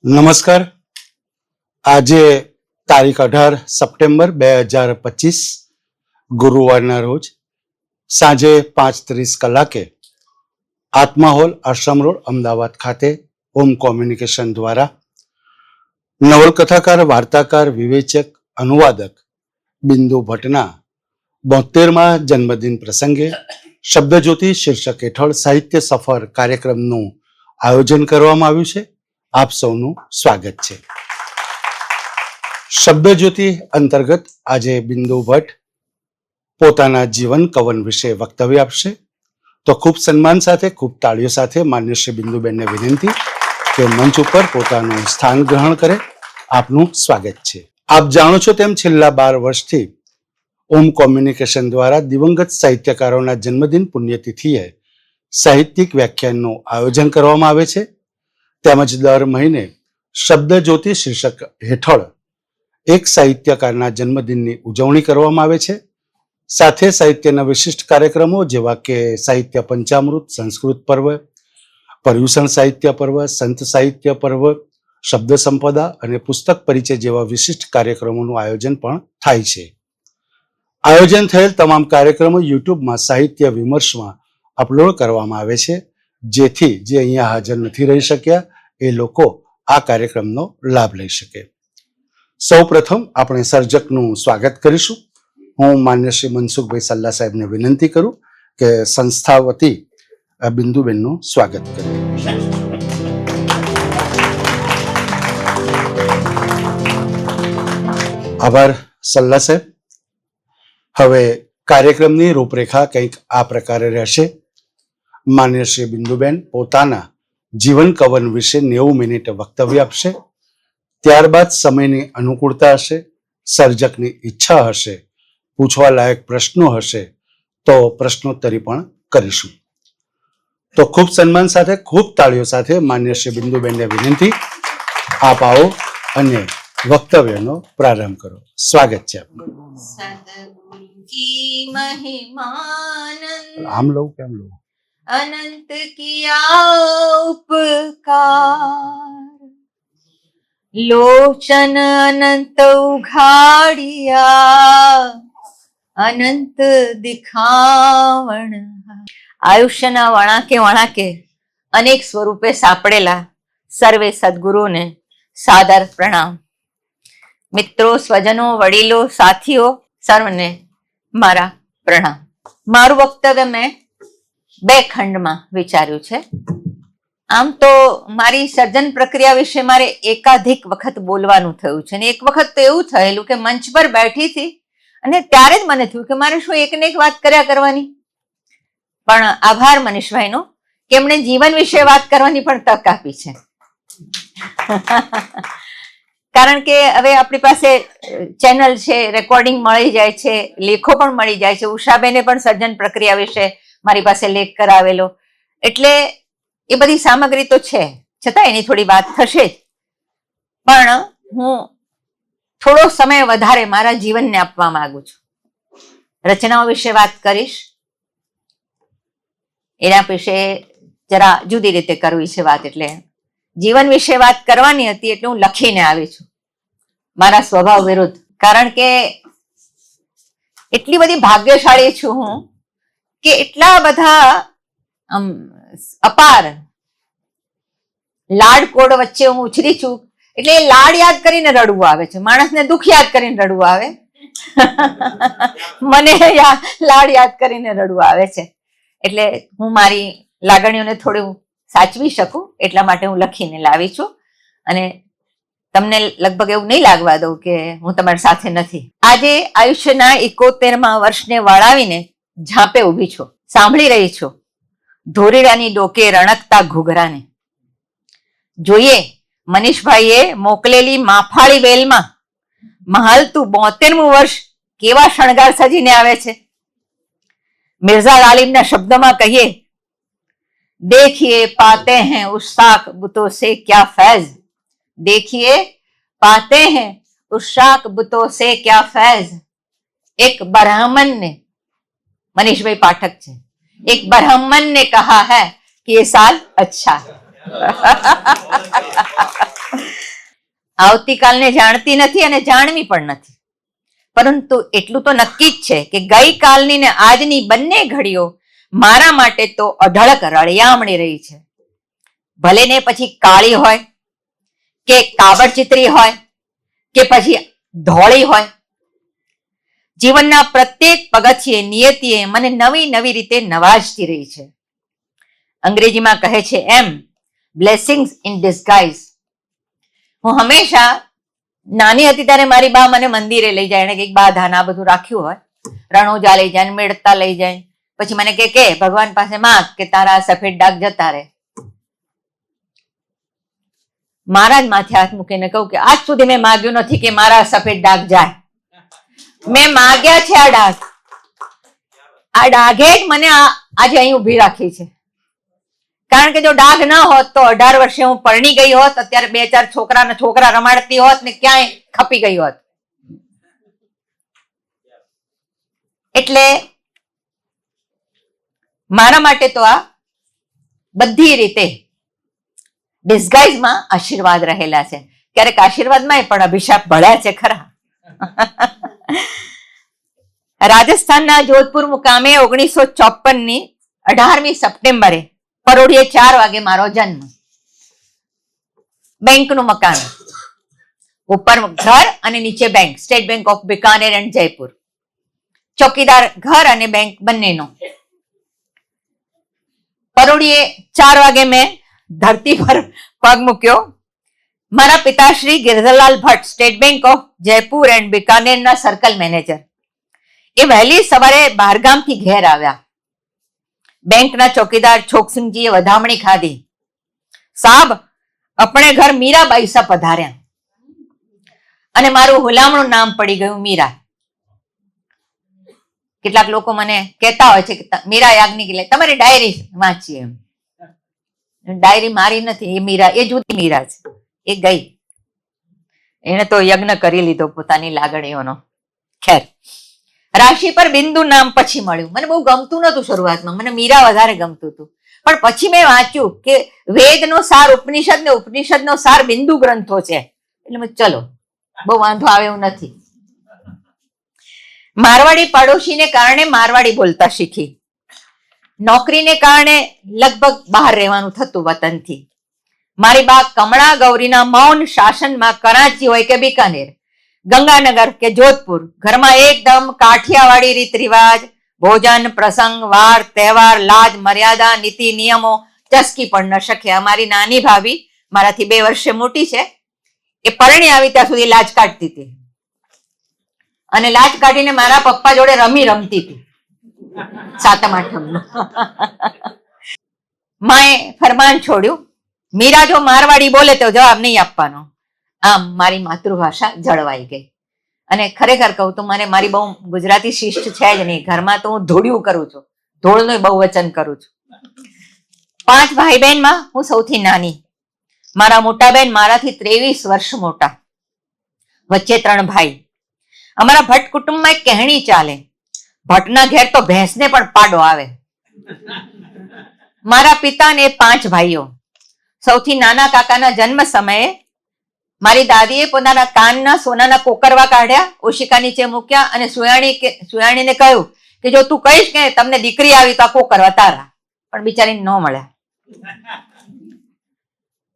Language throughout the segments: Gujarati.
નમસ્કાર. આજે તારીખ 18 સપ્ટેમ્બર 2025 ગુરુવારના રોજ સાંજે 5:30 કલાકે આત્મા હોલ આશ્રમ રોડ અમદાવાદ ખાતે ઓમ કોમ્યુનિકેશન દ્વારા નવલકથાકાર, વાર્તાકાર, વિવેચક, અનુવાદક બિંદુ ભટ્ટના 72મા જન્મદિન પ્રસંગે શબ્દજ્યોતિ શીર્ષક હેઠળ સાહિત્ય સફર કાર્યક્રમનું આયોજન કરવામાં આવ્યું છે. આપ સૌનું સ્વાગત છે. શબ્દજ્યોતિ અંતર્ગત આજે બિંદુ ભટ્ટ પોતાના જીવન કવન વિશે વક્તવ્ય આપશે. તો ખૂબ સન્માન સાથે, ખૂબ તાળીઓ સાથે માન્ય શ્રી બિંદુબેનને વિનંતી કે મંચ ઉપર પોતાનું સ્થાન ગ્રહણ કરે. આપનું સ્વાગત છે. આપ જાણો છો તેમ છેલ્લા 12 વર્ષથી ઓમ કોમ્યુનિકેશન દ્વારા દિવંગત સાહિત્યકારોના જન્મદિન પુણ્યતિથિએ સાહિત્યિક વ્યાખ્યાનનું આયોજન કરવામાં આવે છે. તેમજ દર મહિને શબ્દજ્યોતિ શીર્ષક હેઠળ એક સાહિત્યકારના જન્મદિનની ઉજવણી કરવામાં આવે છે. સાથે સાહિત્યના વિશિષ્ટ કાર્યક્રમો જેવા કે સાહિત્ય પંચામૃત, સંસ્કૃત પર્વ, પર્યુષણ સાહિત્ય પર્વ, સંત સાહિત્ય પર્વ, શબ્દ સંપદા અને પુસ્તક પરિચય જેવા વિશિષ્ટ કાર્યક્રમોનું આયોજન પણ થાય છે. આયોજન થયેલ તમામ કાર્યક્રમો યુટ્યુબમાં સાહિત્ય વિમર્શમાં અપલોડ કરવામાં આવે છે, જેથી જે અહીંયા હાજર નથી રહી શક્યા એ લોકો આ કાર્યક્રમનો લાભ લઈ શકે. સૌ પ્રથમ આપણે સર્જકનું સ્વાગત કરીશું. હું માન્ય શ્રી મનસુખભાઈ સલ્લા સાહેબને વિનંતી કરું કે સંસ્થા વતી બિંદુબેનનું સ્વાગત કરે. આભાર સલ્લા સાહેબ. હવે કાર્યક્રમની રૂપરેખા કંઈક આ પ્રકારે રહેશે. માન્ય શ્રી બિંદુબેન પોતાના જીવન કવન વિશે 90 મિનિટ વક્તવ્ય આપશે. ત્યારબાદ સમયની અનુકૂળતા હશે, સર્જકની ઈચ્છા હશે, પૂછવા લાયક પ્રશ્નો હશે તો પ્રશ્નોત્તરી પણ કરીશું. તો ખૂબ સન્માન સાથે, ખૂબ તાળીઓ સાથે માન્ય શ્રી બિંદુબેનને વિનંતી, આપ આવો અને વક્તવ્યનો પ્રારંભ કરો. સ્વાગત છે આપનું. આમ લઉં કેમ લઉં? अनंत किया उपकार, लोचन अनंत उघाड़िया, अनंत दिखावण. આયુષ્યના વણાકે વણાકે અનેક સ્વરૂપે સાંપડેલા સર્વે સદગુરુને સાદર પ્રણામ. મિત્રો, સ્વજનો, વડીલો, સાથીઓ, સર્વને મારા પ્રણામ. મારું વક્તવ્ય મેં 2 ખંડમાં વિચાર્યું છે. આમ તો મારી સર્જન પ્રક્રિયા વિશે મારે એકાધિક વખત બોલવાનું થયું છે. અને એક વખત તો એવું થયેલું કે મંચ પર બેઠી હતી અને ત્યારે જ મને થયું કે મારે શું એકને એક વાત કર્યા કરવાની. પણ આભાર મનીષભાઈનો કે એમણે જીવન વિશે વાત કરવાની પણ તક આપી છે. કારણ કે હવે આપણી પાસે ચેનલ છે, રેકોર્ડિંગ મળી જાય છે, લેખો પણ મળી જાય છે. ઉષાબેને પણ સર્જન પ્રક્રિયા વિશે મારી પાસે લેખ કરાવેલો, એટલે એ બધી સામગ્રી તો છે, છતાં એની થોડી વાત થશે જ. પણ હું થોડો સમય વધારે મારા જીવનને આપવા માંગુ છું. રચનાઓ વિશે વાત કરીશ, એના વિશે જરા જુદી રીતે કરવી છે વાત. એટલે જીવન વિશે વાત કરવાની હતી એટલે હું લખીને આવી છું, મારા સ્વભાવ વિરુદ્ધ. કારણ કે એટલી બધી ભાગ્યશાળી છું હું કે એટલા બધા અપાર લાડકોડ વચ્ચે હું ઉછરી છું. એટલે એ લાડ યાદ કરીને રડવું આવે છે, માણસને દુઃખ યાદ કરીને રડવું આવે. મને લાડ યાદ કરીને રડવું આવે છે. એટલે હું મારી લાગણીઓને થોડું સાચવી શકું એટલા માટે હું લખીને લાવી છું. અને તમને લગભગ એવું નહીં લાગવા દઉં કે હું તમારી સાથે નથી. આજે આયુષ્યના 71મા વર્ષને વળાવીને ઝાંપે ઊભી છો, સાંભળી રહી છો ધોરીડાની ડોકે રણકતા ઘૂઘરાને. જોઈએ મનીષભાઈએ મોકલેલી માફાળી બેલમાં મહાલતું 72મું વર્ષ કેવા શણગાર સજીને આવે છે. મિર્ઝા ગાલિબના શબ્દોમાં કહીએ, देखिए पाते हैं उस शाख बुतों से क्या फैज, देखिए पाते हैं उस शाख बुतों से क्या फैज. एक ब्राह्मण ने, मनीषभाई पाठक છે, एक ब्राह्मण ने कहा है कि ये साल अच्छा है. આવતીકાલને જાણતી નથી અને જાણવી પણ નથી, પરંતુ એટલું તો નક્કી જ છે કે ગઈકાલની ને આજની બંને ઘડીઓ મારા માટે તો અઢળક રળિયામણી રહી છે. ભલે ને પછી કાળી હોય કે કાબરચિત્રી હોય કે પછી ધોળી હોય, જીવનના પ્રત્યેક પગથિયે નિયતિએ મને નવી નવી રીતે નવાજતી રહી છે. અંગ્રેજીમાં કહે છે એમ, બ્લેસિંગ્સ ઇન ડિસ્ગાઇઝ. હું હંમેશા નાની હતી ત્યારે મારી બા મને મંદિરે લઈ જાય, એને કંઈક બા ધાન આ બધું રાખ્યું હોય, રણોજા લઈ જાય, મેળતા લઈ જાય, પછી મને કે ભગવાન પાસે માંગ કે તારા સફેદ ડાઘ જતા રહે. મારા જ માથે હાથ મૂકીને કહું કે આજ સુધી મેં માગ્યું નથી કે મારા સફેદ ડાઘ જાય. મેં માગ્યા છે આ ડાઘ. આ ડાઘે જ મને આજે અહીં ઉભી રાખી છે. કારણ કે જો ડાઘ ન હોત તો 18 વર્ષે હું પરણી ગઈ હોત, અત્યારે 2-4 છોકરા રમાડતી હોત ને ક્યાંય ખપી ગઈ હોત. એટલે મારા માટે તો આ બધી રીતે ડિસ્ગાઇઝમાં આશીર્વાદ રહેલા છે. ક્યારેક આશીર્વાદમાં પણ અભિશાપ ભળ્યા છે ખરા. રાજસ્થાનના જોધપુર મુકામે 1954ની 18મી સપ્ટેમ્બરે પરોઢિયે 4 વાગે મારો જન્મ. બેંકનું મકાન, ઉપર ઘર અને નીચે bank, state Bank of Bikaner and Jaipur. ચોકીદાર ઘર અને બેંક બંનેનો. પરોઢિયે 4 વાગે મેં ધરતી પર પગ મૂક્યો. મારા પિતાશ્રી Girdharlal Bhatt, State Bank of Jaipur and બિકાનેરના સર્કલ મેનેજર, એ વહેલી સવારે બહારગામથી ઘેર આવ્યા. બેંકના ચોકીદાર છોકસિંહજીએ વધામણી ખાધી, સાહેબ આપણે ઘર મીરાબાઈ સા પધાર્યા. અને મારું હુલામણું નામ પડી ગયું મીરા. કેટલાક લોકો મને કહેતા હોય છે કે મીરા યાજ્ઞિક, તમારી ડાયરી વાંચીએ. ડાયરી મારી નથી, એ મીરા, એ જુદી મીરા છે, એ ગઈ. એને તો યજ્ઞ કરી લીધો પોતાની લાગણીઓનો. ખેર, રાશિ પર બિંદુ નામ પછી મળ્યું. મને બહુ ગમતું નતું શરૂઆતમાં, મને મીરા વધારે ગમતું હતું. પણ પછી મેં વાંચ્યું કે વેદનો સાર ઉપનિષદ ને ઉપનિષદનો સાર બિંદુ ગ્રંથો છે, એટલે ચલો બહુ વાંધો આવે એવું નથી. મારવાડી પાડોશીને કારણે મારવાડી બોલતા શીખી. નોકરીને કારણે લગભગ બહાર રહેવાનું થતું વતનથી. મારી બા કમળા ગૌરીના મૌન શાસનમાં કરાચી હોય કે બિકાનેર, ગંગાનગર કે જોધપુર, ઘરમાં એકદમ કાઠિયાવાડી રીત રિવાજ, ભોજન, પ્રસંગ, વાર, તહેવાર, લાજ, મર્યાદા, નીતિ નિયમો ચસકી પણ ન શક્યા. મારી નાની ભાભી મારાથી 2 વર્ષે મોટી છે, એ પરણી આવી ત્યાં સુધી લાજ કાઢતી હતી, અને લાજ કાઢીને મારા પપ્પા જોડે રમતી હતી 7મ 8મનું. માએ ફરમાન છોડ્યું, મીરા જો મારવાડી બોલે તો જવાબ નહીં આપવાનો. આમ મારી માતૃભાષા જળવાઈ ગઈ. અને ખરેખર કહું તો મને મારી બહુ ગુજરાતી શિષ્ટ છે જ નહીં. ઘરમાં તો હું ધોળિયું કરું છું, ધોળનું બહુવચન કરું છું. 5 ભાઈ બહેનમાં હું સૌથી નાની. મારા મોટા બેન મારાથી 23 વર્ષ મોટા, વચ્ચે 3 ભાઈ. અમારા ભટ્ટ કુટુંબમાં એક કહેણી ચાલે, ભટ્ટના ઘેર તો ભેંસને પણ પાડો આવે. મારા પિતાને 5 ભાઈઓ. સૌથી નાના કાકાના જન્મ સમયે મારી દાદીએ પોતાના કાનના સોનાના કોકરવા કાઢ્યા, ઓશિકા નીચે મૂક્યા અને સુયાણીને કહ્યું કે જો તું કહીશ કે તમને દીકરી આવી તો આ કોકરવા તારા. પણ બિચારીને ન મળ્યા.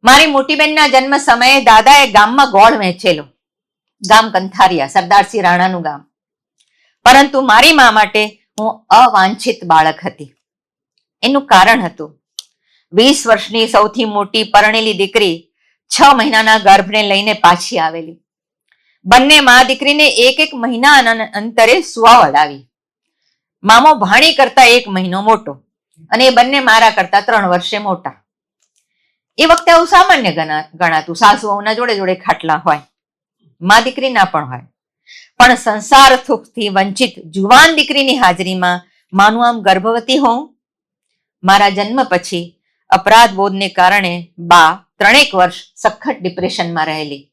મારી મોટી બેનના જન્મ સમયે દાદાએ ગામમાં ગોળ વહેંચેલો. ગામ કંથારિયા, સરદારસિંહ રાણાનું ગામ. પરંતુ મારી મા માટે હું અવાંછિત બાળક હતી. એનું કારણ હતું, 20 વર્ષની સૌથી મોટી પરણેલી દીકરી 6 મહિનાના ગર્ભને લઈને પાછી આવેલી. બંને મા દીકરીને 1 મહિના અંતરે સુવાવડાવી. મામો ભાણી કરતા 1 મહિનો મોટો, અને એ બંને મારા કરતા 3 વર્ષે મોટા. એ વખતે આવું સામાન્ય ગણાતું. સાસુ વહુના જોડે જોડે ખાટલા હોય, મા દીકરીના પણ હોય. પણ સંસાર સુખથી વંચિત જુવાન દીકરીની હાજરીમાં માનું આમ ગર્ભવતી હોઉં. મારા જન્મ પછી અપરાધ બોધને કારણે બા 3 વર્ષ સખત ડિપ્રેશનમાં રહેલી.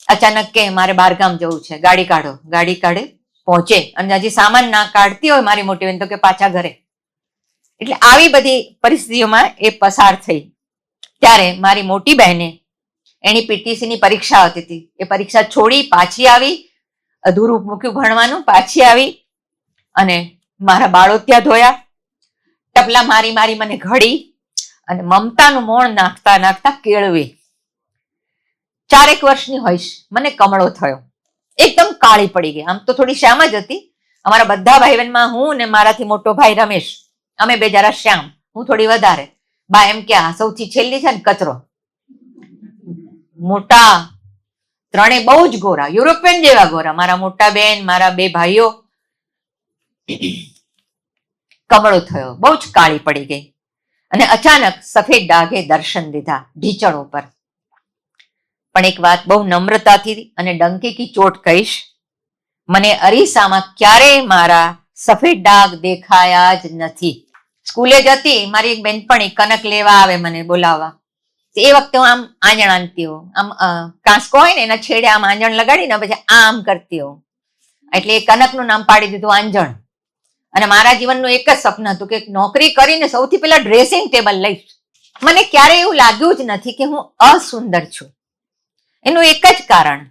અચાનક કે મારે બહારગામ જવું છે, ગાડી કાઢો. ગાડી કાઢે, પહોંચે, અને હજી સામાન ના કાઢતી હોય મારી મોટી બેન તો કે પાછા ઘરે. એટલે આવી બધી પરિસ્થિતિઓમાં એ પસાર થઈ. ત્યારે મારી મોટી બહેને એની પીટીસી ની પરીક્ષા આવતી હતી. એ પરીક્ષા છોડી પાછી આવી, અધૂરું મૂક્યું ભણવાનું, પાછી આવી અને મારા બાળો ત્યાં ધોયા, ટપલા મારી મારી મને ઘડી અને મમતાનું મોણ નાખતા નાખતા કેળવી. 4 વર્ષની હોઈશ, મને કમળો થયો, એકદમ કાળી પડી ગઈ. આમ તો થોડી શ્યામ જ હતી. અમારા બધા ભાઈ બહેનમાં હું ને મારાથી મોટો ભાઈ રમેશ, અમે બે જરા શ્યામ, હું થોડી વધારે. બા એમ કે આ સૌથી છેલ્લી છે ને કચરો. મોટા ત્રણે બહુ જ ગોરા, યુરોપિયન જેવા ગોરા. મારા મોટા બેન, મારા 2 ભાઈઓ. કમળો થયો, બહુ જ કાળી પડી ગઈ અને અચાનક સફેદ ડાઘે દર્શન દીધા ઢીચણ ઉપર. પણ એક વાત બહુ નમ્રતાથી અને ડંકીકી ચોટ કહીશ, મને અરીસામાં ક્યારેય મારા સફેદ ડાઘ દેખાયા જ નથી. સ્કૂલે જતી, મારી એક બેનપણી કનક લેવા આવે મને બોલાવવા. એ વખતે હું આમ આંજણ આનતી હોઉં, આમ કાંસકો હોય ને એના છેડે આમ આંજણ લગાડીને પછી આમ કરતી હોઉં. એટલે એ કનકનું નામ પાડી દીધું આંજણ. અને મારા જીવનનું એક જ સપનું હતું કે નોકરી કરીને સૌથી પહેલા ડ્રેસિંગ ટેબલ લઈશ. મને ક્યારેય એવું લાગ્યું જ નથી કે હું અસુંદર છું. એનું એક જ કારણ,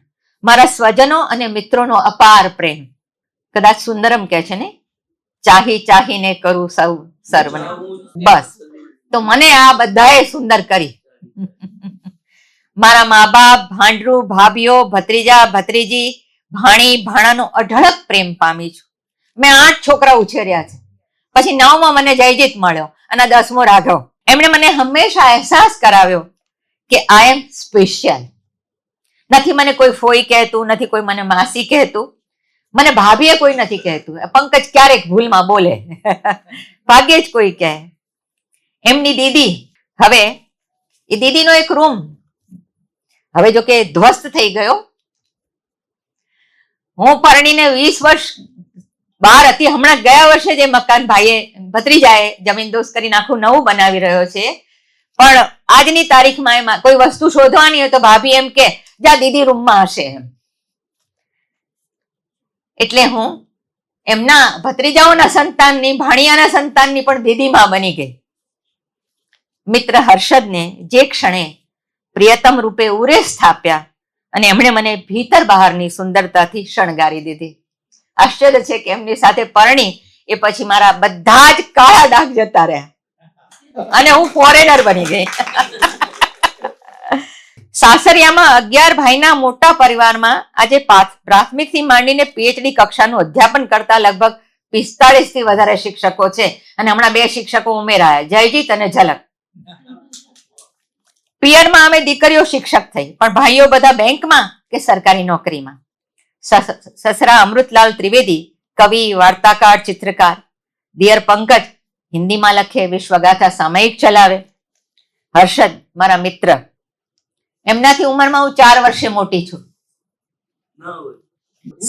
મારા સ્વજનો અને મિત્રોનો અપાર પ્રેમ. કદાચ સુંદરમ કહે છે ને, ચાહી ચાહીને કરું સૌ સર્વને. બસ, તો મને આ બધાએ સુંદર કરી. મારા મા બાપ, ભાંડરું, ભાભીઓ, ભત્રીજા, ભત્રીજી, ભાણી, ભાણાનો અઢળક પ્રેમ પામી છું. મેં 8 છોકરા ઉછેર્યા છે. પછી 9માં મને જયજીત મળ્યો અને 10મો રાઘવ. એમણે મને હંમેશા અહેસાસ કરાવ્યો કે આઈ એમ સ્પેશિયલ. નથી મને કોઈ ફોઈ કહેતું, નથી કોઈ મને માસી કહેતું, મને ભાભીએ કોઈ નથી કહેતું. પંકજ ક્યારેક ભૂલમાં બોલે, ભાગ્યે જ કોઈ કહે. એમની દીદી, હવે એ દીદીનો એક રૂમ હવે જો કે ધ્વસ્ત થઈ ગયો. હું પરણીને 20 વર્ષ બહાર હતી. હમણાં ગયા વર્ષે જે મકાન ભાઈએ ભત્રીજાએ જમીનદોસ્ત કરીને આખું નવું બનાવી રહ્યો છે. પણ આજની તારીખમાં એમાં કોઈ વસ્તુ શોધવાની હોય તો ભાભી એમ કે જા દીદી રૂમમાં હશે એમ. એટલે હું એમના ભત્રીજાઓના સંતાનની, ભાણિયાના સંતાનની પણ દીદીમાં બની ગઈ. મિત્ર હર્ષદને જે ક્ષણે પ્રિયતમ રૂપે ઉરે સ્થાપ્યા અને એમણે મને ભીતર બહારની સુંદરતાથી શણગારી દીધી. આશ્ચર્ય છે કે એમની સાથે પરણી એ પછી મારા બધા જ કાળા ડાઘ જતા રહ્યા અને હું ફોરેનર બની ગઈ. સાસરિયામાં 11 ભાઈના મોટા પરિવારમાં આજે પ્રાથમિક થી માંડીને પીએચડી કક્ષાનું અધ્યાપન કરતા લગભગ 45 થી વધારે શિક્ષકો છે અને હમણાં 2 શિક્ષકો ઉમેરાયા, જયજીત અને ઝલક. પિયરમાં અમે દીકરીઓ શિક્ષક થઈ, પણ ભાઈઓ બધા બેંકમાં કે સરકારી નોકરીમાં. સસરા અમૃતલાલ ત્રિવેદી કવિ, વાર્તાકાર, ચિત્રકાર. દિયર પંકજ હિન્દીમાં લખે, વિશ્વગાથા સામયિક ચલાવે. હર્ષદ મારા મિત્ર, એમનાથી ઉંમરમાં હું 4 વર્ષે મોટી છું.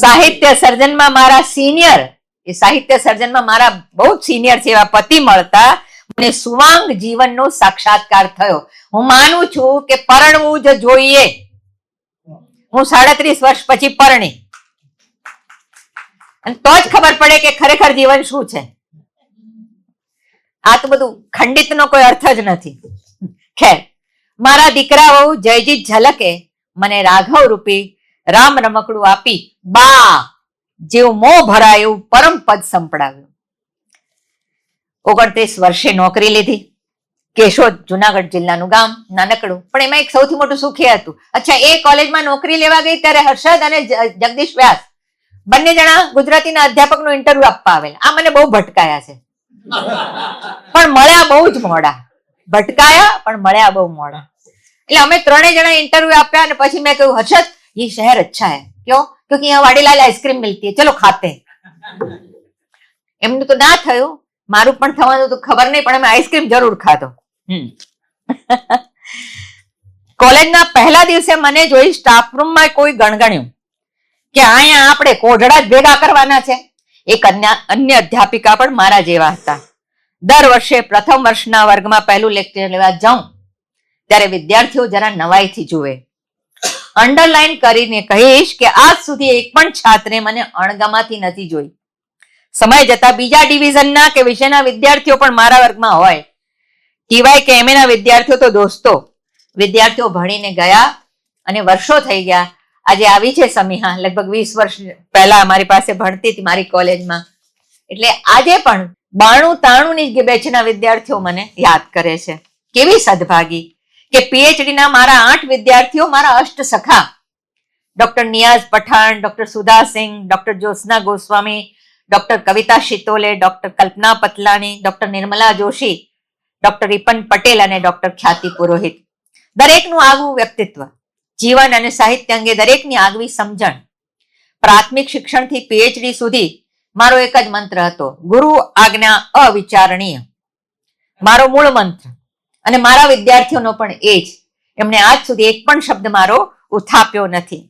સાહિત્ય સર્જનમાં મારા સિનિયર, એ સાહિત્ય સર્જનમાં મારા બહુ જ સિનિયર છે એવા પતિ મળતા મને સુવાંગ જીવનનો સાક્ષાત્કાર થયો. હું માનું છું કે પરણવું જ જોઈએ. હું 37 વર્ષ પછી પરણી અને તો જ ખબર પડે કે ખરેખર જીવન શું છે. આ તો બધું ખંડિતનો કોઈ અર્થ જ નથી. ખેર, મારા દીકરાઓ જયજીત ઝલકે મને રાઘવ રૂપી રામ રમકડું આપી બા જેવું મોં ભરાય એવું પરમ પદ સંપડાવ્યું. 29 વર્ષે નોકરી લીધી. કેશોદ, જુનાગઢ જિલ્લાનું ગામ, નાનકડું, પણ એમાં એક સૌથી મોટું સુખ એ હતું. અચ્છા, એ કોલેજમાં નોકરી લેવા ગઈ ત્યારે હર્ષદ અને જગદીશ વ્યાસ બંને જણા ગુજરાતીના અધ્યાપકનું ઇન્ટરવ્યુ આપવા આવેલા. આ મને બહુ ભટકાયા છે, પણ મળ્યા બહુ જ મોડા. ભટકાયા પણ મળ્યા બહુ મોડા. એટલે અમે 3 જણા ઇન્ટરવ્યુ આપ્યા અને પછી મેં કહ્યું, હર્ષદ ये शहर अच्छा है. क्यों? क्योंकि यहाँ वाडीलाल आइसक्रीम मिलती है, चलो खाते हैं. એમનું તો ના થયું, મારું પણ થવાનું તો ખબર નહીં, પણ અમે આઈસ્ક્રીમ જરૂર ખાધો. કોલેજના પહેલા દિવસે મને જોઈ સ્ટાફ રૂમમાં કોઈ ગણગણ્યું કે અહીંયા આપણે કોઢડા જ ભેગા કરવાના છે. એક અન્ય અધ્યાપિકા પણ મારા જેવા હતા. દર વર્ષે પ્રથમ વર્ષના વર્ગમાં પહેલું લેક્ચર લેવા જાઉં ત્યારે વિદ્યાર્થીઓ જરા નવાઈથી જુએ. અંડરલાઈન કરીને કહીશ કે આજ સુધી એક પણ છાત્રે મને અણગમાથી નથી જોઈ. સમય જતા બીજા ડિવિઝનના કે વિષયના વિદ્યાર્થીઓ પણ મારા વર્ગમાં હોય. ટીવાય કે એમએના વિદ્યાર્થીઓ તો દોસ્તો. વિદ્યાર્થીઓ ભણીને ગયા અને વર્ષો થઈ ગયા. આજે આવી છે સમીહા, લગભગ 20 વર્ષ પહેલા મારી પાસે ભણતી હતી મારી કોલેજમાં. એટલે આજે પણ 92-93 ની બેચના વિદ્યાર્થીઓ મને યાદ કરે છે. કેવી સદભાગી કે પીએચડી ના મારા 8 વિદ્યાર્થીઓ મારા અષ્ટ સખા, ડોક્ટર નિયાઝ પઠાણ, ડોક્ટર સુધા સિંહ, ડોક્ટર જ્યોત્સના ગોસ્વામી, ડોક્ટર કવિતા શિતોલે, ડોક્ટર કલ્પના પતલાણી, doctor Nirmala Joshi, doctor Ripon Patel અને ડોક્ટર ખ્યાતિ પુરોહિત. દરેકનું આગવું વ્યક્તિત્વ, જીવન અને સાહિત્ય અંગે દરેકની આગવી સમજણ. પ્રાથમિક શિક્ષણથી પીએચડી સુધી મારો એક જ મંત્ર હતો, ગુરુ આજ્ઞા અવિચારણીય. મારો મૂળ મંત્ર અને મારા વિદ્યાર્થીઓનો પણ એ જ. એમણે આજ સુધી એક પણ શબ્દ મારો ઉથાપ્યો નથી.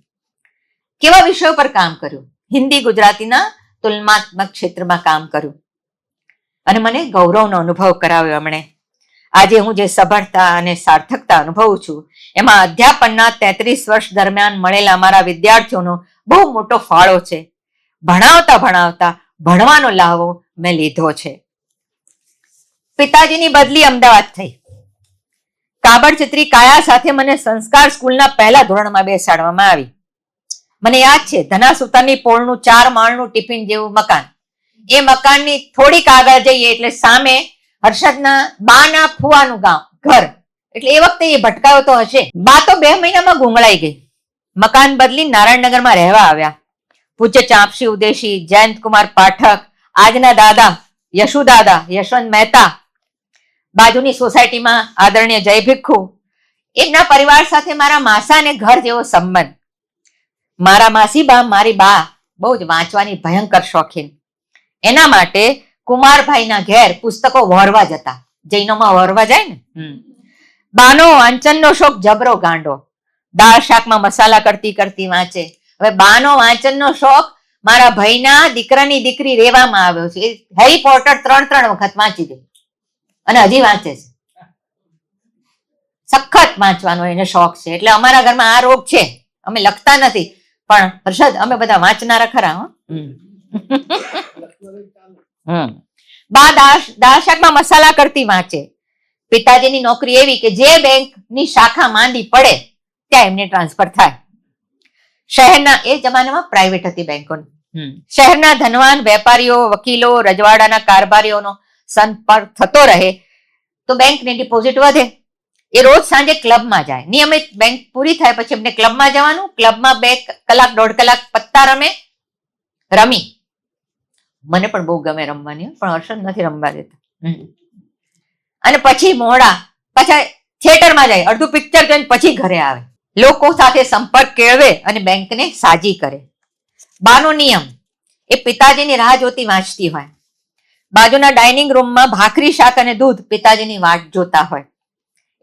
કેવા વિષયો પર કામ કર્યું? હિન્દી ગુજરાતીના તુલનાત્મક ક્ષેત્રમાં કામ કર્યું અને મને ગૌરવનો અનુભવ કરાવ્યો એમણે. આજે હું જે સફળતા અને સાર્થકતા અનુભવું છું એમાં અધ્યાપનના 33 વર્ષ દરમિયાન મળેલા મારા વિદ્યાર્થીઓનો બહુ મોટો ફાળો છે. ભણાવતા ભણાવતા ભણવાનો લાવો મેં લીધો છે. પિતાજીની બદલી અમદાવાદ થઈ. કાબરચિત્રી કાયા સાથે મને સંસ્કાર સ્કૂલના પહેલા ધોરણમાં બેસાડવામાં આવી. મને યાદ છે, ધનાસુતાની પોળનું 4 માળનું ટિફિન જેવું મકાન. એ મકાનની થોડીક આગળ જઈએ એટલે સામે હર્ષદના બાના ફુવાનું ઘર. એટલે એ વખતે એ ભટકાયો તો હશે. બા તો 2 મહિનામાં ગુંગળાઈ ગઈ. મકાન બદલી નારાયણનગરમાં રહેવા આવ્યા. પૂજ્ય ચાંપસી ઉદેશી, જયંતકુમાર પાઠક, આજના દાદા યશુદાદા, યશવંત મહેતા, બાજુની સોસાયટીમાં આદરણીય જય ભિખ્ખુ, એમના પરિવાર સાથે મારા માસા અને ઘર જેવો સંબંધ. મારા માસીબા, મારી બા બહુ જ વાંચવાની ભયંકર શોખીન. એના માટે કુમારભાઈના ઘેર પુસ્તકો વહોરવા જતા. જૈનોમાં વહોરવા જાય ને. બાનો વાંચનનો શોખ જબરો ગાંડો. દાળ શાકમાં મસાલા કરતી કરતી વાંચે. હવે બાનો વાંચનનો શોખ મારા ભાઈના દીકરાની દીકરી રેવામાં આવ્યો છે. હેરી પોટર 3 વખત વાંચી ગઈ અને હજી વાંચે છે. સખત વાંચવાનો એને શોખ છે. એટલે અમારા ઘરમાં આ રોગ છે. અમે લખતા નથી પણ હર્ષદ અમે બધા વાંચનારા ખરા. બા દાળ શાકમાં મસાલા કરતી વાંચે. પિતાજીની નોકરી એવી કે જે બેંકની શાખા માંદી પડે ત્યાં એમને ટ્રાન્સફર થાય. શહેરના, એ જમાનામાં પ્રાઇવેટ હતી બેંકો. શહેરના ધનવાન વેપારીઓ, વકીલો, રજવાડાના કારભારીઓનો સંપર્ક થતો રહે તો બેંકની ડિપોઝિટ વધે. એ રોજ સાંજે ક્લબમાં જાય. નિયમિત બેંક પૂરી થાય પછી એમને ક્લબમાં જવાનું. ક્લબમાં 2 કલાક 1.5 કલાક પત્તા રમી. મને પણ બહુ ગમે રમવાની, પણ હર્ષદ નથી રમવા દેતા. અને પછી મોડા પાછા થિયેટરમાં જાય, અડધું પિક્ચર જોઈને પછી ઘરે આવે. લોકો સાથે સંપર્ક કેળવે અને બેંકને સાજી કરે. બાનો નિયમ, એ પિતાજીની રાહ જોતી વાંચતી હોય. બાજુના ડાઇનિંગ રૂમમાં ભાખરી, શાક અને દૂધ પિતાજીની વાટ જોતા હોય.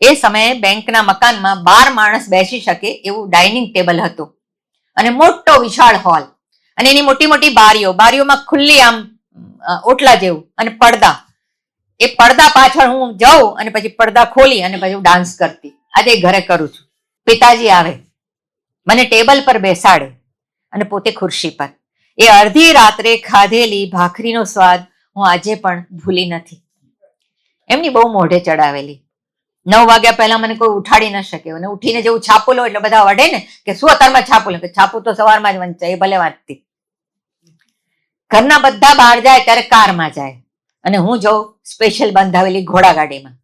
એ સમયે બેંકના મકાનમાં 12 માણસ બેસી શકે એવું ડાઇનિંગ ટેબલ હતું અને મોટો વિશાળ હોલ અને એની મોટી મોટી બારીઓમાં ખુલ્લી આમ ઓટલા જેવું અને પડદા. એ પડદા પાછળ હું જાઉં અને પછી પડદા ખોલી અને પછી હું ડાન્સ કરતી. આજે ઘરે કરું છું. પિતાજી આવે, મને ટેબલ પર બેસાડે અને પોતે ખુરશી પર. એ અડધી રાત્રે ખાધેલી ભાખરીનો સ્વાદ હું આજે પણ ભૂલી નથી. એમની બહુ મોઢે ચડાવેલી. 9 વાગ્યા પહેલા મને કોઈ ઉઠાડી ન શકે અને ઉઠીને જેવું છાપું લો એટલે બધા વઢે ને કે શું અત્યારમાં છાપું લો, કે છાપું તો સવારમાં જ વંચાય. એ ભલે વાંચતી. ઘરના બધા બહાર જાય ત્યારે કારમાં જાય અને હું જાઉં સ્પેશિયલ બંધાવેલી ઘોડાગાડીમાં.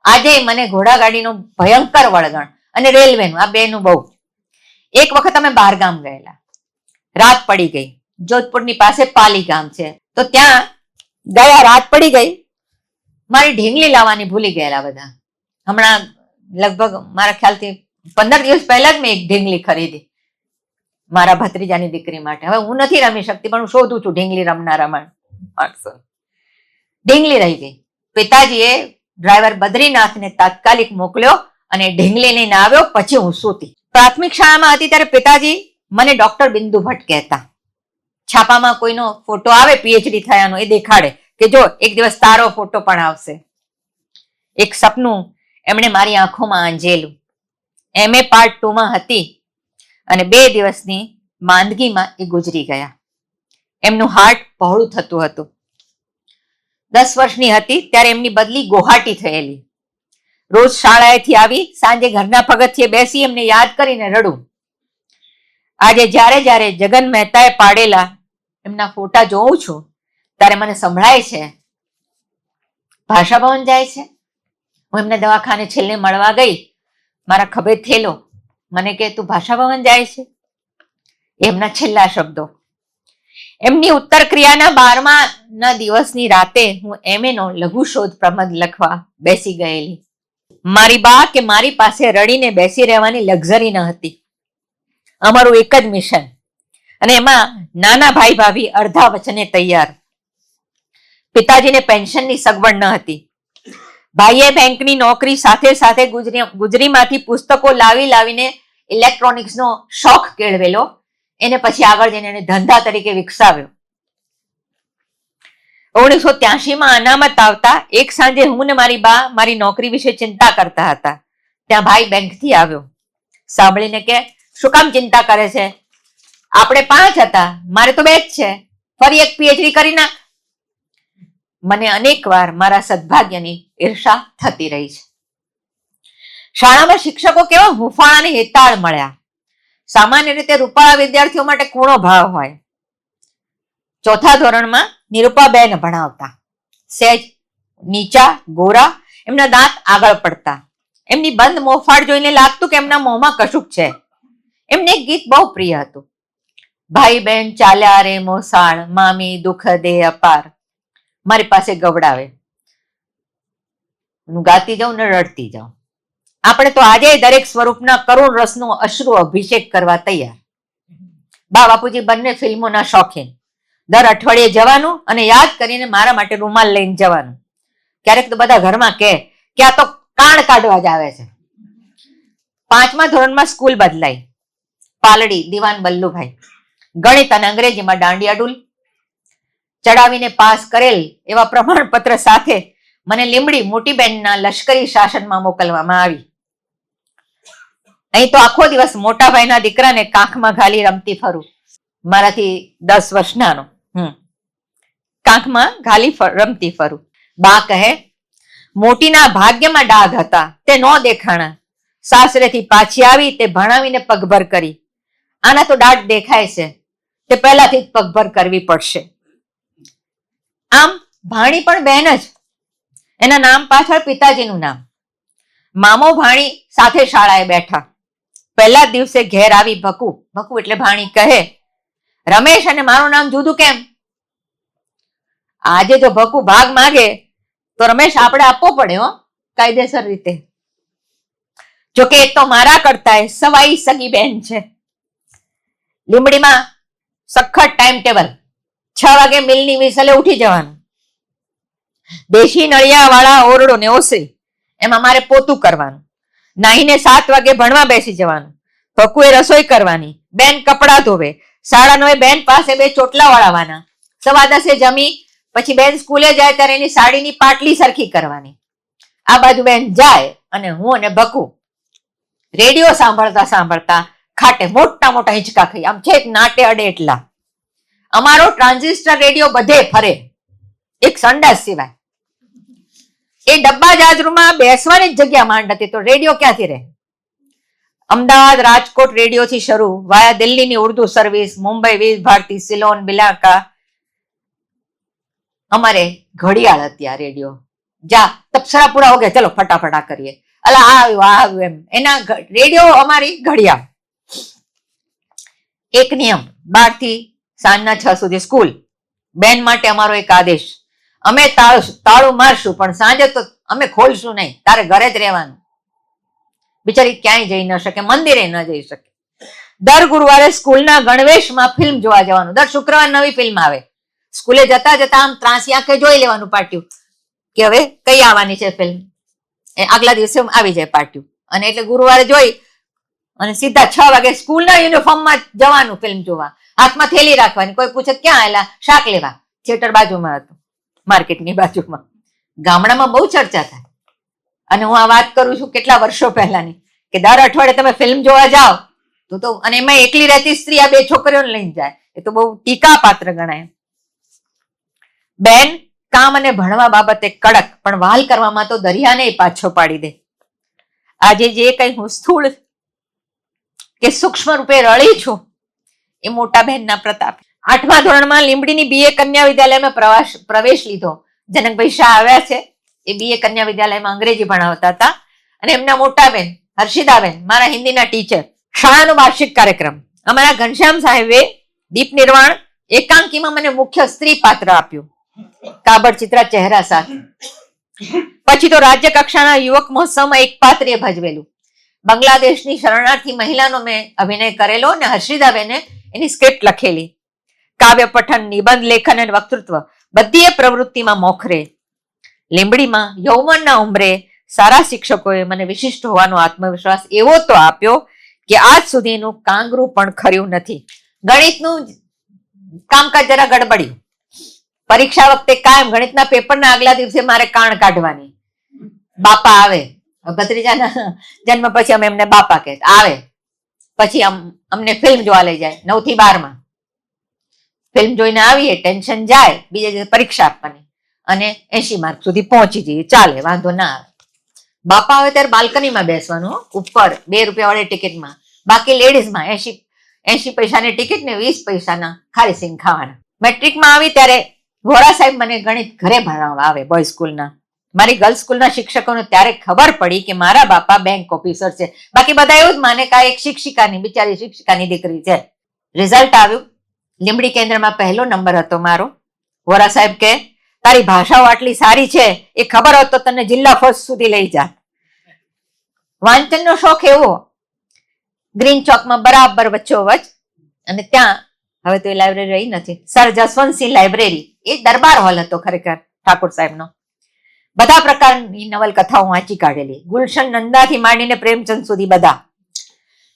આજે મને ઘોડાગાડીનું ભયંકર વળગણ અને રેલવેનું, આ બેનું બહુ. એક વખત અમે બહાર ગામ ગયેલા. રાત પડી ગઈ. જોધપુરની પાસે પાલી ગામ છે તો ત્યાં ગયા. રાત પડી ગઈ. મારી ઢીંગલી લાવવાની ભૂલી ગયેલા બધા. હમણાં લગભગ મારા ખ્યાલથી 15 દિવસ પહેલા જ મેં એક ઢીંગલી ખરીદી મારા ભત્રીજાની દીકરી માટે. હવે હું નથી રમી શકતી પણ હું શોધું છું ઢીંગલી રમનારા માણસો. ઢીંગલી રહી ગઈ. પિતાજીએ ડ્રાઈવર બદ્રીનાથને તાત્કાલિક મોકલ્યો અને ઢીંગલી લઈને આવ્યો. પછી હું સૂતી. પ્રાથમિક શાળામાં હતી ત્યારે પિતાજી મને ડોક્ટર બિંદુ ભટ્ટ કહેતા. છાપામાં કોઈનો ફોટો આવે પીએચડી થયાનો એ દેખાડે કે જો એક દિવસ તારો ફોટો પણ આવશે. એક સપનું એમણે મારી આંખોમાં આંજેલું. MA પાર્ટ 2માં હતી અને 2 દિવસની માંદગીમાં એ ગુજરી ગયા. એમનું હાર્ટ પહોળું થતું હતું. 10 વર્ષની હતી ત્યારે એમની બદલી ગુવાહાટી થયેલી. રોજ શાળાએથી આવી સાંજે ઘરના પગથિયે બેસી એમને યાદ કરીને રડું. આજે જ્યારે જ્યારે જગન મહેતાએ પાડેલા એમના ફોટા જોઉં છું ત્યારે મને સંભળાય છે ભાષા ભવન જાય છે. હું એમને દવાખાને છેલ્લે મળવા ગઈ, મારા ખભે થેલો, મને કે તું ભાષા ભવન જાય છે? એમના છેલ્લા શબ્દો. એમની ઉત્તર ક્રિયાના 12મા દિવસની રાતે હું MA નો લઘુશોધ પ્રબંધ લખવા બેસી ગયેલી. મારી બા કે મારી પાસે રડીને બેસી રહેવાની લક્ઝરી ન હતી. અમારું એક જ મિશન, અને એમાં નાના ભાઈ ભાભી અડધા વચને તૈયાર. પિતાજીને પેન્શનની સગવડ ન હતી. ભાઈએ બેંકની નોકરી સાથે સાથે ગુજરીમાંથી પુસ્તકો લાવીને ઇલેક્ટ્રોનિક્સનો શોખ કેળવેલો. એને પછી આગળ જઈને એને ધંધા તરીકે વિકસાવ્યો. 1983માં અનામત આવતા એક સાંજે હું ને મારી બા મારી નોકરી વિશે ચિંતા કરતા હતા. ત્યાં ભાઈ બેંકથી આવ્યો. સાંભળીને કે શું કામ ચિંતા કરે છે? આપણે 5 હતા, મારે તો 2 જ છે, ફરી એક PhD કરી નાખ. મને અનેક વાર મારા સદભાગ્યની ઈર્ષા થતી રહી છે. શાળામાં શિક્ષકો કેવા હુંફાળાની હેતાળ મળ્યા. સામાન્ય રીતે રૂપાળા વિદ્યાર્થીઓ માટે કૂણો ભાવ હોય. 4થા ધોરણમાં નિરૂપાબેન ભણાવતા. સહેજ નીચા, ગોરા, એમના દાંત આગળ પડતા. એમની બંધ મોફાળ જોઈને લાગતું કે એમના મોંમાં કશુંક છે. એમને એક ગીત બહુ પ્રિય હતું. ભાઈ બહેન ચાલ્યા રે મોસાળ, મામી દુઃખ દે અપાર. મારી પાસે ગવડાવે, હું ગાતી જાઉં ને રડતી જાઉં. આપણે તો આજે દરેક સ્વરૂપના કરુણ રસનો અશ્રુ અભિષેક કરવા તૈયાર. બા બાપુજી બંને ફિલ્મોના શોખીન. દર અઠવાડિયે જવાનું અને યાદ કરીને મારા માટે રૂમાલ લઈને જવાનું. ક્યારેક તો બધા ઘરમાં કે આ તો કાણ કાઢવા જ આવે છે. 5મા ધોરણમાં સ્કૂલ બદલાઈ. પાલડી દિવાન બલ્લુભાઈ. ગણિત અને અંગ્રેજીમાં દાંડિયા ડૂલ ચડાવીને પાસ કરેલ એવા પ્રમાણપત્ર સાથે મને લીમડી મોટી બહેનના લશ્કરી શાસનમાં મોકલવામાં આવી. અહીં તો આખો દિવસ મોટા ભાઈના દીકરાને કાંખમાં ઘાલી રમતી ફરું. મારાથી 10 વર્ષ નાનો. કાંખમાં ઘાલી રમતી ફરું. બા કહે મોટીના ભાગ્યમાં ડાઘ હતા, તે નો દેખાણા. સાસરેથી પાછી આવી, તે ભણાવીને પગભર કરી. આના તો દાઢ દેખાય છે, તે પહેલાથી જ પગભર કરવી પડશે. આમ ભાણી પણ બહેન જ. એના નામ પાછળ પિતાજીનું નામ. મામો ભાણી સાથે શાળાએ બેઠા. પહેલા દિવસે ઘેર આવી ભકુ એટલે ભાણી કહે, રમેશ અને મારું નામ જુદું કેમ? આજે જો ભકુ ભાગ માગે તો રમેશ આપણે આપવો પડે હો, કાયદેસર રીતે. જોકે એ તો મારા કરતા સવાઈ સગી બહેન છે. લીમડીમાં સખત ટાઈમ ટેબલ. 6 વાગે મિલની વિસલે ઉઠી જવાનું. દેશી નળિયા વાળા ઓરડો ને ઓસરી, એમાં મારે પોતું કરવાનું. નાહીને 7 વાગે ભણવા બેસી જવાનું. ભકુએ રસોઈ કરવાની, બેન કપડા ધોવે. 9:30 બેન પાસે 2 ચોટલા વળાવવાના. 10:15 જમી પછી બેન સ્કૂલે જાય ત્યારે એની સાડીની પાટલી સરખી કરવાની. આ બાજુ બેન જાય અને હું અને ભકુ રેડિયો સાંભળતા ખાટે મોટા હિંચકા ખાઈ, આમ છેક નાટે અડે એટલા. અમારો ટ્રાન્ઝિસ્ટર રેડિયો બધે ફરે, એક સંડાસ સિવાય. એ ડબ્બા જાજરૂમાં બેસવાની જ જગ્યા માંડ હતી, તો રેડિયો ક્યાંથી રહે? અમદાવાદ રાજકોટ રેડિયોથી શરૂ, વાયા દિલ્હીની ઉર્દુ સર્વિસ, મુંબઈ વિવિધ ભારતી, સિલોન, બિલાકા. અમારે ઘડિયાળ હતી આ રેડિયો. જા તપસરા પૂરા હો ગયા, ચલો ફટાફટા કરીએ. અલા આવ્યું એમ. એના રેડિયો અમારી ઘડિયાળ. એક નિયમ, 12 થી સાંજના 6 સુધી સ્કૂલ. બેન માટે અમારો એક આદેશ, અમે તાળું મારશું પણ સાંજે તો અમે ખોલશું નહીં, તારે ઘરે જ રહેવાનું. બિચારી ક્યાંય જઈ ન શકે, મંદિરે ન જઈ શકે. દર ગુરુવારે સ્કૂલના ગણવેશમાં ફિલ્મ જોવા જવાનું. દર શુક્રવારે નવી ફિલ્મ આવે. સ્કૂલે જતા આમ ત્રાસી આંખે જોઈ લેવાનું પાટિયું કે હવે કઈ આવવાની છે ફિલ્મ. આગલા દિવસે આવી જાય પાટિયું, અને એટલે ગુરુવારે જોઈ અને સીધા 6 વાગે સ્કૂલના યુનિફોર્મમાં જવાનું ફિલ્મ જોવા. હાથમાં થેલી રાખવાની. કોઈ પૂછે ક્યાં આવેલા? શાક લેવા. થિયેટર બાજુમાં હતું, માર્કેટની બાજુમાં. ગામડામાં બહુ ચર્ચા થાય. અને હું આ વાત કરું છું કેટલા વર્ષો પહેલાની, કે દર અઠવાડિયે તમે ફિલ્મ જોવા જાઓ તો અને એમાં એકલી રહેતી સ્ત્રી આ 2 છોકરીઓને લઈને જાય, એ તો બહુ ટીકા પાત્ર ગણાય. બેન કામ અને ભણવા બાબતે કડક, પણ વાલ કરવામાં તો દરિયાને પાછો પાડી દે. આજે જે કઈ હું સ્થૂળ કે સૂક્ષ્મ રૂપે રળી છું એ મોટા બહેનના પ્રતાપ. 8મા ધોરણમાં લીંબડીની BA કન્યા વિદ્યાલયમાં પ્રવેશ લીધો. જનકભાઈ શાહ આવ્યા છે, એ BA કન્યા વિદ્યાલયમાં અંગ્રેજી ભણાવતા હતા અને એમના મોટા બેન હર્ષિદાબેન મારા હિન્દીના ટીચર. શાળાનો વાર્ષિક કાર્યક્રમ અમારા ઘનશ્યામ સાહેબે દીપ નિર્વાણ એકાંકીમાં મને મુખ્ય સ્ત્રી પાત્ર આપ્યું, કાબડ ચિત્રા ચહેરા સાથે. પછી તો રાજ્ય કક્ષાના યુવક મહોત્સવમાં એક પાત્રે ભજવેલું. બાંગ્લાદેશની શરણાર્થી મહિલાનો મેં અભિનય કરેલો અને હર્ષિદાબેને એની સ્ક્રિપ્ટ લખેલી. કાવ્ય પઠન, નિબંધ લેખન અને વક્તૃત્વ બધી પ્રવૃત્તિમાં મોખરે. લીંબડીમાં યૌવનના ઉંમરે સારા શિક્ષકોએ મને વિશિષ્ટ હોવાનો આત્મવિશ્વાસ એવો તો આપ્યો કે આજ સુધીનું કાંગરું પણ ખર્યું નથી. ગણિતનું કામકાજ જરા ગડબડ્યું. પરીક્ષા વખતે કાયમ ગણિતના પેપરના આગલા દિવસે મારે કાણ કાઢવાની. બાપા આવે, ભત્રીજાના જન્મ પછી અમે એમને બાપા કહેતા, આવે પછી અમને ફિલ્મ જોવા લઈ જાય 9 થી 12 ફિલ્મ જોઈને આવીએ, ટેન્શન જાય, બીજા દિવસે પરીક્ષા આપવાની અને 80 માર્ક સુધી પહોંચી જઈએ, ચાલે, વાંધો ના આવે. બાપા આવે ત્યારે બાલ્કનીમાં બેસવાનું, ઉપર 2 રૂપિયા વાળી ટિકિટમાં, બાકી લેડીઝમાં 80 પૈસાની ટિકિટ ને 20 પૈસાના ખારી સિંગ ખાવાના. મેટ્રિકમાં આવી ત્યારે વોરા સાહેબ મને ગણિત ઘરે ભણાવવા આવે બોય સ્કૂલના. મારી ગર્લ્સ સ્કૂલના શિક્ષકોને ત્યારે ખબર પડી કે મારા બાપા બેંક ઓફિસર છે. બાકી બધા એવું જ માને કે એક શિક્ષિકાની, બિચારી શિક્ષિકાની દીકરી છે. રિઝલ્ટ આવ્યું, લીંબડી કેન્દ્રમાં 1લો નંબર હતો મારો. વોરા સાહેબ કે તારી ભાષાઓ આટલી સારી છે, એ ખબર હોત તો તને જિલ્લા ફર્સ્ટ સુધી લઈ જાત. વાંચનનો શોખ એવો, ગ્રીન ચોકમાં બરાબર વચ્ચોવચ, અને ત્યાં હવે તો એ લાઇબ્રેરી રહી નથી, સર જસવંતસિંહ લાઇબ્રેરી, એ દરબાર હોલ હતો ખરેખર ઠાકોર સાહેબનો. બધા પ્રકારની નવલકથાઓ વાંચી કાઢેલી, ગુલશન નંદાથી માંડીને પ્રેમચંદ સુધી બધા.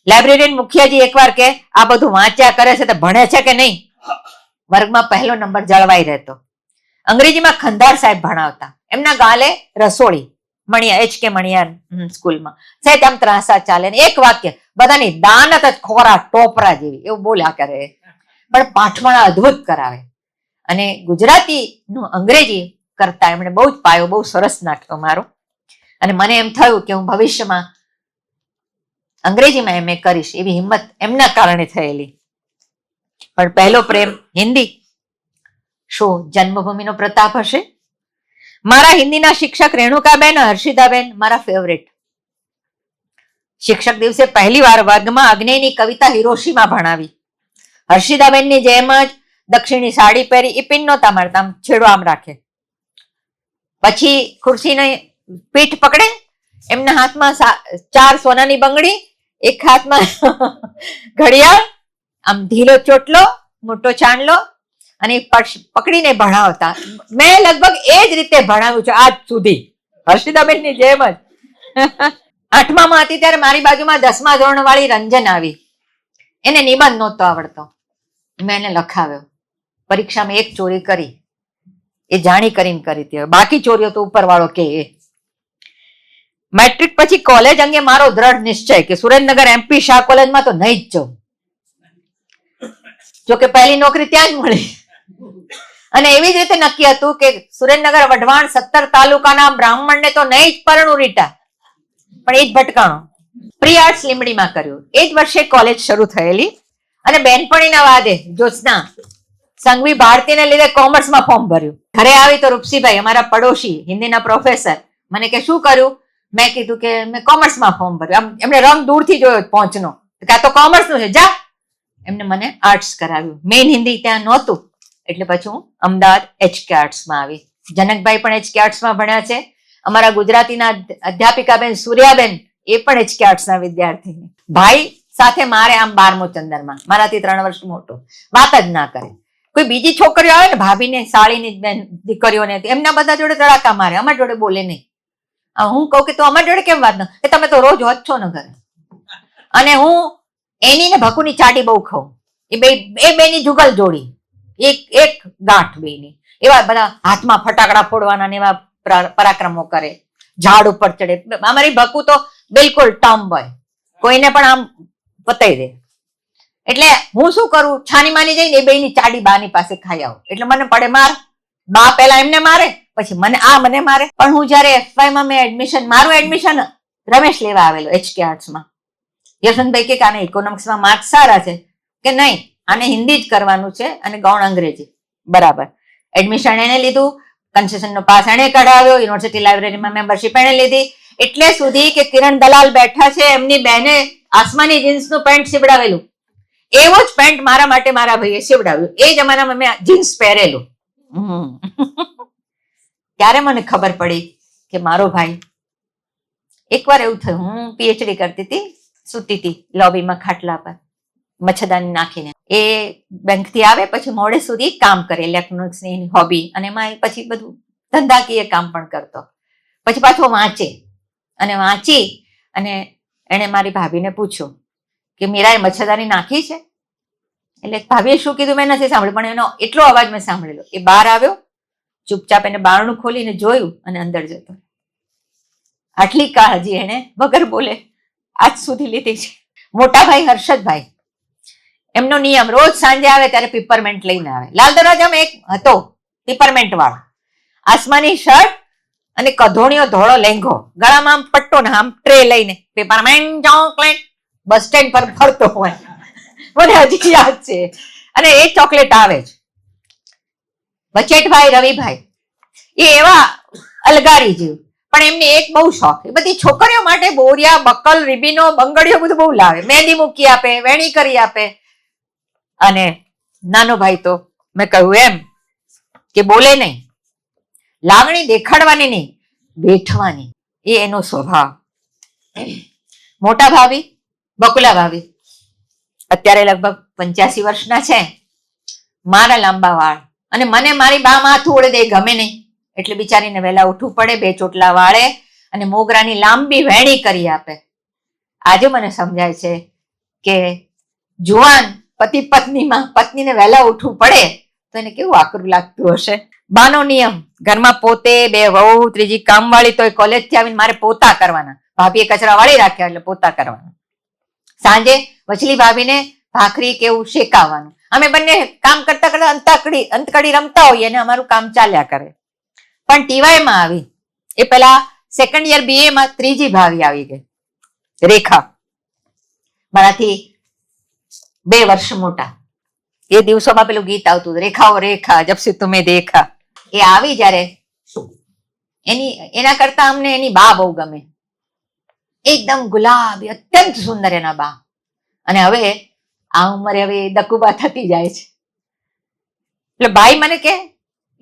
લાઇબ્રેરિયન મુખિયાજી એકવાર કે આ બધું વાંચ્યા કરે છે તો ભણે છે કે નહીં. વર્ગમાં 1લો નંબર જળવાઈ રહેતો. અંગ્રેજીમાં ખંધાર સાહેબ ભણાવતા, એમના ગાલે રસોડી, મણિયા HK મણિયા સ્કૂલમાં. સાહેબ આમ ત્રાસા ચાલે ને એક વાક્ય, બધાની દાનત જ ખોરા ટોપરા જેવી, એવું બોલ્યા કરે, પણ પાઠમાળા અદ્ભુત કરાવે. અને ગુજરાતીનું અંગ્રેજી કરતા એમણે બહુ જ પાયો બહુ સરસ નાખ્યો મારો. અને મને એમ થયું કે હું ભવિષ્યમાં અંગ્રેજીમાં MA કરીશ, એવી હિંમત એમના કારણે થયેલી. પણ પહેલો પ્રેમ હિન્દી. શું જન્મભૂમિનો પ્રતાપ હશે? મારા હિન્દીના શિક્ષક રેણુકાબેન, હર્ષિદાબેન મારા ફેવરેટ. શિક્ષક દિવસે પહેલી વાર વર્ગમાં અગ્નિની કવિતા હિરોશીમાં ભણાવી. હર્ષિદાબેનની જેમ જ દક્ષિણી સાડી પહેરી, એ પિન નહોતા મારતા, આમ છેડો આમ રાખે. પછી ખુરશીની પીઠ પકડે, એમના હાથમાં 4 સોનાની બંગડી, એક હાથમાં ઘડિયાળ, આમ ઢીલો ચોટલો, મોટો ચાંદલો, અને પકડીને ભણાવતા. મેં લગભગ એ જ રીતે ભણાવ્યું છે આજ સુધી, હર્ષિદાબેનની જેમ જ. 8મા હતી ત્યારે મારી બાજુમાં 10મા ધોરણ વાળી રંજન આવી. એને નિબંધ નહોતો આવડતો, મેં એને લખાવ્યો. પરીક્ષામાં એક ચોરી કરી, એ જાણી કરીને કરી હતી, બાકી ચોરીઓ તો ઉપરવાળો કે. મેટ્રિક પછી કોલેજ અંગે મારો દ્રઢ નિશ્ચય કે સુરેન્દ્રનગર MP શાહ કોલેજમાં તો નહીં જ જવું. જોકે પહેલી નોકરી ત્યાં જ મળી. અને એવી જ રીતે નક્કી હતું કે સુરેન્દ્રનગર વઢવાણ 17 તાલુકાના બ્રાહ્મણને તો નહીં જ પરણું રીટા, પણ એ જ ભટકાણો. પ્રી આર્ટ્સ લીંબડીમાં કર્યું. એ જ વર્ષે કોલેજ શરૂ થયેલી. અને બેનપણીના વાદે જ્યોત્સના સંઘવી ભારતીને લીધે કોમર્સમાં ફોર્મ ભર્યું. ઘરે આવી તો રૂપસીભાઈ અમારા પડોશી હિન્દીના પ્રોફેસર મને કે શું કર્યું? મેં કીધું કે મેં કોમર્સમાં ફોર્મ ભર્યું. આમ એમને રંગ દૂરથી જોયો પહોંચનો, કે આ તો કોમર્સનું છે, જા. એમને મને આર્ટ્સ કરાવ્યું. મેઇન હિન્દી ત્યાં નહોતું, એટલે પછી હું અમદાવાદ HK આર્ટ્સમાં આવી. જનકભાઈ પણ HK આર્ટ્સમાં ભણ્યા છે. અમારા ગુજરાતીના અધ્યાપિકાબેન સૂર્યાબેન, એ પણ HK આર્ટ્સના વિદ્યાર્થી. ભાઈ સાથે મારે આમ 12મો ચંદરમાં, મારાથી 3 વર્ષ મોટો. વાત જ ના કરે. કોઈ બીજી છોકરીઓ આવે ને, ભાભીને સાળીની બેન દીકરીઓને, એમના બધા જોડે તડાકા મારે, અમારા જોડે બોલે નહીં. હું કહું કે તો અમારા જોડે કેમ વાત ન, કે તમે તો રોજ હોત છો ને ઘરે. અને હું એની ને ભકુની ચાટી બહુ ખાઉં. એ બેની જુગલ જોડી, એક ગાંઠ બેની. એવા બધા હાથમાં ફટાકડા ફોડવાના ને એવા પરાક્રમો કરે, ઝાડ ઉપર ચડે. અમારી ભકુ તો બિલકુલ ટોમ બોય, કોઈને પણ આમ પતાઈ દે. એટલે હું શું કરું, છાની માની જઈને એ બેની ચાડી બાની પાસે ખાઈ આવું. એટલે મને પડે માર. બા પેલા એમને મારે, પછી મને મને મારે. પણ હું જયારે FY માં મેં એડમિશન, મારું એડમિશન રમેશ લેવા આવેલો HK આર્ટ્સમાં. યશવંતભાઈ કે આને ઇકોનોમિક્સમાં માર્ક્સ સારા છે કે નહીં, આને હિન્દી જ કરવાનું છે અને ગૌણ અંગ્રેજી. બરાબર. એડમિશન એને લીધું, કન્સેશનનો પાસ એને કઢાવ્યો, યુનિવર્સિટી લાઇબ્રેરીમાં મેમ્બરશીપ એને લીધી. એટલે સુધી કે કિરણ દલાલ બેઠા છે, એમની બહેને આસમાની જીન્સનું પેન્ટ સીવડાવેલું, એવું જ પેન્ટ મારા માટે મારા ભાઈએ સીવડાવ્યું. એ જમાનામાં મેં જીન્સ પહેરેલું. ત્યારે મને ખબર પડી કે મારો ભાઈ, એકવાર એવું થયું, હું PhD કરતી હતી, સૂતી હતી લોબીમાં ખાટલા પર મચ્છરદાની નાખીને. એ બેંકથી આવે પછી મોડે સુધી કામ કરે, ઇલેક્ટ્રોનિક્સની હોબી, અને એમાં પછી બધું ધંધાકીય કામ પણ કરતો. પછી પાછો વાંચે, અને વાંચી અને એણે મારી ભાભીને પૂછ્યું કે મીરાએ મચ્છરદાની નાખી છે? એટલે ભાભીએ શું કીધું મેં નથી સાંભળ્યું, પણ એનો એટલો અવાજ મેં સાંભળેલો. એ બહાર આવ્યો, ચૂપચાપ એને બારણું ખોલીને જોયું અને અંદર જતો. આટલી કાળજી એને વગર બોલે આજ સુધી લીધી છે. મોટા ભાઈ હર્ષદભાઈ, એમનો નિયમ રોજ સાંજે આવે ત્યારે પીપરમેન્ટ લઈને આવે. લાલ દરવાજામાં એક હતો પીપરમેન્ટ વાળો, આસમાની શર્ટ અને કધોણીયો ધોળો લેંઘો, ગળામાં આમ પટ્ટો ને આમ ટ્રે લઈને પેપરમેન્ટ ચોકલેટ બસ સ્ટેન્ડ પર ફરતો હોય. મને હજી યાદ છે. અને એ ચોકલેટ આવે જ. વચેટભાઈ રવિભાઈ, એ એવા અલગારી જેવું, પણ એમને એક બહુ શોખ, એ બધી છોકરીઓ માટે બોરિયા, બકલ, રીબીનો, બંગડીઓ બધું બહુ લાવે, મહેંદી મૂકી આપે, વેણી કરી આપે. અને નાનો ભાઈ તો મેં કહ્યું એમ કે બોલે નહીં, લાગણી દેખાડવાની નહીં, બેઠવાની, એ એનો સ્વભાવ. મોટા ભાભી બકુલા ભાભી અત્યારે લગભગ 85 વર્ષના છે. મારા લાંબા વાળ, અને મને મારી બા માથું ઓળે દે ગમે નહીં, એટલે બિચારીને વહેલા ઉઠવું પડે, 2 ચોટલા વાળે અને મોગરાની લાંબી વેણી કરી આપે. આજે મને સમજાય છે કે જુવાન પતિ પત્નીમાં પત્નીને વહેલા ઉઠવું પડે તો એને કેવું આકરું લાગતું હશે. બાનો નિયમ, ઘરમાં પોતે, 2 વહુ, ત્રીજી કામવાળી, તો કોલેજથી આવીને મારે પોતા કરવાના. ભાભીએ કચરા વાળી રાખ્યા એટલે પોતા કરવાના. સાંજે વચલી ભાભીને ભાખરી કેવું શેકાવાનું. અમે બંને કામ કરતા કરતા અંતકડી રમતા હોઈએ અને અમારું કામ ચાલ્યા કરે. પણ ટીવાયમાં આવી, એ પેલા સેકન્ડ યર BA માં ત્રીજી ભાભી આવી ગઈ, રેખા, મારાથી 2 વર્ષ મોટા. એ દિવસોમાં પેલું ગીત આવતું, રેખાઓ રેખા જબ સે તુમે દેખા. એ આવી જ્યારે, એના કરતા અમને એની બા બહુ ગમે, એકદમ ગુલાબી, અત્યંત સુંદર એના બા. અને હવે આ ઉંમરે હવે દકુબા થતી જાય છે. એટલે ભાઈ મને કે,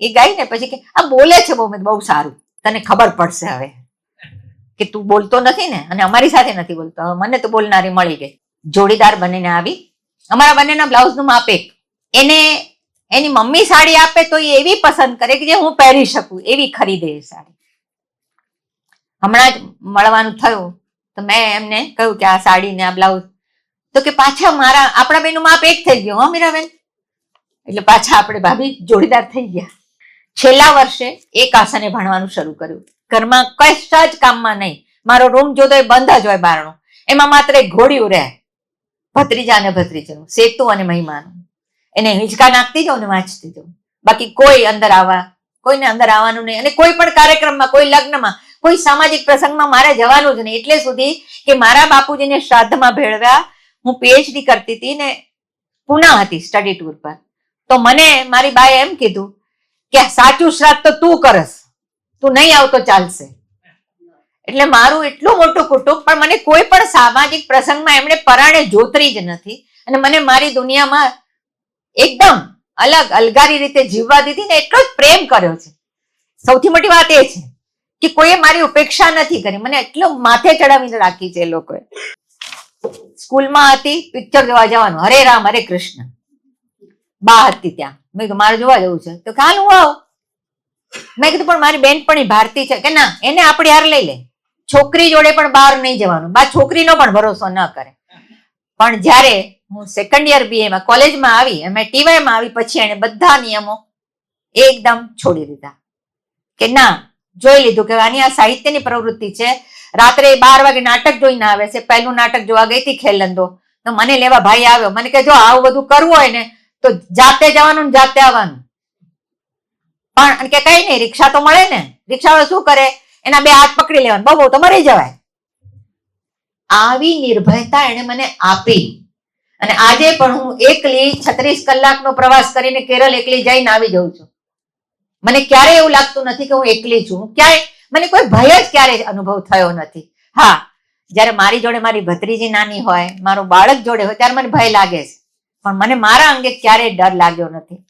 એ ગાય ને પછી કે આ બોલે છે બહુ સારું, તને ખબર પડશે હવે કે તું બોલતો નથી ને, અને અમારી સાથે નથી બોલતો. હવે મને તો બોલનારી મળી ગઈ. જોડીદાર બનીને આવી. અમારા બંનેના બ્લાઉઝનું માપ એક. એને એની મમ્મી સાડી આપે તો એ એવી પસંદ કરે કે જે હું પહેરી શકું, એવી ખરીદે એ સાડી. હમણાં જ મળવાનું થયું તો મેં એમને કહ્યું કે આ સાડી ને આ બ્લાઉઝ, તો કે પાછા આપણા બેનું માપ એક થઈ ગયું. હા મીરાબેન, એટલે પાછા આપણે ભાભી જોડીદાર થઈ ગયા. છેલ્લા વર્ષે એક આશાને ભણવાનું શરૂ કર્યું. ઘરમાં કશા જ કામમાં નહીં. મારો રૂમ જોતો એ બંધ જ હોય બારણું, એમાં માત્ર એક ઘોડિયું રહે, ભત્રીજા અને ભત્રીજાનું, સેતુ અને મહિમાનું. એને હિંચકા નાખતી જાઉં ને વાંચતી જાઉં. બાકી કોઈને અંદર આવવાનું નહીં. અને કોઈ પણ કાર્યક્રમમાં, કોઈ લગ્નમાં, કોઈ સામાજિક પ્રસંગમાં મારે જવાનું જ નહીં. એટલે સુધી કે મારા બાપુજીને શ્રાદ્ધમાં ભેળવ્યા. હું PhD કરતી હતી ને પુના હતી સ્ટડી ટૂર પર, તો મને મારી બાએ એમ કીધું કે સાચું શ્રાદ્ધ તો તું કરસ, તું નહીં આવતો ચાલશે. એટલે મારું એટલું મોટું કુટુંબ, પણ મને કોઈ પણ સામાજિક પ્રસંગમાં એમણે પરાણે જોતરી જ નથી. અને મને મારી દુનિયામાં એકદમ અલગારી રીતે જીવવા દીધી ને એટલો જ પ્રેમ કર્યો છે. સૌથી મોટી વાત એ છે કે કોઈએ મારી ઉપેક્ષા નથી કરી, મને એટલો માથે ચડાવીને રાખી છે એ લોકોએ. સ્કૂલમાં હતી, પિક્ચર જોવા જવાનું, હરે રામ હરે કૃષ્ણ. બા હતી ત્યાં, મેં કીધું મારે જોવા જવું છે, તો કાલ હું આવું. મેં કીધું પણ મારી બેનપણી ભારતી છે, કે ના એને આપણી હાર લઈ લે, છોકરી જોડે પણ બહાર નહીં જવાનું. બા છોકરીનો પણ ભરોસો ન કરે. પણ જ્યારે હું સેકન્ડ યર BA માં કોલેજમાં આવી, અમે TYમાં આવી, પછી એને બધા નિયમો એકદમ છોડી દીધા. કે ના, જોઈ લીધું કે આની આ સાહિત્યની પ્રવૃત્તિ છે. રાત્રે 12 વાગે નાટક જોઈને આવે છે. પહેલું નાટક જોવા ગઈ હતી ખેલંદો, તો મને લેવા ભાઈ આવ્યો. મને કહે જો આવું બધું કરવું હોય ને તો જાતે જવાનું ને જાતે આવવાનું. પણ કે કઈ નહીં, રિક્ષા તો મળે ને. રિક્ષાવાળો શું કરે, એના 2 હાથ પકડી લેવાનું, બહુ તો મરી જવાય. આવી નિર્ભયતા એને મને આપી. અને આજે પણ હું એકલી 36 કલાકનો પ્રવાસ કરીને કેરળ એકલી જઈને આવી જાઉં છું. મને ક્યારેય એવું લાગતું નથી કે હું એકલી છું. ક્યાંય મને કોઈ ભય જ ક્યારેય અનુભવ થયો નથી. હા, જયારે મારી જોડે મારી ભત્રીજી નાની હોય, મારું બાળક જોડે હોય, ત્યારે મને ભય લાગે છે, પણ મને મારા અંગે ક્યારેય ડર લાગ્યો નથી.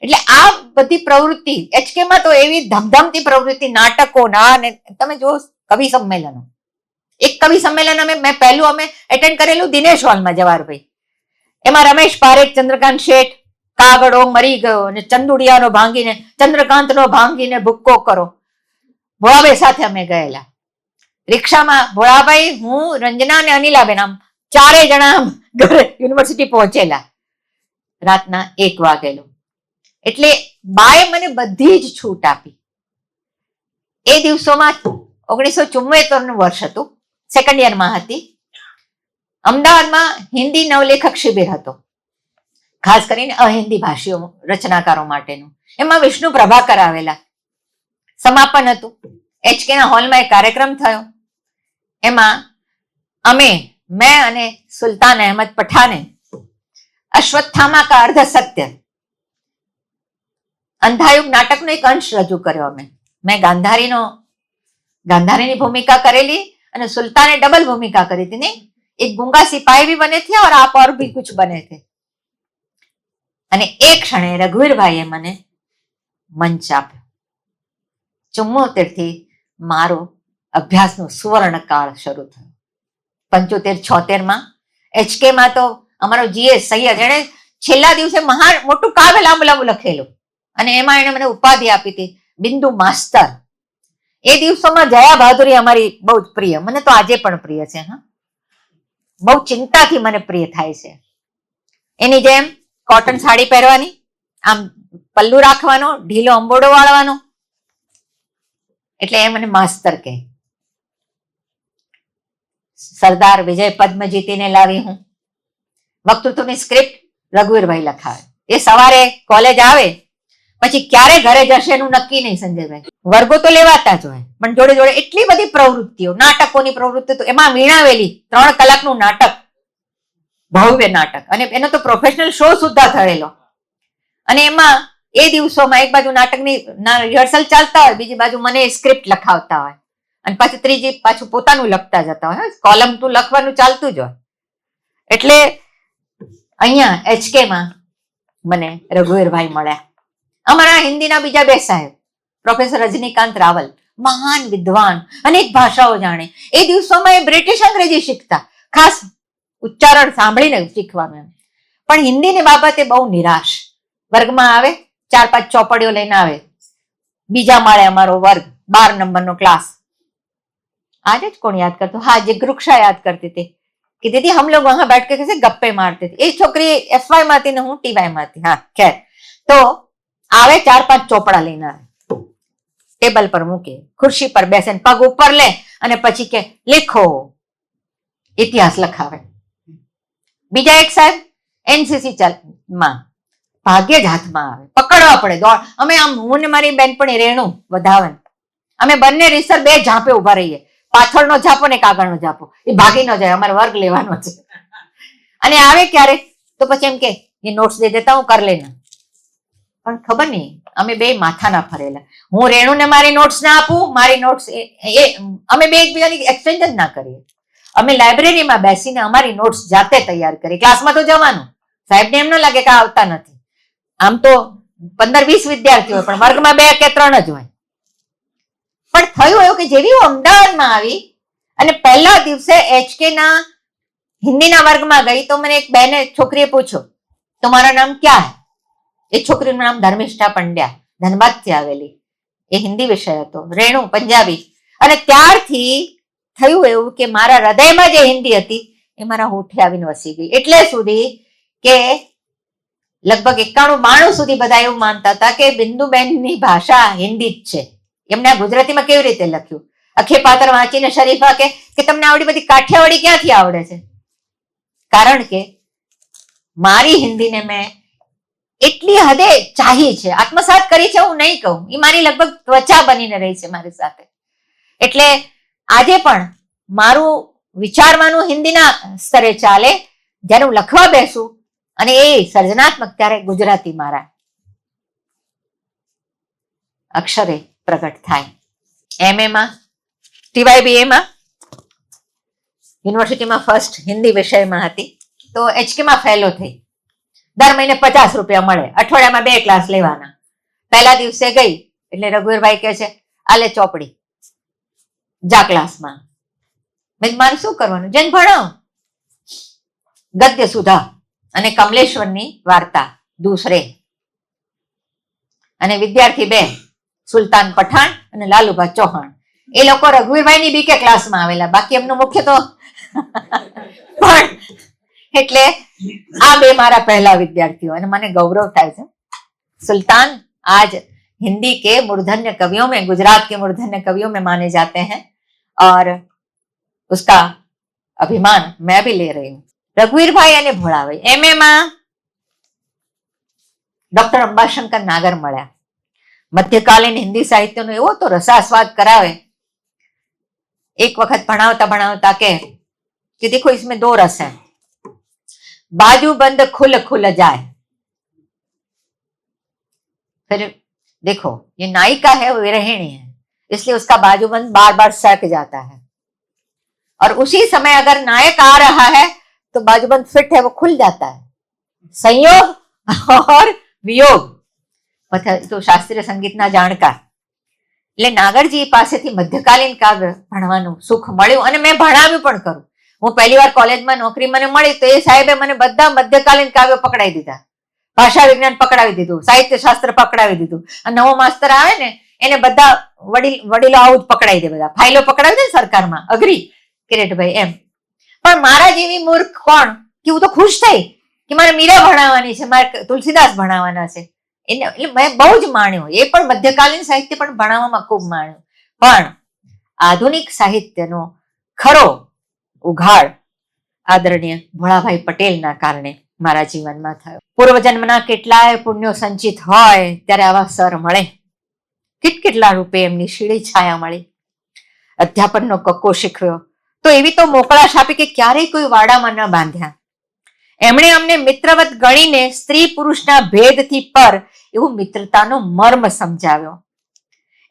એટલે આ બધી પ્રવૃત્તિ એચકેમાં તો એવી ધમધમતી પ્રવૃત્તિ, નાટકો ના, ને તમે જો કવિ સંમેલનો, એક કવિ સંમેલન મેં પહેલું અમે એટેન્ડ કરેલું દિનેશ હોલમાં જવાહરભાઈ. એમાં રમેશ પારેખ, ચંદ્રકાંત શેઠ, કાગડો મરી ગયો અને ચંદુડિયાનો ભાંગીને, ચંદ્રકાંતનો ભાંગીને ભૂક્કો કરો, ભોળાભાઈ સાથે અમે ગયેલા. રિક્ષામાં ભોળાભાઈ, હું, રંજના અને અનિલાબેન, આમ 4 જણા ઘરે યુનિવર્સિટી પહોંચેલા. રાતના 1 વાગેલો. એટલે બાએ મને બધી જ છૂટ આપી. એ દિવસોમાં 1974નું વર્ષ હતું, સેકન્ડ યરમાં હતી. અમદાવાદમાં હિન્દી નવલેખક શિબિર હતો, ખાસ કરીને અહિન્દી ભાષીઓ રચનાકારો માટેનું. એમાં વિષ્ણુ પ્રભાકર આવેલા. સમાપન હતું. એચકેના હોલમાં એક કાર્યક્રમ થયો. એમાં મેં અને સુલતાન અહેમદ પઠાને અશ્વત્થામા કા અર્ધ સત્ય અંધાયુગ નાટકનો એક અંશ રજૂ કર્યો. મેં ગાંધારીની ભૂમિકા કરેલી અને સુલતાને ડબલ ભૂમિકા કરી હતી. નહીં, एक गूंगा सिपाही भी बने थे और आप और भी कुछ बने थे. અને એક ક્ષણે રઘુવીરભાઈએ મને મંચ આપ્યો. 74 થી મારો અભ્યાસનો સુવર્ણ કાળ શરૂ થયો. 75-76માં એચકેમાં તો અમારો જીએસ સૈયદ, એને છેલ્લા દિવસે મહાન મોટું કાવ્ય લાંબુ લખેલું અને એમાં એને મને ઉપાધિ આપી હતી બિંદુ માસ્તર. એ દિવસોમાં જયા બહાદુરી અમારી બહુ જ પ્રિય, મને તો આજે પણ પ્રિય છે. હા, બહુ ચિંતાથી મને પ્રિય થાય છે. એની જેમ કોટન સાડી પહેરવાની, આમ પલ્લુ રાખવાનો, ઢીલો અંબોડો વાળવાનો, એટલે એ મને માસ્તર કહે. સરદાર વિજય પદ્મ જીતીને લાવી હું. વક્તૃત્વની સ્ક્રિપ્ટ રઘુવીરભાઈ લખાવે. એ સવારે કોલેજ આવે પછી ક્યારે ઘરે જશે એનું નક્કી નહીં સંજયભાઈ. વર્ગો તો લેવાતા જ હોય, પણ જોડે જોડે એટલી બધી પ્રવૃત્તિઓ, નાટકોની પ્રવૃત્તિ, તો એમાં વીણાવેલી 3 કલાકનું નાટક, ભવ્ય નાટક, અને એનો તો પ્રોફેશનલ શો સુદ્ધા થયેલો. અને એમાં એ દિવસોમાં એક બાજુ નાટકની રિહર્સલ ચાલતા હોય, બીજી બાજુ મને સ્ક્રિપ્ટ લખાવતા હોય, અને પાછું ત્રીજી પાછું પોતાનું લખતા જતા હોય. કોલમ ટુ લખવાનું ચાલતું જ હોય. એટલે અહીંયા એચકેમાં મને રઘુવીરભાઈ મળ્યા. અમારા હિન્દીના બીજા 2 સાહેબ, પ્રોફેસર રજનીકાંત રાવલ, મહાન વિદ્વાન, અનેક ભાષાઓ જાણે. એ દિવસોમાં એ બ્રિટિશ અંગ્રેજી શીખતા, ખાસ ઉચ્ચારણ સાંભળીને શીખવાનું. પણ હિન્દીની બાબતે બહુ નિરાશ. વર્ગમાં આવે, 4-5 ચોપડીઓ લઈને આવે. બીજા માળે અમારો વર્ગ, 12 નંબરનો ક્લાસ. आज જ કોણ યાદ કરતો? હા, जिग्रुक्षा યાદ करती थी कि दीदी हम लोग वहां बैठ के कैसे गप्पे मारते थे. એ છોકરી FY માં હતી ને હું TY માં હતી. હા, ખેર. તો આવે, 4-5 ચોપડા લઈને આવે, ટેબલ પર મૂકે, ખુરશી પર બેસે, પગ ઉપર લે અને પછી કે લેખો, ઇતિહાસ લખાવે. બીજા એક સાહેબ NCC માં ભાગ્ય જ હાથમાં આવે, પકડવા પડે, દોડ. અમે આમ, હું ને મારી બેનપણી રેણુ વધાવન, અમે બંને રીસર 2 ઝાંપે ઉભા રહીએ. પાછળનો ઝાપો ને આગળનો ઝાપો, એ ભાગી ન જાય, અમારે વર્ગ લેવાનો છે. અને આવે ક્યારે તો પછી એમ કે એ નોટ્સ દે દેતા હું, કર લેના. પણ ખબર નહીં, અમે 2 માથાના ફરેલા. હું રેણુને મારી નોટ્સ ના આપું, મારી નોટ્સ અમે 2 એકબીજાની એક્સચેન્જ જ ના કરીએ. અમે લાઇબ્રેરીમાં બેસીને અમારી નોટ્સ જાતે તૈયાર કરી. ક્લાસમાં તો જવાનું, સાહેબને એમ ન લાગે કે આવતા નથી. આમ તો 15-20 વિદ્યાર્થીઓ હોય, પણ વર્ગમાં 2 કે 3 જ હોય. પણ થયું એવું કે જેવી હું અમદાવાદમાં આવી અને પહેલા દિવસે એચકેના હિન્દીના વર્ગમાં ગઈ, તો મને એક બેને, છોકરીએ પૂછ્યું, તમારા નામ ક્યાં હૈ? એ છોકરીનું નામ ધર્મિષ્ઠા પંડ્યા, ધનબાદથી આવેલી. એ હિન્દી વિષય હતો. રેણુ પંજાબી. અને ત્યારથી થયું એવું કે મારા હૃદયમાં જે હિન્દી હતી એ મારા હોઠે આવીને વસી ગઈ. એટલે સુધી કે લગભગ 91-92 સુધી બધા એવું માનતા હતા કે બિંદુબેનની ભાષા હિન્દી જ છે. એમને ગુજરાતીમાં કેવી રીતે લખ્યું? અખે પાત્ર વાંચીને શરીફા કે તમને આવડી બધી કાઠિયાવાડી ક્યાંથી આવડે છે? કારણ કે મારી હિન્દીને મેં એટલી હદે ચાહી છે, આત્મસાત કરી છે, હું નહીં કહું. એ મારી લગભગ ત્વચા બનીને રહી છે મારી સાથે. એટલે આજે પણ મારું વિચારવાનું હિન્દીના સ્તરે ચાલે, જ્યારે હું લખવા બેસું અને એ સર્જનાત્મક, ત્યારે ગુજરાતી મારા અક્ષરે પ્રગટ થાય. MA માં TYBA માં યુનિવર્સિટીમાં ફર્સ્ટ હિન્દી વિષયમાં હતી, તો HK માં ફેલો થઈ. દર મહિને 50 રૂપિયા મળે, અઠવાડિયામાં 2 ક્લાસ લેવાના. પહેલા દિવસે ગઈ એટલે રઘુવીરભાઈ કહે છે, આલે ચોપડી, જા ક્લાસમાં. મેં મારે શું કરવાનું? જઈને ભણાવ. ગદ્ય સુધા અને કમલેશ્વરની વાર્તા દૂસરે, અને વિદ્યાર્થી 2 સુલતાન પઠાણ અને લાલુભા ચૌહાણ. એ લોકો રઘુવીરભાઈની બીકે ક્લાસમાં આવેલા, બાકી એમનું મુખ્ય તો પણ એટલે આ 2 મારા પહેલા વિદ્યાર્થીઓ, અને મને ગૌરવ થાય છે. सुल्तान आज हिंदी के मूर्धन्य कवियों में, गुजरात के मूर्धन्य कवियों में माने जाते हैं और उसका अभिमान मैं भी ले रही हूँ. रघुवीरभाई અને ભોળાભાઈ MA માં ડોક્ટર અંબાશંકર નાગર મળ્યા. મધ્યકાલીન હિન્દી સાહિત્યનો એવો તો રસાસ્વાદ કરાવે. એક વખત ભણાવતા ભણાવતા કે देखो इसमें 2 रस हैं, बाजू बंद खुल खुल जाए. फिर देखो ये नायिका है, वो विरहिणी है, इसलिए उसका बाजूबंद बार बार सक जाता है, और उसी समय अगर नायक आ रहा है तो बाजूबंद फिट है, वो खुल जाता है. संयोग और वियोग. तो शास्त्रीय संगीतना जाणकार એટલે નાગરજી પાસેથી મધ્યકાલીન કાવ્ય ભણવાનું સુખ મળ્યું, અને મેં ભણાવ્યું પણ ખરું. હું પહેલી વાર કોલેજમાં નોકરી મને મળી તો એ સાહેબે મને બધા મધ્યકાલીન કાવ્યો પકડાવી દીધા, ભાષા વિજ્ઞાન પકડાવી દીધું, સાહિત્ય શાસ્ત્ર પકડાવી દીધું. અને નવો માસ્તર આવે ને એને બધા વડીલો આવું જ પકડાવી દે, બધા ફાઇલો પકડાવી દે સરકારમાં, અઘરી કિરીટભાઈ એમ. પણ મારા જેવી મૂર્ખ કોણ, કે હું તો ખુશ થઈ કે મારે મીરા ભણાવવાની છે, મારે તુલસીદાસ ભણાવવાના છે. એટલે મેં બહુ જ માણ્યું. એ પણ મધ્યકાલીન સાહિત્ય પણ ભણાવવામાં ખૂબ માણ્યું. પણ આધુનિક સાહિત્યનો ખરો ઉઘાડ આદરણીય ભોળાભાઈ પટેલના કારણે મારા જીવનમાં થયો. પૂર્વજન્મના કેટલાય પુણ્યો સંચિત હોય ત્યારે આવા સર મળે, કેટલા રૂપે એમની શીળી છાયા મળી. અધ્યાપનનો કક્કો શીખવ્યો તો એવી તો મોકળાશ આપી કે ક્યારેય કોઈ વાડામાં ન બાંધ્યા. એમણે અમને મિત્રવત ગણીને સ્ત્રી પુરુષના ભેદથી પર એવું મિત્રતાનો મર્મ સમજાવ્યો.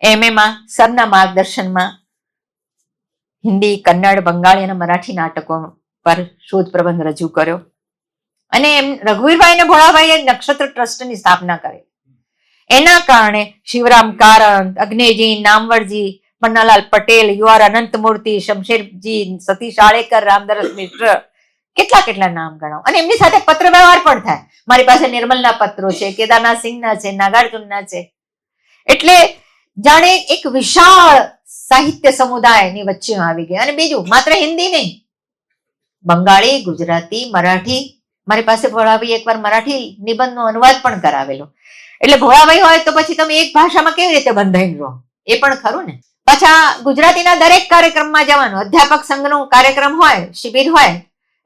MA માં સરના માર્ગદર્શનમાં હિન્દી, કન્નડ, બંગાળી અને મરાઠી નાટકો પર શોધ પ્રબંધ રજૂ કર્યો. અને એમ રઘુવીરભાઈ અને ભોળાભાઈએ નક્ષત્ર ટ્રસ્ટની સ્થાપના કરી. એના કારણે શિવરામ કારંત, અગ્નેજી, નામવરજી, પન્નાલાલ પટેલ, યુઆર અનંતમૂર્તિ, શમશેરજી, સતીશ આળેકર, રામદાસ મિશ્ર, કેટલા નામ ગણાવો. અને એમની સાથે પત્ર વ્યવહાર પણ થાય. મારી પાસે નિર્મલના પત્રો છે, કેદારનાથ સિંહના છે, નાગાર્જુનના છે. એટલે જાણે એક વિશાળ સાહિત્ય સમુદાયની વચ્ચે આવી ગયા. અને બીજું માત્ર હિન્દી નહીં, બંગાળી, ગુજરાતી, મરાઠી. મારી પાસે ભોળાભાઈ એકવાર મરાઠી નિબંધનો અનુવાદ પણ કરાવેલો. એટલે ભોળાભાઈ હોય તો પછી તમે એક ભાષામાં કેવી રીતે બંધાઈને રહો, એ પણ ખરું ને. પાછા ગુજરાતીના દરેક કાર્યક્રમમાં જવાનું. અધ્યાપક સંઘનો કાર્યક્રમ હોય, શિબિર હોય,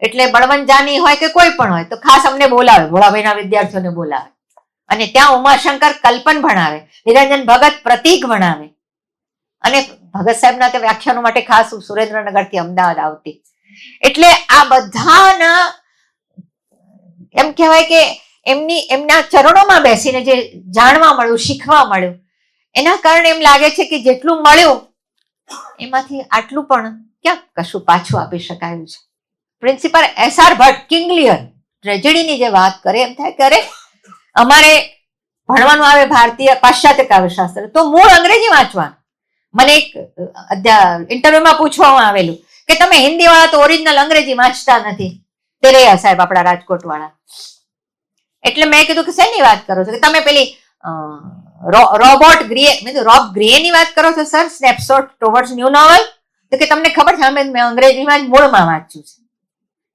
એટલે બળવંત જાની હોય કે કોઈ પણ હોય તો ખાસ અમને બોલાવે, ભોળાભાઈના વિદ્યાર્થીઓને બોલાવે. અને ત્યાં ઉમાશંકર કલ્પન ભણાવે, નિરંજન ભગત પ્રતીક ભણાવે. અને ભગત સાહેબના તે વ્યાખ્યાનો માટે ખાસ સુરેન્દ્રનગરથી અમદાવાદ આવતી. એટલે આ બધાના એમ કહેવાય કે એમના ચરણોમાં બેસીને જે જાણવા મળ્યું, શીખવા મળ્યું, એના કારણે એમ લાગે છે કે જેટલું મળ્યું એમાંથી આટલું પણ ક્યાંક કશું પાછું આપી શકાયું છે. પ્રિન્સિપલ SR ભટ્ટ કિંગ લિયર ટ્રેજેડીની જે વાત કરે એમ થાય કે અરે અમારે ભણવાનું આવે ભારતીય પાશ્ચાત્ય કાવ્યશાસ્ત્ર તો મૂળ અંગ્રેજી વાંચવાનું. મને એક ઇન્ટરવ્યુમાં પૂછવામાં આવેલું કે તમે હિન્દી વાળા તો ઓરિજિનલ અંગ્રેજી વાંચતા નથી. તે રહ્યા સાહેબ આપણા રાજકોટ વાળા. એટલે મેં કીધું કે શેની વાત કરો છો? કે તમે પેલી રોબોટ ગ્રીએ, મેં રોબ ગ્રીએની વાત કરો છો sir, snapshot towards new novel? તો કે તમને ખબર છે મેં અંગ્રેજીમાં જ મૂળમાં વાંચ્યું છે,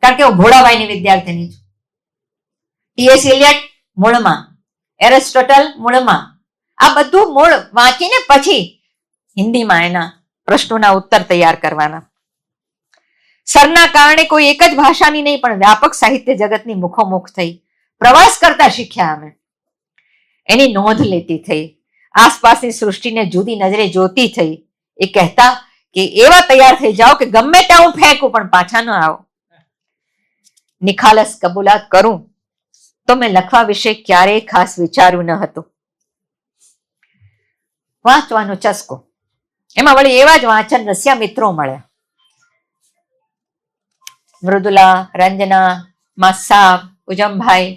કારણ કે હું ભોળાભાઈની વિદ્યાર્થીની છું. T.S. એલિયટ મૂળમાં, એરિસ્ટોટલ મૂળમાં. આ બધું મૂળ વાંચીને પછી હિન્દીમાં એના પ્રશ્નોના ઉત્તર તૈયાર કરવાના. સરના કારણે કોઈ એક જ ભાષાની નહીં પણ વ્યાપક સાહિત્ય જગતની મુખોમુખ થઈ. પ્રવાસ કરતા શીખ્યા અમે, એની નોંધ લેતી થઈ, આસપાસની સૃષ્ટિને જુદી નજરે જોતી થઈ. એ કહેતા કે એવા તૈયાર થઈ જાઓ કે ગમે ત્યાં હું ફેંકું પણ પાછા ન આવો. નિખાલસ કબૂલાત કરું તો મેં લખવા વિશે ક્યારેય ખાસ વિચાર્યું ન હતું. વાંચવાનો ચસ્કો, એમાં વળી એવા જ વાંચન રસિયા મિત્રો મળ્યા. મૃદુલા, રંજના, માસાબ, ઉજમભાઈ.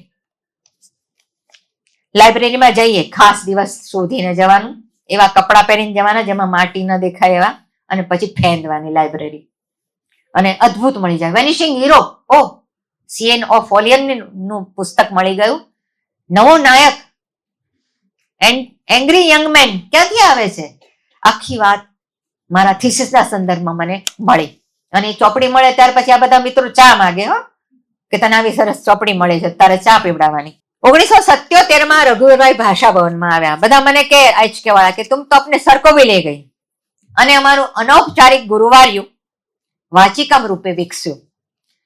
લાઇબ્રેરીમાં જઈએ, ખાસ દિવસ શોધીને જવાનું, એવા કપડાં પહેરીને જવાના જેમાં માટી ન દેખાય એવા, અને પછી ફેંદવાની લાઇબ્રેરી. અને અદ્ભુત મળી જાય. વેનિશિંગ હીરો, ઓહ, CN ઓફોલિયન નું પુસ્તક મળી ગયું. નવો નાયક, એંગ્રી યંગ મેન ક્યાંથી આવે છે? આખી વાત મારા થીસીસના સંદર્ભમાં મને મળી. અને એ ચોપડી મળે ત્યાર પછી આ બધા મિત્રો ચા માગે, હો, કે તને આવી સરસ ચોપડી મળે છે, તારે ચા પીવડાવવાની. 1977 રઘુવીરભાઈ ભાષા ભવનમાં આવ્યા. બધા મને કે આઈચકે વાળા કે તુમ તો अपने सर को भी ले गई. અને અમારું અનૌપચારિક ગુરુવાર્યું વાચિકામ રૂપે વિકસ્યું.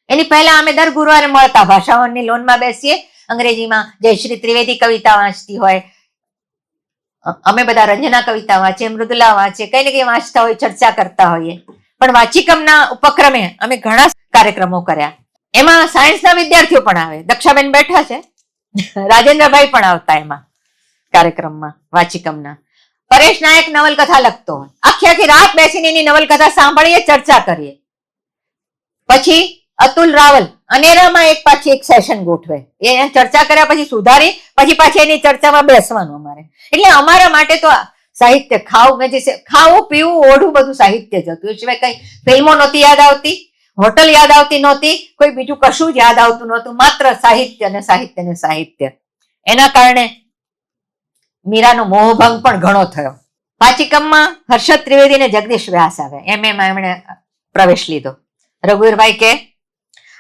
એની પહેલા અમે દર ગુરુવારે મળતા, ભાષાઓની લોનમાં બેસીએ, અંગ્રેજીમાં જયશ્રી ત્રિવેદી કવિતા વાંચતી હોય, અમે બધા રંજના કવિતા વાંચીએ, મૃદુલા વાંચીએ, કઈ ને કઈ વાંચતા હોય, ચર્ચા કરતા હોઈએ. પણ વાચિકમના ઉપક્રમે અમે ઘણા કાર્યક્રમો કર્યા. એમાં સાયન્સના વિદ્યાર્થીઓ પણ આવે. દક્ષાબેન બેઠા છે, રાજેન્દ્રભાઈ પણ આવતા એમાં કાર્યક્રમમાં વાચિકમના. પરેશ નાયક નવલકથા લખતો હોય, આખી આખી રાત બેસીને એની નવલકથા સાંભળીએ, ચર્ચા કરીએ. પછી અતુલ રાવલ અનેરામાં એક પાછી એક સેશન ગોઠવે, એ ચર્ચા કર્યા પછી સુધારી, પછી પાછી એની ચર્ચામાં બેસવાનું અમારે. એટલે અમારા માટે તો સાહિત્ય, ખાવું પીવું ઓઢું બધું સાહિત્ય જ હતું. એ સિવાય કઈ ફિલ્મો નહોતી યાદ આવતી, હોટલ યાદ આવતી નહોતી, કોઈ બીજું કશું જ યાદ આવતું નહોતું, માત્ર સાહિત્ય ને સાહિત્ય ને સાહિત્ય. એના કારણે મીરાનો મોહભંગ પણ ઘણો થયો. વાચિકમમાં હર્ષદ ત્રિવેદી ને જગદીશ વ્યાસ આવે, એમાં એમણે પ્રવેશ લીધો. રઘુવીરભાઈ કે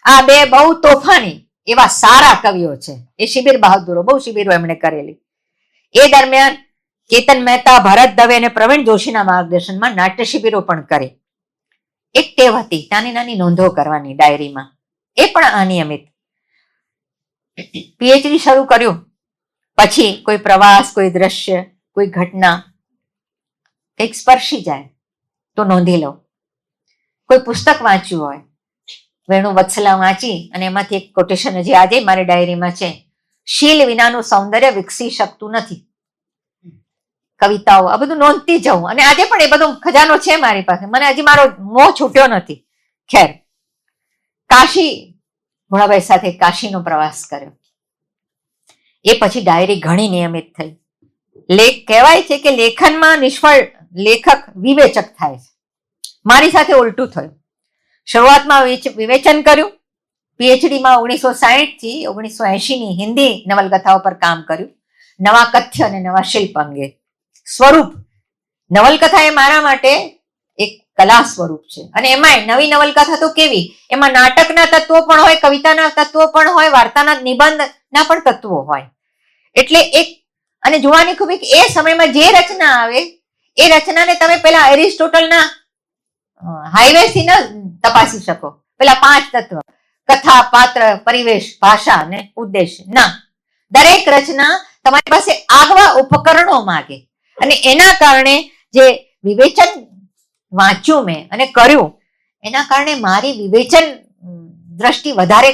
આ બે બહુ તોફાની એવા સારા કવિઓ છે. એ શિબિર બહાદુરો, બહુ શિબિરો એમણે કરેલી. એ દરમિયાન કેતન મહેતા, ભરત દવે અને પ્રવીણ જોશીના માર્ગદર્શનમાં નાટ્ય શિબિરો પણ કરી. એક ટેવ હતી નાની નાની નોંધો કરવાની ડાયરીમાં, એ પણ અનિયમિત. PhD શરૂ કર્યું પછી કોઈ પ્રવાસ, કોઈ દ્રશ્ય, કોઈ ઘટના કંઈક સ્પર્શી જાય તો નોંધી લો. કોઈ પુસ્તક વાંચ્યું હોય, વેણુ વત્સલા વાંચી અને એમાંથી એક કોટેશન હજી આજે મારી ડાયરીમાં છે, શીલ વિનાનું સૌંદર્ય વિકસી શકતું નથી. કવિતાઓ, આ બધું નોંધતી જવું. અને આજે પણ એ બધો ખજાનો છે મારી પાસે, મને હજી મારો મોહ છૂટ્યો નથી. ખેર, કાશી, ભોળાભાઈ સાથે કાશીનો પ્રવાસ કર્યો. એ પછી ડાયરી ઘણી નિયમિત થઈ. કહેવાય છે કે લેખનમાં નિષ્ફળ લેખક વિવેચક થાય છે. મારી સાથે ઉલટું થયું. શરૂઆતમાં વિવેચન કર્યું. PhDમાં 1960 થી 1980 ની હિન્દી નવલકથાઓ પર કામ કર્યું, નવા કથ્ય અને નવા શિલ્પ અંગે. સ્વરૂપ, નવલકથા એ મારા માટે એક કલા સ્વરૂપ છે. અને એમાંય નવી નવલકથા તો કેવી, એમાં નાટકના તત્વો પણ હોય, કવિતાના તત્વો પણ હોય, વાર્તાના નિબંધના પણ તત્વો હોય. એટલે એક, અને જોવાની ખૂબ એ સમયમાં જે રચના આવે એ રચનાને તમે પેલા એરિસ્ટોટલના હાઈવે થી ન તપાસી શકો. પેલા 5 તત્વ, કથા, પાત્ર, પરિવેશ, ભાષા અને ઉદ્દેશ્ય, ના, દરેક રચના તમારી પાસે આગવા ઉપકરણો માગે. અને એના કારણે જે વિવેચન વાંચ્યું મેં અને કર્યું, એના કારણે મારી વિવેચન દ્રષ્ટિ વધારે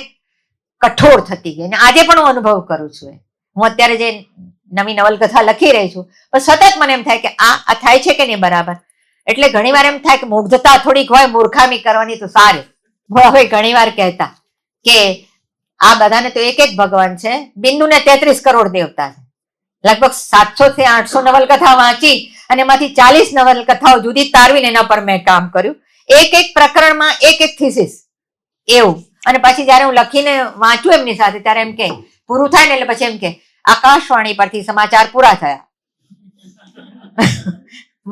કઠોર થતી ગઈ. અને આજે પણ હું અનુભવ કરું છું. હું અત્યારે જે નવી નવલકથા લખી રહી છું, પણ સતત મને એમ થાય કે આ થાય છે કે નહીં બરાબર. એટલે ઘણી વાર એમ થાય કે મુગ્ધતા થોડીક હોય, મૂર્ખામી કરવાની તો સારી. હવે ઘણી વાર કહેતા કે આ બધાને તો એક એક ભગવાન છે, બિંદુને 33 કરોડ દેવતા છે. લગભગ 700 થી 800 નવલકથા વાંચી અને એમાંથી 40 નવલકથાઓ જુદી તારવીને એના પર મેં કામ કર્યું. એક એક પ્રકરણમાં એક એક થીસીસ એવું. અને પછી જયારે હું લખીને વાંચું એમની સાથે, ત્યારે એમ કે પૂરું થાય ને એટલે પછી એમ કે આકાશવાણી પરથી સમાચાર પૂરા થયા.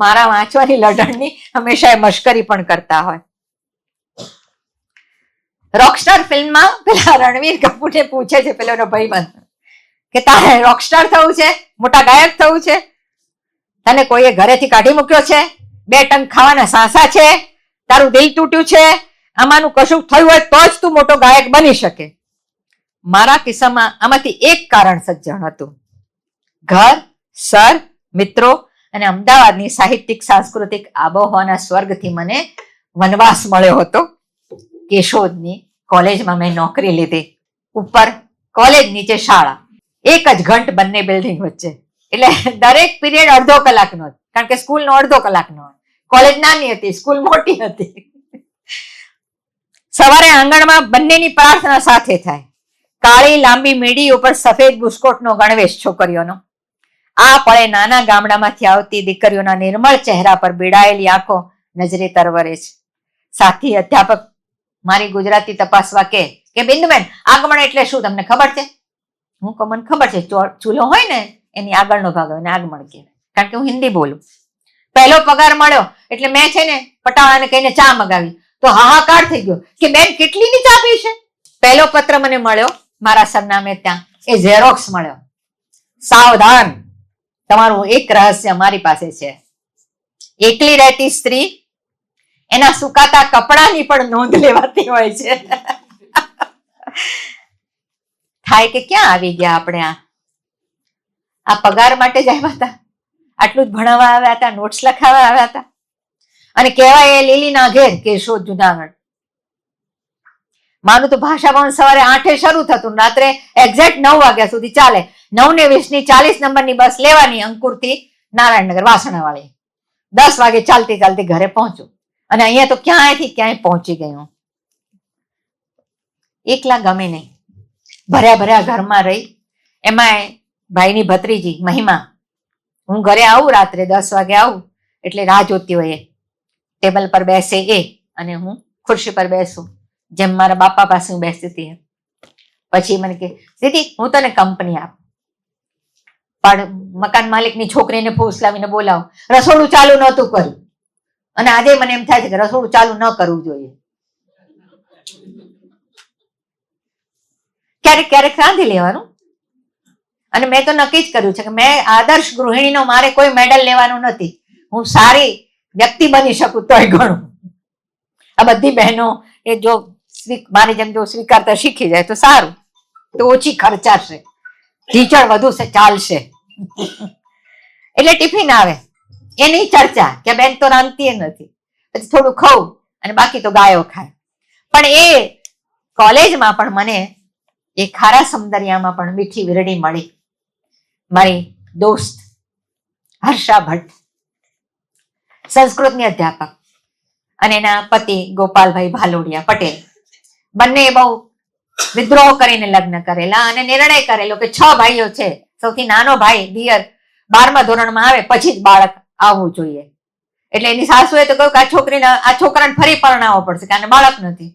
મારા વાંચવાની લડણની હંમેશા એ મશ્કરી પણ કરતા હોય. રોકસ્ટાર ફિલ્મમાં પેલા રણવીર કપૂરને પૂછે છે પેલો એનો ભાઈબંધ કે તારે રોકસ્ટાર થવું છે, મોટા ગાયક થવું છે, તને કોઈએ ઘરેથી કાઢી મૂક્યો છે, 2 ટંક ખાવાના સાંસા છે, તારું દિલ તૂટ્યું છે, આમાંનું કશું થયું હોય તો જ તું મોટો ગાયક બની શકે. મારા કિસ્સામાં આમાંથી એક કારણ સજ્જન હતું. ઘર, સર, મિત્રો અને અમદાવાદની સાહિત્યિક સાંસ્કૃતિક આબોહવાના સ્વર્ગથી મને વનવાસ મળ્યો હતો. કેશોદની કોલેજમાં મેં નોકરી લીધી. ઉપર કોલેજ, નીચે શાળા, એક જ ઘંટ બંને બિલ્ડિંગ વચ્ચે. એટલે દરેક પીરિયડ અડધો કલાકનો હતો, કારણ કે સ્કૂલનો અડધો કલાકનો. કોલેજ નાની હતી, સ્કૂલ મોટી હતી. સવારે આંગણમાં બંનેની પ્રાર્થના સાથે થાય. કાળી લાંબી મીડી ઉપર સફેદ બુસ્કોટનો ગણવેશ છોકરીઓનો. આ પળે નાના ગામડામાંથી આવતી દીકરીઓના નિર્મળ ચહેરા પર બીડાયેલી આંખો નજરે તરવરે છે. સાથી અધ્યાપક મારી ગુજરાતી તપાસવા કે બિંદુબેન, આગમન એટલે શું તમને ખબર છે? હું કહું મને ખબર છે, ચૂલો હોય ને એની આગળનો ભાગ હોય ને આગમન કહેવાય, કારણ કે હું હિન્દી બોલું. પહેલો પગાર મળ્યો એટલે મેં છે ને પટાવાળાને કહીને ચા મગાવી, તો હાહાકાર થઈ ગયો કે બેન કેટલીની ચા પી છે. પહેલો પત્ર મને મળ્યો મારા સરનામે ત્યાં, એ ઝેરોક્સ મળ્યો. સાવધાન, તમારું એક રહસ્ય મારી પાસે છે. એકલી રહેતી સ્ત્રી, એના સુકાતા કપડાની પણ નોંધ લેવાતી હોય છે. થાય કે ક્યાં આવી ગયા આપણે? આ પગાર માટે જ આવ્યા હતા, આટલું જ ભણાવવા આવ્યા હતા, નોટ્સ લખાવવા આવ્યા હતા. અને કહેવાય એ લીલીના ઘેર, કેશોદ, જુનાગઢ. માનું તો ભાષા ભવન સવારે 8 શરૂ થતું, રાત્રે એક્ઝેક્ટ 9 વાગ્યા સુધી ચાલે. 9:20 40 નંબરની બસ લેવાની અંકુરથી નારાયણનગર વાસણાવાળી. 10 વાગે ચાલતી ચાલતી ઘરે પહોંચું. અને અહીંયા તો ક્યાંયથી ક્યાંય પહોંચી ગયું. એકલા ગમે નહીં, ભર્યા ઘરમાં રહી. એમાં ભાઈની ભત્રીજી મહિમા, હું ઘરે આવું રાત્રે 10 વાગે આવું એટલે રાહ જોતી હોય. ટેબલ પર બેસે એ અને હું ખુરશી પર બેસું, જેમ મારા બાપા પાસે હું બેસતી હતી. પછી મને કે દીદી હું તને કંપની આપું, પણ મકાન માલિકની છોકરીને ફોસલાવીને બોલાવું. રસોડું ચાલુ નહોતું કર્યું અને આજે મને એમ થાય છે કે રસોડું ચાલુ ન કરવું જોઈએ. ક્યારેક ક્યારેક રાંધી લેવાનું. અને મેં તો નક્કી જ કર્યું છે કે મેં આદર્શ ગૃહિણીનો મારે કોઈ મેડલ લેવાનું નથી. હું સારી વ્યક્તિ બની શકું તોય ઘણું. આ બધી બહેનો એ જો મારી જેમ જો સ્વીકારતા શીખી જાય તો સારું, તો ઓછી ખર્ચાશે, ઢીચણ વધુ ચાલશે. એટલે ટિફિન આવે એની ચર્ચા કે બેન તો રાંધતી નથી, પછી થોડું ખાવું અને બાકી તો ગાયો ખાય. પણ એ કોલેજમાં પણ મને એ ખારા સૌંદર્યમાં પણ મીઠી વીરડી મળી. મારી દોસ્ત હર્ષા ભટ્ટ, સંસ્કૃતની અધ્યાપક, અને એના પતિ ગોપાલભાઈ ભાલોડિયા પટેલ, બંને બહુ વિદ્રોહ કરીને લગ્ન કરેલા અને નિર્ણય કરેલો કે 6 ભાઈઓ છે, સૌથી નાનો ભાઈ દિયર 12મા ધોરણમાં આવે પછી જ બાળક આવવું જોઈએ. એટલે એની સાસુએ તો કહ્યું કે આ છોકરાને ફરી પરણાવવો પડશે કારણ બાળક નથી.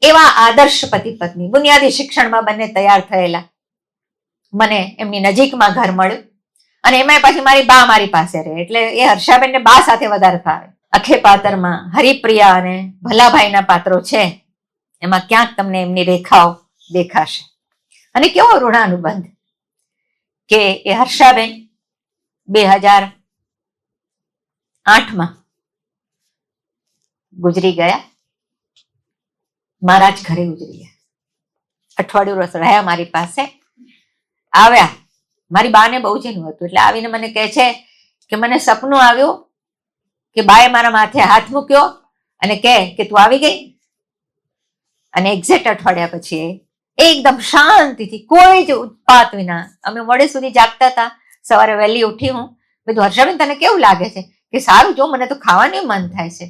એવા આદર્શ પતિ પત્ની બુનિયાદી શિક્ષણમાં બંને તૈયાર થયેલા. મને એમની નજીકમાં ઘર મળ્યું અને એમાં પછી મારી બા મારી પાસે રહે, એટલે એ હર્ષાબેનને બા સાથે વધારે ફાવે. અખે પાત્રમાં હરિપ્રિયા અને ભલાભાઈના પાત્રો છે, એમાં ક્યાંક તમને એમની રેખાઓ દેખાશે. અને કેવો ઋણાનુબંધ કે એ હર્ષાબેન 2008માં ગુજરી ગયા, મારા જ ઘરે ગુજરી ગયા. અઠવાડિયું રહ્યા મારી પાસે, આવ્યા. મારી બાને બહુ જેનું હતું એટલે આવીને મને કહે છે કે મને સપનું આવ્યું કે બાએ મારા માથે હાથ મૂક્યો અને કહે કે તું આવી ગઈ. અને એક્ઝેક્ટ અઠવાડિયા પછી એકદમ શાંતિથી કોઈ જ ઉત્પાત વિના અમે મોડે સુધી જાગતા હતા. સવારે વહેલી ઉઠી હું, બધું હર્ષાબેન તને કેવું લાગે છે? કે સારું, જો મને તો ખાવાનું મન થાય છે.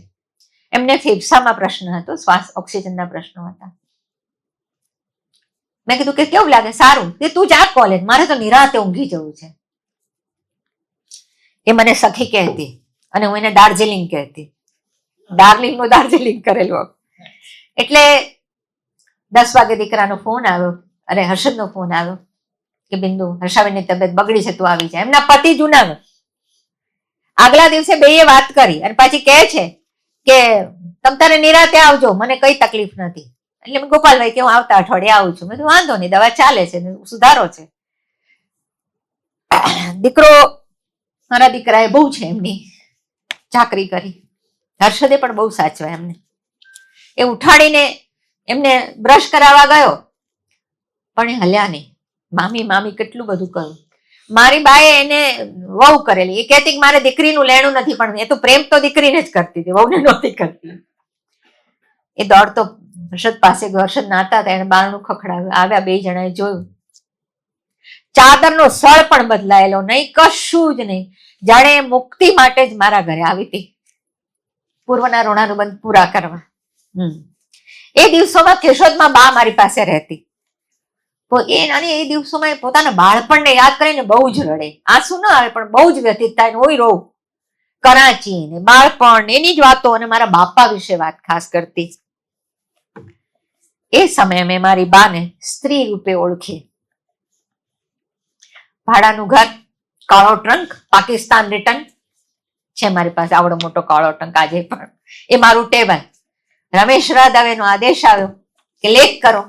એમને ફેફસામાં પ્રશ્ન હતો, શ્વાસ ઓક્સિજનના પ્રશ્નો હતા. મેં કીધું કે કેવું લાગે? સારું. કે તું જા કોલેજ, મારે તો નિરાંતે ઊંઘી જવું છે. એ મને સખી કહેતી અને હું એને દાર્જિલિંગ કહેતી. ડાર્લિંગનું દાર્જિલિંગ કરેલું. એટલે 10 વાગે દીકરાનો ફોન આવ્યો, અરે હર્ષદનો ફોન આવ્યો કે બિંદુ, હર્ષાબેનની તબિયત બગડી છે, તું આવી જાય. એમના પતિ જુનાગઢ. આગલા દિવસે બેએ વાત કરી અને પાછી કહે છે કે તમ તારે નિરાતે આવજો, મને કઈ તકલીફ નથી. એટલે ગોપાલભાઈ કે હું આવતા અઠવાડિયે આવું છું. મેં કીધું વાંધો નહીં, દવા ચાલે છે, સુધારો છે. દીકરો, મારા દીકરાએ બહુ છે એમની ચાકરી કરી. હર્ષદે પણ બહુ સાચવા એમને. એ ઉઠાડીને એમને બ્રશ કરાવવા ગયો પણ એ હલ્યા નહીં. મામી મામી કેટલું બધું કહ્યું. મારી બાએ એને વહુ કરેલી. એ કહેતી કે મારે દીકરીનું લેણું નથી, પણ એ તો પ્રેમ તો દીકરીને જ કરતી હતી, વહુને નહોતી કરતી. એ દોડતો હર્ષદ પાસે ગયો. હર્ષદ નાતા હતા, એને બારણું ખખડાવ્યું. આવ્યા, બે જણાએ જોયું. ચાદરનો સળ પણ બદલાયેલો નહીં, કશું જ નહીં. જાણે મુક્તિ માટે જ મારા ઘરે આવી હતી, પૂર્વના ઋણાનુબંધ પૂરા કરવા. એ દિવસોમાં કેશોદમાં બા મારી પાસે રહેતી. તો એ દિવસોમાં પોતાના બાળપણને યાદ કરીને બહુ જ રડે. આંસુ ન આવે પણ બહુ જ વ્યથિત થાય. ઓય રોવ. કરાચી ને બાળપણ એની જ વાતો, અને મારા બાપા વિશે વાત ખાસ કરતી. એ સમયે મેં મારી બાને સ્ત્રી રૂપે ઓળખી. ભાડાનું ઘર, કાળો ટ્રંક, પાકિસ્તાન રિટર્ન છે મારી પાસે, આવડો મોટો કાળો ટ્રંક આજે પણ. એ મારું ટેબલ. રમેશ રાદવેનો આદેશ આવ્યો કે લેખ કરો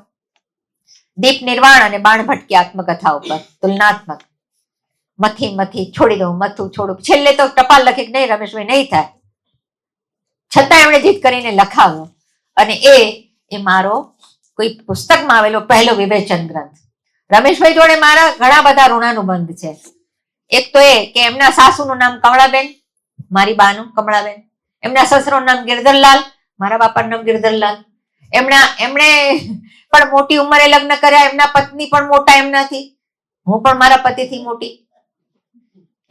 દીપ નિર્વાણ અને બાણ ભટકી આત્મકથા ઉપર તુલનાત્મક. મથી છોડી દઉં, મથું છોડું. છેલ્લે તો ટપાલ લખી કે નહીં રમેશભાઈ નહીં થાય, છતાં એમણે જીત કરીને લખાવ્યો. અને એ મારો કોઈ પુસ્તકમાં આવેલો પહેલો વિવેચન ગ્રંથ. રમેશભાઈ જોડે મારા ઘણા બધા ઋણાનુબંધ છે. એક તો એ કે એમના સાસુનું નામ કમળાબેન, મારી બાનું કમળાબેન. એમના સસરાનું નામ ગિરધરલાલ, મારા બાપાનું નામ ગિરધરલાલ. એમણે પણ મોટી ઉંમરે લગ્ન કર્યા. એમના પત્ની પણ મોટા એમનાથી, હું પણ મારા પતિથી મોટી.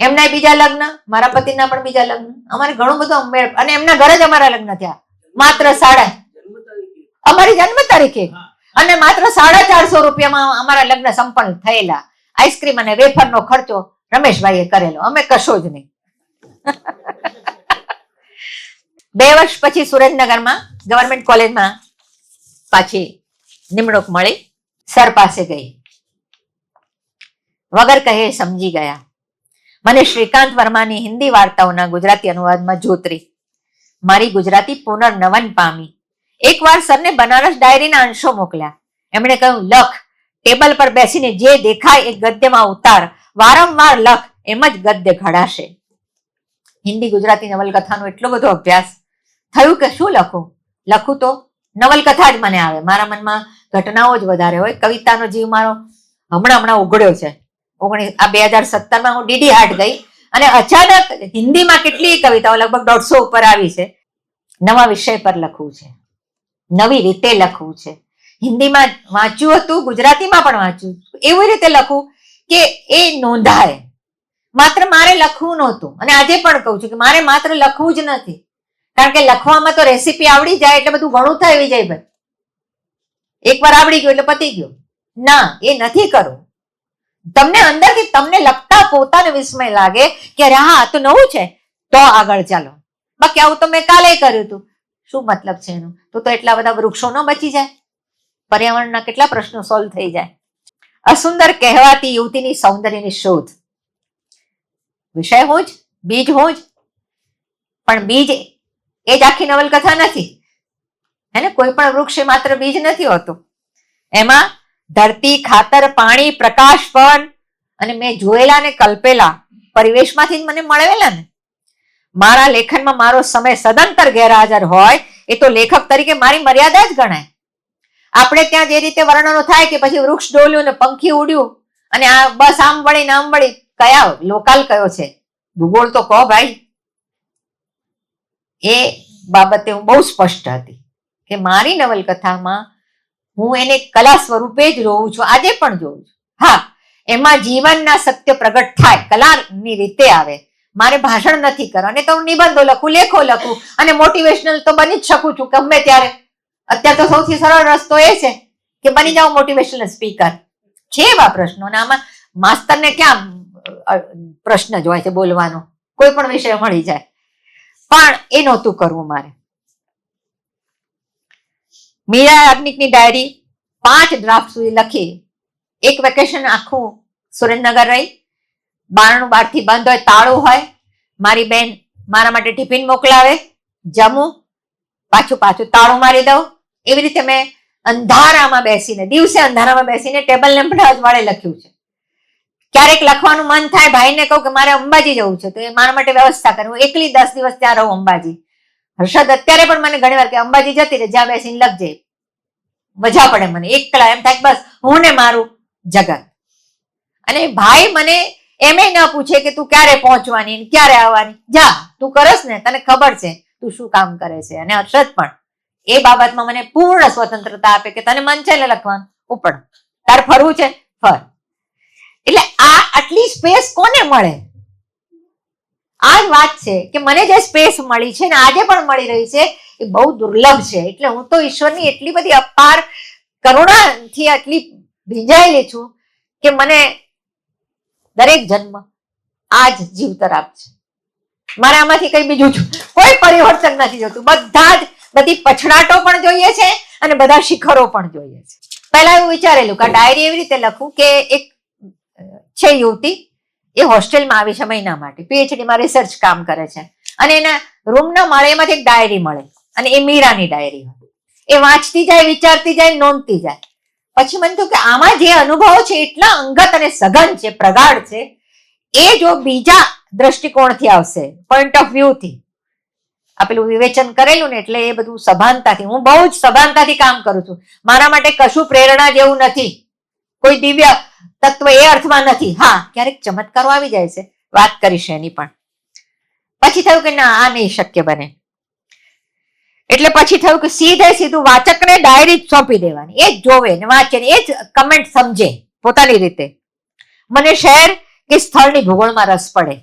એમના બીજા લગ્ન, મારા પતિના પણ બીજા લગ્ન. અમારે ઘણું બધું મેળ. અને એમના ઘરે જ અમારા લગ્ન થયા, માત્ર અમારી જન્મ તારીખે. અને માત્ર 450 રૂપિયામાં અમારા લગ્ન સંપન્ન થયેલા. આઈસ્ક્રીમ અને વેફરનો ખર્ચો રમેશભાઈએ કરેલો, અમે કશો જ નહીં. 2 વર્ષ પછી સુરેન્દ્રનગરમાં ગવર્મેન્ટ કોલેજમાં પાછી નિમણૂક મળી. સર પાસે ગઈ. વગર કહે સમજી ગયા. મને શ્રીકાંત વર્માની હિન્દી વાર્તાઓના ગુજરાતી અનુવાદમાં જોતરી. મારી ગુજરાતી પુનર્નવન પામી. એકવાર સરને બનારસ ડાયરીના અંશો મોકલ્યા. એમણે કહ્યું, લખ, ટેબલ પર બેસીને જે દેખાય એ ગદ્યમાં ઉતાર, વારંવાર લખ, એમ જ ગદ્ય ઘડાશે. હિન્દી ગુજરાતી નવલકથાનો એટલો બધો અભ્યાસ થયું કે શું લખું તો નવલકથા જ મને આવે. મારા મનમાં ઘટનાઓ જ વધારે હોય. કવિતાનો જીવ મારો હમણાં ઉઘડ્યો છે. આ 2017માં હું ડીડી હાટ ગઈ અને અચાનક હિન્દીમાં કેટલી કવિતાઓ, લગભગ 150 ઉપર આવી છે. નવા વિષય પર લખવું છે, નવી રીતે લખવું છે. હિન્દીમાં વાંચ્યું હતું, ગુજરાતીમાં પણ વાંચ્યું. એવી રીતે લખવું કે એ નોંધાય. માત્ર મારે લખવું નહોતું. અને આજે પણ કહું છું કે મારે માત્ર લખવું જ નથી, કારણ કે લખવામાં તો રેસીપી આવડી જાય એટલે બધું ઘણું થાય વિજયભાઈ. એકવાર આવડી ગયું એટલે પતી ગયું. ના, એ નથી કરવું. તમને અંદરથી તમને લખતા પોતાને વિસ્મય લાગે કે અરે હા આ તો નવું છે, તો આગળ ચાલો. બાકી આવું તો મેં કાલે કર્યું હતું, શું મતલબ છે એનું? તો એટલા બધા વૃક્ષો ન બચી જાય, પર્યાવરણના કેટલા પ્રશ્નો સોલ્વ થઈ જાય. અસુંદર કહેવાતી યુવતીની સૌંદર્યની શોધ. વિષય હું જ, બીજ હું જ. પણ બીજ એ જ આખી નવલકથા નથી. હે, કોઈ પણ વૃક્ષ એ માત્ર બીજ નથી હોતું. એમાં ધરતી, ખાતર, પાણી, પ્રકાશ, પણ અને મેં જોયેલા ને કલ્પેલા પરિવેશમાંથી જ મને મળેલા ને. મારા લેખનમાં મારો સમય સદંતર ગેરહાજર હોય એ તો લેખક તરીકે મારી મર્યાદા જ ગણાય. આપણે ત્યાં જે રીતે વર્ણનો થાય કે પછી વૃક્ષ ડોલ્યું ને પંખી ઉડ્યું અને આ બસ આમ વળી ને આમ વળી, કયા લોકાલ કયો છે? ભૂગોળ તો કહો ભાઈ. એ બાબતે હું બહુ સ્પષ્ટ હતી કે મારી નવલકથામાં હું એને કલા સ્વરૂપે જ જોઉં છું, આજે પણ જોઉં છું. હા, એમાં જીવનના સત્ય પ્રગટ થાય, કલાની રીતે આવે. મારે ભાષણ નથી કરવા, અને તો હું નિબંધો લખું, લેખો લખું અને મોટિવેશનલ તો બની જ શકું છું ગમે ત્યારે. અત્યારે તો સૌથી સરળ રસ્તો એ છે કે બની જાઓ મોટિવેશનલ સ્પીકર. છે એવા પ્રશ્નો, અને આમાં માસ્તરને ક્યાં પ્રશ્ન જ હોય છે બોલવાનો, કોઈ પણ વિષય મળી જાય. પણ એ નહોતું કરવું મારે. મીરા યાજ્ઞિકની ડાયરી 5 ડ્રાફ્ટ સુધી લખી. એક વેકેશન આખું સુરેન્દ્રનગર રહી. બારણું બહારથી બંધ હોય, તાળું હોય. મારી બેન મારા માટે ટિફિન મોકલાવે, જમું, પાછું તાળું મારી દઉં. એવી રીતે મેં અંધારામાં બેસીને, દિવસે અંધારામાં બેસીને ટેબલ લેમ્પ વાળે લખ્યું છે. ક્યારેક લખવાનું મન થાય, ભાઈને કહું કે મારે અંબાજી જવું છે, તો એ મારા માટે વ્યવસ્થા કરે. હું એકલી 10 દિવસ ત્યાં રહું અંબાજી. હર્ષદ અત્યારે પણ મને ઘણી વાર કે અંબાજી જતી રહે, જ્યાં બેસીને લખજે, મજા પડે મને. એકલા એમ થાય બસ હું ને મારું જગત. અને ભાઈ મને એમે ન પૂછે કે તું ક્યારે પહોંચવાની ક્યારે આવવાની, જા તું કરસ ને, તને ખબર છે તું શું કામ કરે છે. અને હર્ષદ પણ એ બાબતમાં મને પૂર્ણ સ્વતંત્રતા આપે કે તને મન છે લખવાનું ઉપડ, તારે ફરવું છે ફર. એટલે આ આટલી સ્પેસ કોને મળે? આ જ વાત છે કે મને જે સ્પેસ મળી છે ને આજે પણ મળી રહી છે એ બહુ દુર્લભ છે. એટલે હું તો ઈશ્વરની એટલી બધી અપાર કરુણાથી આટલી ભીંજાયેલી છું કે મને દરેક જન્મ આ જ જીવતર આપશે. મારે આમાંથી કઈ બીજું કોઈ પરિવર્તન નથી જોતું. બધી પછડાટો પણ જોઈએ છે અને બધા શિખરો પણ જોઈએ છે. પહેલા એવું વિચારેલું કે ડાયરી એવી રીતે લખું કે એક છે યુવતી, એ હોસ્ટેલમાં આવી છે મહિના માટે, પીએચડીમાં રિસર્ચ કામ કરે છે અને એના રૂમના માળેમાંથી એક ડાયરી મળે અને એ મીરાની ડાયરી હોય. એ વાંચતી જાય, વિચારતી જાય, નોંધતી જાય. પછી મને થયું કે આમાં જે અનુભવો છે એટલા અંગત અને સઘન છે, પ્રગાઢ છે, એ જો બીજા દ્રષ્ટિકોણથી આવશે, પોઈન્ટ ઓફ વ્યૂથી આપેલું વિવેચન કરેલું ને, એટલે એ બધું સભાનતાથી, હું બહુ જ સભાનતાથી કામ કરું છું. મારા માટે કશું પ્રેરણા જેવું નથી, કોઈ દિવ્ય તત્વ એ અર્થમાં નથી. હા, ક્યારેક ચમત્કારો આવી જાય છે, વાત કરીશ એની પણ. પછી થયું કે ના, આ નહીં શક્ય બને. એટલે પછી થયું કે સીધું વાચકને ડાયરી સોંપી દેવાની, એ જ જોવે ને વાંચે ને એ જ કમેન્ટ સમજે પોતાની રીતે. મને શહેર કે સ્થળની ભૂગોળમાં રસ પડે.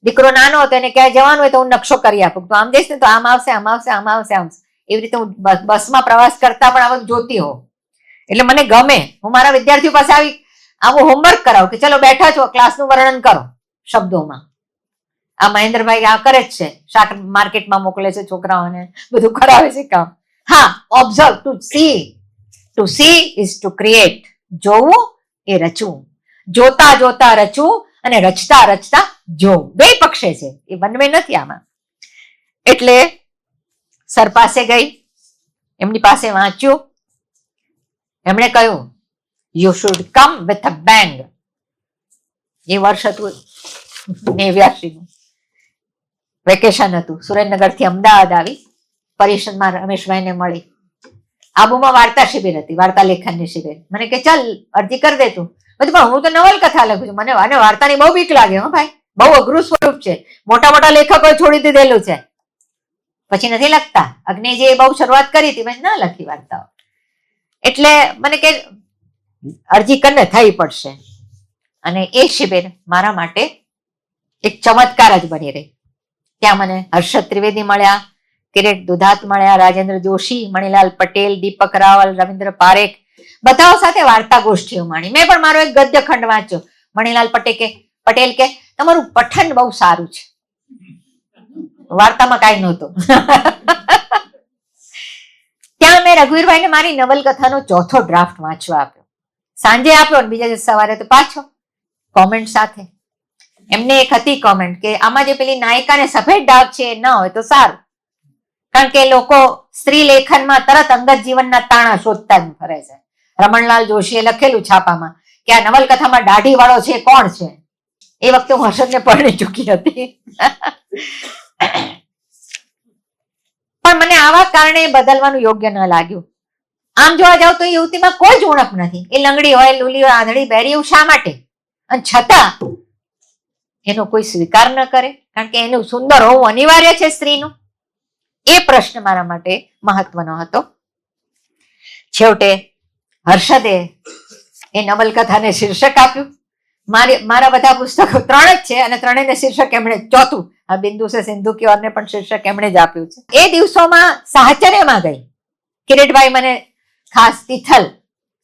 દીકરો નાનો હતો, એને ક્યાંય જવાનું હોય તો હું નકશો કરી આપું, તો આમ જઈશ ને તો આમ આવશે, આમ આવશે, આમ આવશે, આમ. એવી રીતે હું બસમાં પ્રવાસ કરતા પણ આ બધું જોતી હોઉં. એટલે મને ગમે. હું મારા વિદ્યાર્થીઓ પાસે આવું હોમવર્ક કરાવું કે ચલો બેઠા છો, ક્લાસનું વર્ણન કરો શબ્દોમાં. આ મહેન્દ્રભાઈ આ કરે જ છે, શાક માર્કેટમાં મોકલે છે છોકરાઓને, બધું કરાવે છે કામ. હા, observe, to see is to create. જોવું એ રચવું, જોતા જોતા રચવું અને રચતા રચતા જોવું, બે પક્ષે છે, એ બંને નથી આમાં. એટલે સર પાસે ગઈ, એમની પાસે વાંચ્યું. એમણે કહ્યું you should come with a bang. એ વર્ષ હતું 89 નું, વેકેશન હતું. સુરેન્દ્રનગરથી અમદાવાદ આવી, પરિષદમાં રમેશભાઈને મળી. આબુમાં વાર્તા શિબિર હતી, વાર્તા લેખનની શિબિર. મને કે ચાલ અરજી કરી દે તું. પણ હું તો નવલકથા લખું છું, મને વાર્તાની બહુ બીક લાગે. હો ભાઈ, બહુ અઘરું સ્વરૂપ છે, મોટા મોટા લેખકોએ છોડી દીધેલું છે, પછી નથી લખતા. અગ્નિજીએ બહુ શરૂઆત કરી હતી, મેં ના લખી વાર્તાઓ. એટલે મને કે અરજી કરીને થઈ પડશે. અને એ શિબિર મારા માટે એક ચમત્કાર જ બની રહી. ત્યાં મને હર્ષદ ત્રિવેદી મળ્યા, કિરીટ દુધાત મળ્યા, રાજેન્દ્ર જોશી, મણિલાલ પટેલ, દીપક રાવલ, રવિન્દ્ર પારેખ, બધાઓ સાથે વાર્તા ગોષ્ઠીઓ માણી. મેં પણ મારો એક ગદ્ય ખંડ વાંચ્યો. મણિલાલ પટેલ કે તમારું પઠન બહુ સારું છે. વાર્તામાં કાંઈ નહોતું. ત્યાં મેં રઘુવીરભાઈને મારી નવલકથાનો ચોથો ડ્રાફ્ટ વાંચવા આપ્યો. સાંજે આપ્યો ને બીજા દિવસ સવારે તો પાછો કોમેન્ટ સાથે. એમને એક હતી કોમેન્ટ કે આમાં જે પેલી નાયિકાને સફેદ ડાઘ છે એ ન હોય તો સારું, કારણ કે લોકો સ્ત્રી લેખનમાં તરત અંગત જીવનના તાણા શોધતા જ ફરે છે. રમણલાલ જોશીએ લખેલું છાપામાં કે આ નવલકથામાં દાઢી વાળો છે કોણ છે. એ વખતે હું હર્ષદને પરણી ચૂકી હતી. પણ મને આવા કારણે બદલવાનું યોગ્ય ન લાગ્યું. આમ જોવા જાવ તો યુવતીમાં કોઈ જ ઉણપ નથી. એ લંગડી હોય, લૂલી હોય, આંધળી બેરી, એવું શા માટે? અને છતાં એનો કોઈ સ્વીકાર ન કરે, કારણ કે એનું સુંદર હોવું અનિવાર્ય છે સ્ત્રીનું. એ પ્રશ્ન મારા માટે મહત્વનો હતો. છેવટે હર્ષદે એ નવલકથાને શીર્ષક આપ્યું. મારા બધા પુસ્તકો 3 જ છે અને ત્રણેયને શીર્ષક એમણે, ચોથું આ બિંદુ સે સિંધુ કી ઓરને પણ શીર્ષક એમણે જ આપ્યું છે. એ દિવસોમાં સાહચર્યમાં ગઈ. કિરીટભાઈ મને ખાસ તિથલ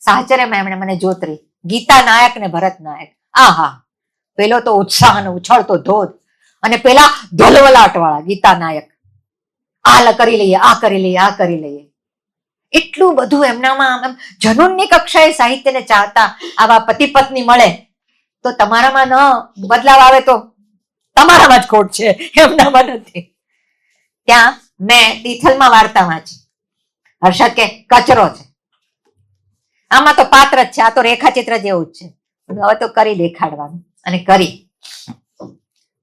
સાહચર્યમાં એમણે મને જોતરી. ગીતા નાયક ને ભરત નાયક, આહા, પેલો તો ઉત્સાહ અને ઉછળતો ધોધ, અને પેલા ધલવલાટ વાળા ગીતા નાયક, આ કરી લઈએ, આ કરી લઈએ, આ કરી લઈએ. એટલું બધું એમનામાં જનૂનની કક્ષાએ સાહિત્યને ચાહતા આવા પતિ પત્ની મળે તો તમારામાં ન બદલાવ આવે તો તમારામાં જ ખોટ છે, એમનામાં નથી. ત્યાં મેં તિથલમાં વાર્તા વાંચી. હર્ષદ કે કચરો છે, આમાં તો પાત્ર જ છે, આ તો રેખાચિત્ર જેવું જ છે, હવે તો કરી દેખાડવાનું. અને કરી.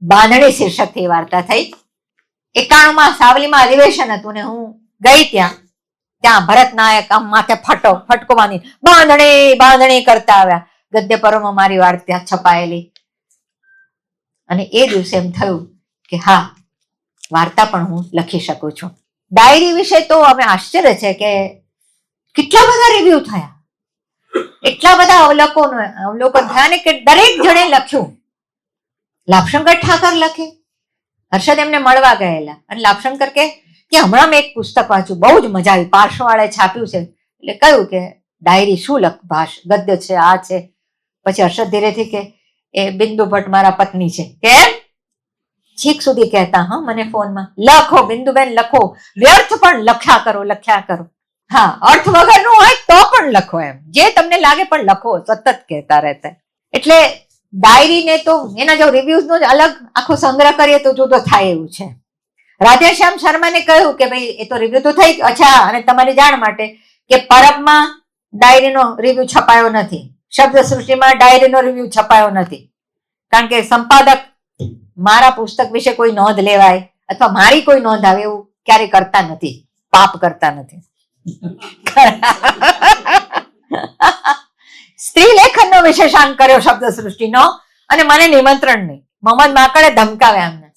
બાંધણી શીર્ષકથી વાર્તા થઈ. 91માં સાવલીમાં અધિવેશન હતું ને હું ગઈ ત્યાં ભરત નાયક આમ માથે ફટકો બાંધી બાંધણી બાંધણી કરતા આવ્યા. ગદ્ય પર્વમાં મારી વાર્તા છપાયેલી. અને એ દિવસે એમ થયું કે હા, વાર્તા પણ હું લખી શકું છું. ડાયરી વિશે તો અમે આશ્ચર્ય છે કે કેટલા બધા રિવ્યુ થયા, એટલા બધા અવલોકન થયા ને કે દરેક જણે લખ્યું. લાભશંકર ઠાકર લખે, હર્ષદ એમને મળવા ગયેલા અને લાભશંકર કે હમણાં મેં એક પુસ્તક વાંચ્યું, બહુ જ મજા આવી, પાર્શ્વવાળાએ છાપ્યું છે. એટલે કહ્યું કે ડાયરી શું ગદ્ય છે, આ છે. પછી હર્ષદ ધીરેથી કે એ બિંદુ ભટ્ટ મારા પત્ની છે. કેમ? છેક સુધી કહેતા, હા, મને ફોનમાં, લખો બિંદુબેન લખો, વ્યર્થ પણ લખ્યા કરો. હા, અર્થ વગરનું હોય તો પણ લખો, એમ જે તમને લાગે પણ લખો, સતત કહેતા રહેતા. એટલે ડાયરીને તો એના જો રિવ્યુઝ નો અલગ આખો સંગ્રહ કરીએ તો જુદો થાય એવું છે. રાધેશ્યામ શર્માને કહ્યું કે ભાઈ એ તો રિવ્યુ તો થઈ. અચ્છા, અને તમારી જાણ માટે કે પરબમાં ડાયરીનો રિવ્યુ છપાયો નથી, શબ્દ સૃષ્ટિમાં ડાયરીનો રિવ્યુ છપાયો નથી, કારણ કે સંપાદક મારા પુસ્તક વિશે કોઈ નોંધ લેવાય અથવા મારી કોઈ નોંધ આવે એવું ક્યારે કરતા નથી, પાપ કરતા નથી. સ્ત્રી લેખનનો વિશેષાંક કર્યો શબ્દ સૃષ્ટિનો, અને મને નિમંત્રણ નહીં. મોહમ્મદ માકડે ધમકાવ્યા અમને,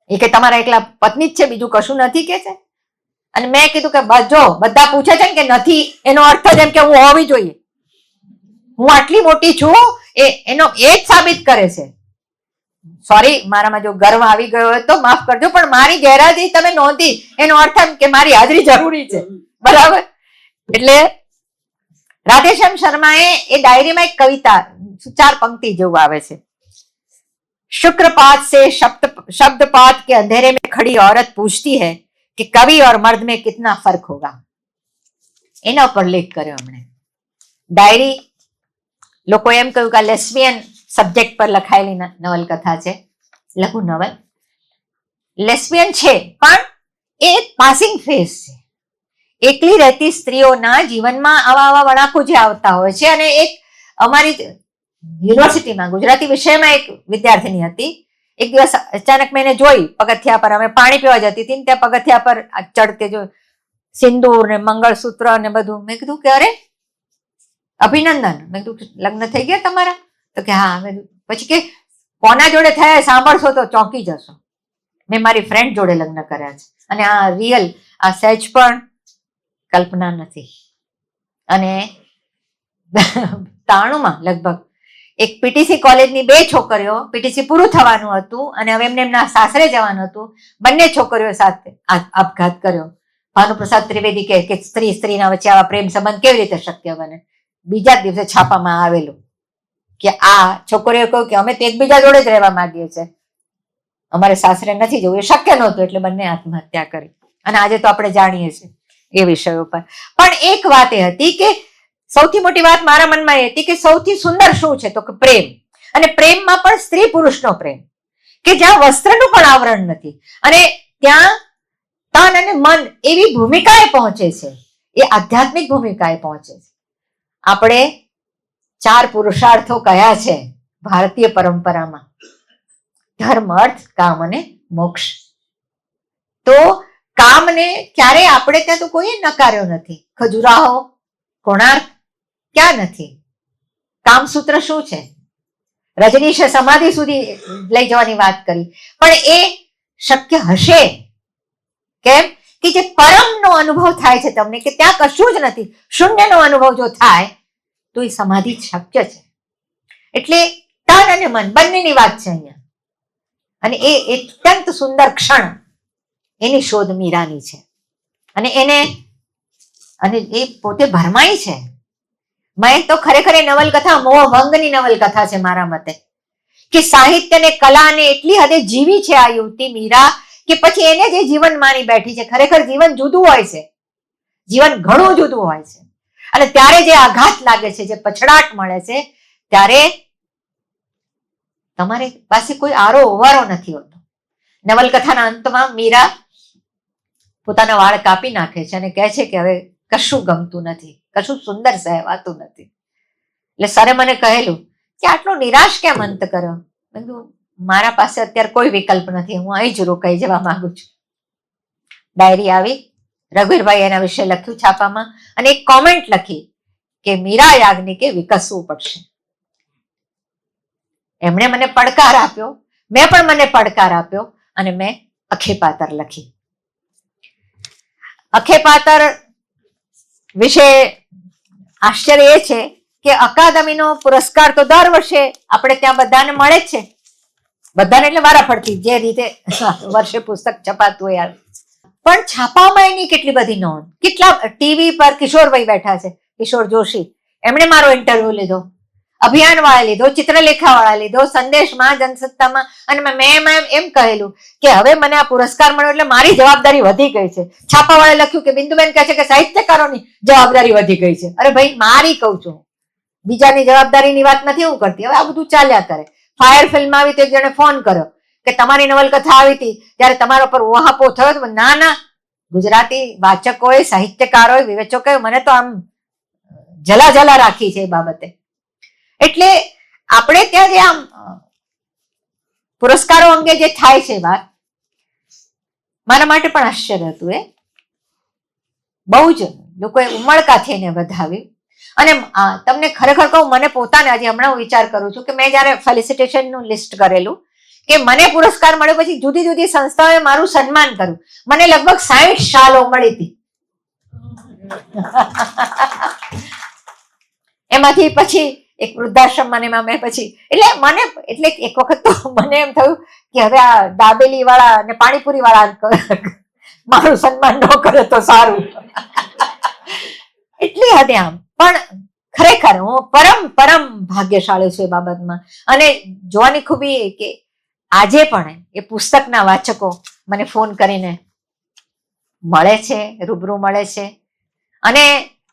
એ કે તમારા એકલા પત્ની જ છે, બીજું કશું નથી કે છે. અને મેં કીધું કે જો બધા પૂછે છે ને કે નથી, એનો અર્થ જ એમ કે હું હોવી જોઈએ, હું આટલી મોટી છું, એનો એ જ સાબિત કરે છે. સોરી, મારામાં જો ગર્વ આવી ગયો હોય તો માફ કરજો, પણ મારી ગેરહાજરી તમે નોંધી, એનો અર્થ એમ કે મારી હાજરી જરૂરી છે, બરાબર. એટલે રાધેશ્યામ શર્માએ એ ડાયરીમાં એક કવિતા 4 પંક્તિ જેવું આવે છે. शुक्रपात से शब्दपात के अंधेरे में खड़ी औरत पूछती है कि कवि और मर्द में कितना फर्क होगा. એના ઉપર લેખ કર્યો એમણે. ડાયરી લોકો એમ કહ્યું કે લેસ્બિયન સબ્જેક્ટ પર લખાયેલી નવલકથા છે, લઘુ નવલ. લેસ્બિયન છે પણ એ એક પાસિંગ ફેઝ છે. એકલી રહેતી સ્ત્રીઓના જીવનમાં આવા વળાંકો જે આવતા હોય છે. અને એક અમારી યુનિવર્સિટીમાં ગુજરાતી વિષયમાં એક વિદ્યાર્થીની હતી. એક દિવસ અચાનક મેં એને જોઈ પગથિયા પર, અમે પાણી પીવા જતી હતી, ત્યાં પગથિયા પર ચડતે જો સિંદૂર ને મંગળસૂત્ર ને બધું. મેં કીધું કે અરે અભિનંદન. મેં કીધું લગ્ન થઈ ગયા તમારા? તો કે હા. પછી કે કોના જોડે થયા સાંભળશો તો ચોંકી જશો. મેં મારી ફ્રેન્ડ જોડે લગ્ન કર્યા છે, અને આ રિયલ, આ સહેજ પણ કલ્પના નથી. અને 93માં લગભગ એક પીટીસી કોલેજની 2 છોકરીઓ, પીટીસી પૂરું થવાનું હતું અને હવે એમને એમના સાસરે જવાનું હતું, બંને છોકરીઓ સાથે આપઘાત કર્યો. ભાનુપ્રસાદ ત્રિવેદી કે સ્ત્રીના વચ્ચે આવા પ્રેમ સંબંધ કેવી રીતે શક્ય બને. બીજા જ દિવસે છાપામાં આવેલું કે આ છોકરીઓ કહ્યું કે અમે તો એકબીજા જોડે જ રહેવા માંગીએ છીએ, અમારે સાસરે નથી જવું. એ શક્ય નહોતું એટલે બંને આત્મહત્યા કરી. અને આજે તો આપણે જાણીએ છીએ એ વિષયો પર. પણ એક વાત એ હતી કે સૌથી મોટી વાત મારા મનમાં એ હતી કે સૌથી સુંદર શું છે તો કે પ્રેમ. અને પ્રેમમાં પણ સ્ત્રી પુરુષનો પ્રેમ, કે જ્યાં વસ્ત્રનું પણ આવરણ નથી, અને ત્યાં તન અને મન એવી ભૂમિકાએ પહોંચે છે, એ આધ્યાત્મિક ભૂમિકાએ પહોંચે છે. આપણે 4 પુરુષાર્થો કયા છે ભારતીય પરંપરામાં: ધર્મ, અર્થ, કામ અને મોક્ષ. તો કામને ક્યારેય આપણે ત્યાં તો કોઈ નકાર્યો નથી. ખજુરાહો, કોણાર્ક ક્યાં નથી. કામસૂત્ર શું છે? રજનીશે સમાધિ સુધી લઈ જવાની વાત કરી, પણ એ શક્ય હશે કેમ કે જે પરમનો અનુભવ થાય છે તમને, કે ત્યાં કશું જ નથી, શૂન્યનો અનુભવ જો થાય તો એ સમાધિ શક્ય છે. એટલે તન અને મન બંનેની વાત છે અહીંયા. અને એ અત્યંત સુંદર ક્ષણ, એની શોધ મીરાની છે. અને એ પોતે ભરમાઈ છે. મેં તો ખરેખર એ નવલકથા મોહભંગની નવલકથા છે મારા મતે, કે સાહિત્ય ને કલાને એટલી હદે જીવી છે આ યુવતી મીરા, કે પછી એને જે જીવન માની બેઠી છે. ખરેખર જીવન જુદું હોય છે, જીવન ઘણું જુદું હોય છે. અને ત્યારે જે આઘાત લાગે છે, જે પછડાટ મળે છે, ત્યારે તમારી પાસે કોઈ આરો ઓવારો નથી હોતો. નવલકથાના અંતમાં મીરા પોતાના વાળ કાપી નાખે છે અને કહે છે કે હવે કશું ગમતું નથી, કશું સુંદર સહેવાતું નથી. એટલે સરે મને કહેલું કે આટલો નિરાશ કેમ અંત કર્યો? મેં કીધું મારા પાસે અત્યારે કોઈ વિકલ્પ નથી, હું અહીં જ રોકાઈ જવા માંગુ છું. ડાયરી આવી, રઘુવીરભાઈ એના વિશે લખ્યું છાપામાં, અને એક કોમેન્ટ લખી કે મીરા યાજ્ઞિકે વિકસવું પડશે. એમણે મને પડકાર આપ્યો, મેં પણ મને પડકાર આપ્યો અને મેં અખેપાતર લખી. અખેપાતર વિશે આશ્ચર્ય એ છે કે અકાદમીનો પુરસ્કાર તો દર વર્ષે આપણે ત્યાં બધાને મળે જ છે, બધાને એટલે મારા પડતી જે રીતે વર્ષે પુસ્તક છપાતું હોય યાર, પણ છાપામાં એની કેટલી બધી નોંધ. કેટલા ટીવી પર કિશોરભાઈ બેઠા છે, કિશોર જોશી, એમણે મારો ઇન્ટરવ્યુ લીધો, અભિયાન વાળા લીધો, ચિત્રલેખા વાળા લીધો, સંદેશમાં, જનસત્તામાં, અને મેં એમ કહેલું કે હવે મને આ પુરસ્કાર મળ્યો એટલે મારી જવાબદારી વધી ગઈ છે. છાપાવાળાએ લખ્યું કે બિંદુબેન કહે છે કે સાહિત્યકારોની જવાબદારી વધી ગઈ છે. અરે ભાઈ, મારી કહું છું, બીજાની જવાબદારીની વાત નથી હું કરતી. હવે આ બધું ચાલ્યા કરે. ફાયર ફિલ્મ આવી તો એક જણે ફોન કર્યો કે તમારી નવલકથા આવી હતી ત્યારે તમારા પર વહાપો થયો તો ના, ગુજરાતી વાચકોએ, સાહિત્યકારોએ, વિવેચકોએ મને તો આમ જલા રાખી છે એ બાબતે. એટલે આપણે ત્યાં જે આમ પુરસ્કારો અંગે જે થાય છે વાત, મારા માટે પણ આશ્ચર્ય હતું. એ બહુ જ લોકોએ ઉમળકાથી એને વધાવી. અને તમને ખરેખર કહું, મને પોતાને આજે હમણાં હું વિચાર કરું છું કે મેં જયારે ફેલિસિટેશનનું લિસ્ટ કરેલું કે મને પુરસ્કાર મળ્યો પછી જુદી જુદી સંસ્થાઓએ મારું સન્માન કર્યું. મને લગભગ 60 શાલો મળી હતી. એમાંથી પછી એક વૃદ્ધાશ્રમ મેં પછી એટલે એક વખત તો મને એમ થયું કે હવે આ દાબેલી વાળા અને પાણીપુરી વાળા મારું સન્માન ન કરે તો સારું. એટલી હદે આમ. પણ ખરેખર હું પરમ ભાગ્યશાળી છું એ બાબતમાં. અને જોવાની ખૂબી કે આજે પણ એ પુસ્તકના વાચકો મને ફોન કરીને મળે છે, રૂબરૂ મળે છે. અને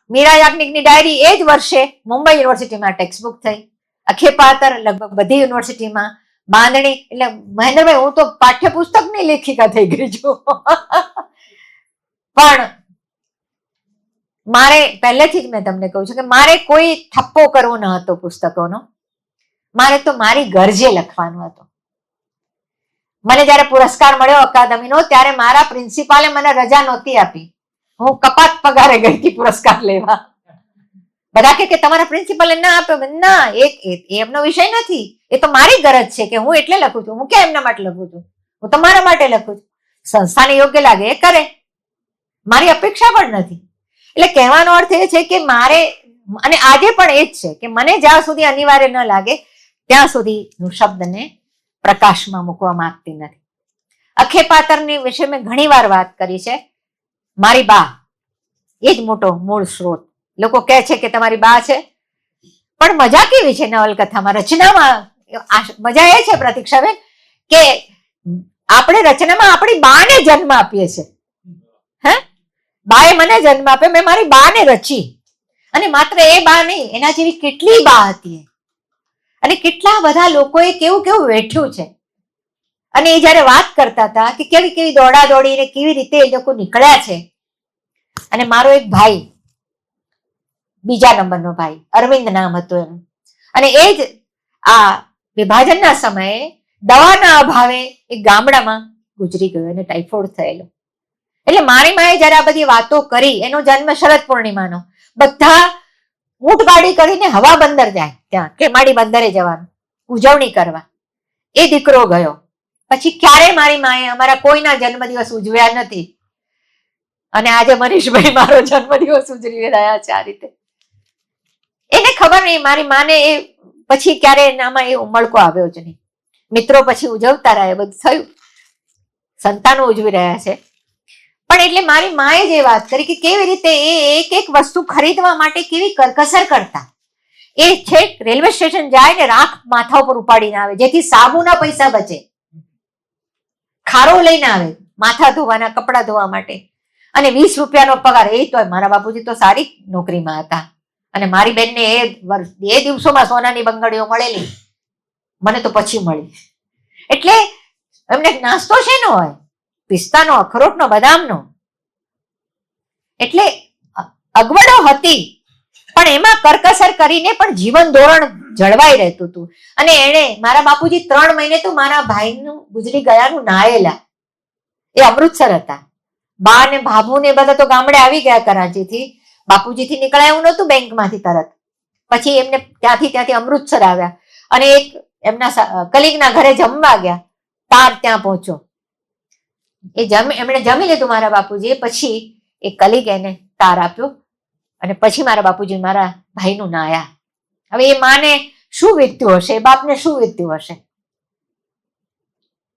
મીરા યાજ્ઞિકની ડાયરી એ જ વર્ષે મુંબઈ યુનિવર્સિટીમાં ટેક્સ્ટબુક થઈ. અખેપાતર લગભગ બધી યુનિવર્સિટીમાં. બાંધણી એટલે મહેન્દ્રભાઈ, હું તો પાઠ્યપુસ્તકની લેખિકા થઈ ગઈ છું. પણ મારે પહેલેથી જ મેં તમને કહું છું કે મારે કોઈ થપ્પો કરવો ન હતો પુસ્તકોનો. મારે તો મારી ગરજે લખવાનું હતું. મને જયારે પુરસ્કાર મળ્યો અકાદમીનો ત્યારે મારા પ્રિન્સિપાલે મને રજા નહોતી આપી. હું કપાત પગારે ગઈ હતી પુરસ્કાર લેવા. બધા કે તમારા પ્રિન્સિપાલે ના આપ્યો. ના, એમનો વિષય નથી, એ તો મારી ગરજ છે કે હું એટલે લખું છું. હું ક્યાં એમના માટે લખું છું? હું તમારા માટે લખું છું. સંસ્થાને યોગ્ય લાગે એ કરે, મારી અપેક્ષા પણ નથી. એટલે કહેવાનો અર્થ એ છે કે મારે, અને આજે પણ એ જ છે કે મને જ્યાં સુધી અનિવાર્ય ન લાગે ત્યાં સુધી હું શબ્દને પ્રકાશમાં મૂકવા માંગતી નથી. અખેપાતરની વિશે મેં ઘણી વાર વાત કરી છે. મારી બા એ જ મોટો મૂળ સ્ત્રોત. લોકો કહે છે કે તમારી બા છે, પણ મજા કેવી છે નવલકથામાં, રચનામાં મજા એ છે પ્રતીક્ષાબેન કે આપણે રચનામાં આપણી બાને જન્મ આપીએ છીએ. બાએ મને જન્મ આપ્યો, મેં મારી બાને રચી. અને માત્ર એ બા નહીં, એના જેવી કેટલી બા હતી અને કેટલા બધા લોકોએ કેવું વેઠ્યું છે. અને એ જયારે વાત કરતા હતા કે કેવી દોડા દોડીને કેવી રીતે એ લોકો નીકળ્યા છે. અને મારો એક ભાઈ, બીજા નંબરનો ભાઈ, અરવિંદ નામ હતું એનું, અને એ જ આ વિભાજનના સમયે દવાના અભાવે એ ગામડામાં ગુજરી ગયો અને ટાઇફોઇડ થયેલો. એટલે મારી માએ જયારે આ બધી વાતો કરી, એનો જન્મ શરદ પૂર્ણિમાનો, બધા ઊંટગાડી કરીને હવા બંદર જાય, ત્યાં કેમાડી બંદરે જવાનું ઉજવણી કરવા. એ દીકરો ગયો. પછી ક્યારે મારી માએ અમારા કોઈના જન્મદિવસ ઉજવ્યા નથી. અને આજે મનીષભાઈ મારો જન્મદિવસ ઉજવી રહ્યા છે આ રીતે. એને ખબર નહીં, મારી માને એ પછી ક્યારે એનામાં એ ઉમળકો આવ્યો જ નહીં. મિત્રો પછી ઉજવતા રહ્યા, બધું થયું, સંતાનો ઉજવી રહ્યા છે. પણ એટલે મારી માએ જે વાત કરી કે કેવી રીતે એ એક વસ્તુ ખરીદવા માટે કેવી કરકસર કરતા. એ છેક રેલવે સ્ટેશન જાય ને રાખ માથા ઉપર ઉપાડીને આવે, જેથી સાબુના પૈસા બચે. ખારો લઈને આવે માથા ધોવાના, કપડા ધોવા માટે. અને 20 રૂપિયાનો પગાર. એ તો મારા બાપુજી તો સારી નોકરીમાં હતા. અને મારી બેનને એ દિવસોમાં સોનાની બંગડીઓ મળેલી, મને તો પછી મળી. એટલે એમને નાસ્તો શેનો હોય? પિસ્તાનો, અખરોટનો, બદામનો. એટલે અગવડો હતી, પણ એમાં કરકસર કરીને પણ જીવન ધોરણ જળવાઈ રહેતું હતું. અને એને, મારા બાપુજી 3 મહિને તો મારા ભાઈનું ગુજરી ગયાનું નાયેલા. એ અમૃતસર હતા. બા ને ભાભુ ને બધા તો ગામડે આવી ગયા કરાચીથી. બાપુજીથી નીકળાય એવું નહોતું બેંકમાંથી તરત. પછી એમને ત્યાંથી અમૃતસર આવ્યા. અને એક એમના કલીગના ઘરે જમવા ગયા, તાર ત્યાં પહોંચ્યો. એમણે જમી લીધું મારા બાપુજીએ, પછી એ કલીગ એને તાર આપ્યો અને પછી મારા બાપુજી મારા ભાઈનું નાયા. હવે એ માને શું વીત્યું હશે, એ બાપને શું વીત્યું હશે.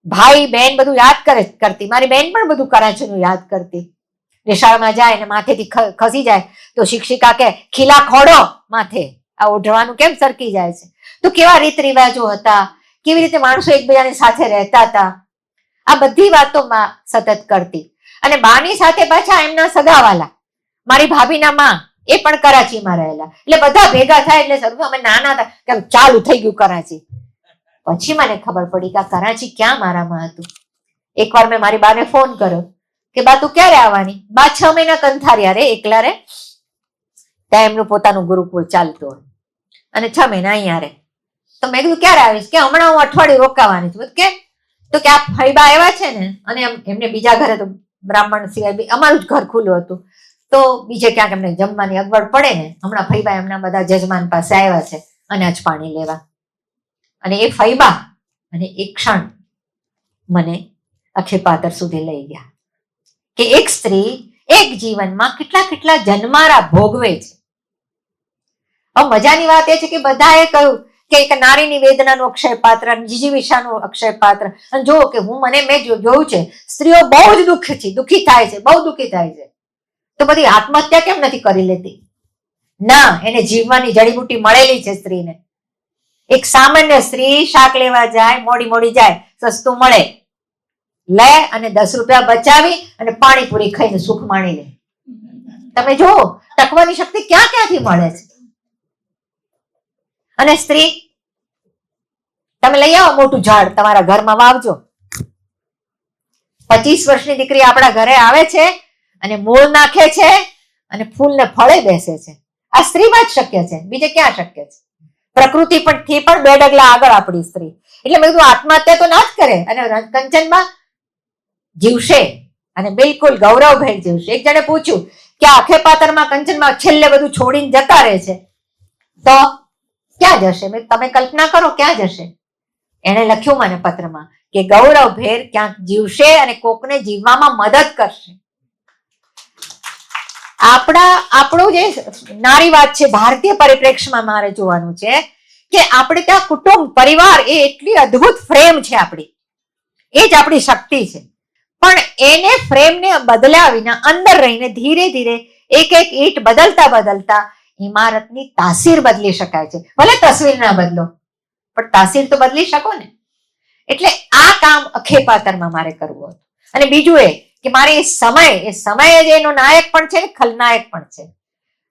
ભાઈ બહેન બધું યાદ કરતી, મારી બહેન પણ બધું કરાચીનું યાદ કરતી. નિશાળમાં જાય ને માથેથી ખસી જાય તો શિક્ષિકા કે ખીલા ખોડો માથે, આ ઓઢવાનું કેમ સરકી જાય છે. તો કેવા રીત રિવાજો હતા, કેવી રીતે માણસો એકબીજાની સાથે રહેતા હતા, આ બધી વાતો માં સતત કરતી. અને બાની સાથે પાછા એમના સગાવાલા મારી ભાભીના માં, એ પણ કરાચીમાં રહેલા. એટલે બધા ભેગા થાય એટલે શરૂ અમે નાના હતા કે ચાલુ થઈ ગયું કરાચી. પછી મને ખબર પડી કે આ કરાચી ક્યાં મારામાં હતું. એકવાર મેં મારી બાને ફોન કર્યો કે બા તું ક્યારે આવવાની. બા 6 મહિના કંથાર્યા રે, એકલા રે, ત્યાં એમનું પોતાનું ગુરુકુળ ચાલતું હોય અને 6 મહિના અહીંયા રહે. તો મેં કીધું ક્યારે આવીશ, કે હમણાં હું અઠવાડિયું રોકાવાની છું. કેમ? તો કે આ ફૈબા આવ્યા છે ને, અને એમને બીજા ઘરે તો બ્રાહ્મણ સિવાય અમારું જ ઘર ખુલ્લું હતું, તો બીજે ક્યાંક એમને જમવાની અગવડ પડે ને, હમણાં ફૈબા એમના બધા જજમાન પાસે આવ્યા છે અનાજ પાણી લેવા. અને એ ફૈબા અને એક ક્ષણ મને અખેપાતર સુધી લઈ ગયા કે એક સ્ત્રી એક જીવનમાં કેટલા કેટલા જન્મારા ભોગવે છે. હવે મજાની વાત એ છે કે બધાએ કહ્યું કે એક નારીની વેદનાનું અક્ષય પાત્ર, જીજીવિષાનું અક્ષય પાત્ર. અને જુઓ કે મેં જોયું છે સ્ત્રીઓ બહુ જ દુઃખી થાય છે, બહુ દુઃખી થાય છે. તો બધી આત્મહત્યા કેમ નથી કરી લેતી? ના, એને જીવવાની જડીબુટી મળેલી છે સ્ત્રીને. એક સામાન્ય સ્ત્રી શાક લેવા જાય, મોડી જાય, સસ્તું મળે, લે અને 10 રૂપિયા બચાવી અને પાણીપુરી ખાઈને સુખ માણી લે. તમે જુઓ ટકવાની શક્તિ ક્યાંથી મળે છે. અને સ્ત્રી, તમે લઈ આવો મોટું ઝાડ તમારા ઘરમાં વાવજો. 25 વર્ષની દીકરી આપણા ઘરે આવે છે અને મૂળ નાખે છે અને ફૂલને ફળે બેસે છે. આ સ્ત્રીમાં જ શક્ય છે, બીજે ક્યાં શક્ય છે? પ્રકૃતિ થી પણ 2 ડગલા આગળ આપણી સ્ત્રી. એટલે મેં કીધું આત્મહત્યા તો ના જ કરે અને કંચનમાં જીવશે અને બિલકુલ ગૌરવભેર જીવશે. એક જણે પૂછ્યું કે અખેપાતરમાં કંચનમાં છેલ્લે બધું છોડીને જતા રહે છે તો ક્યાં જશે? તમે કલ્પના કરો ક્યાં જશે. એણે લખ્યું મને પત્રમાં કે ગૌરવભેર ક્યાંક જીવશે અને કોકને જીવવામાં મદદ કરશે. આપણું જે નારીવાદ છે ભારતીય પરિપ્રેક્ષમાં મારે જોવાનું છે કે આપણે ત્યાં કુટુંબ, પરિવાર એ એટલી અદ્ભુત ફ્રેમ છે આપણી, એ જ આપણી શક્તિ છે. પણ એને ફ્રેમને બદલ્યા વિના અંદર રહીને ધીરે ધીરે એક ઈંટ બદલતા ઇમારતની તાસીર બદલી શકાય છે. ભલે તસવીર ના બદલો પણ તાસીર તો બદલી શકો ને. એટલે આ કામ અખેપાતરમાં મારે કરવું હતું. અને બીજું એ કે મારે એ સમય જ એનો નાયક પણ છે, ખલનાયક પણ છે.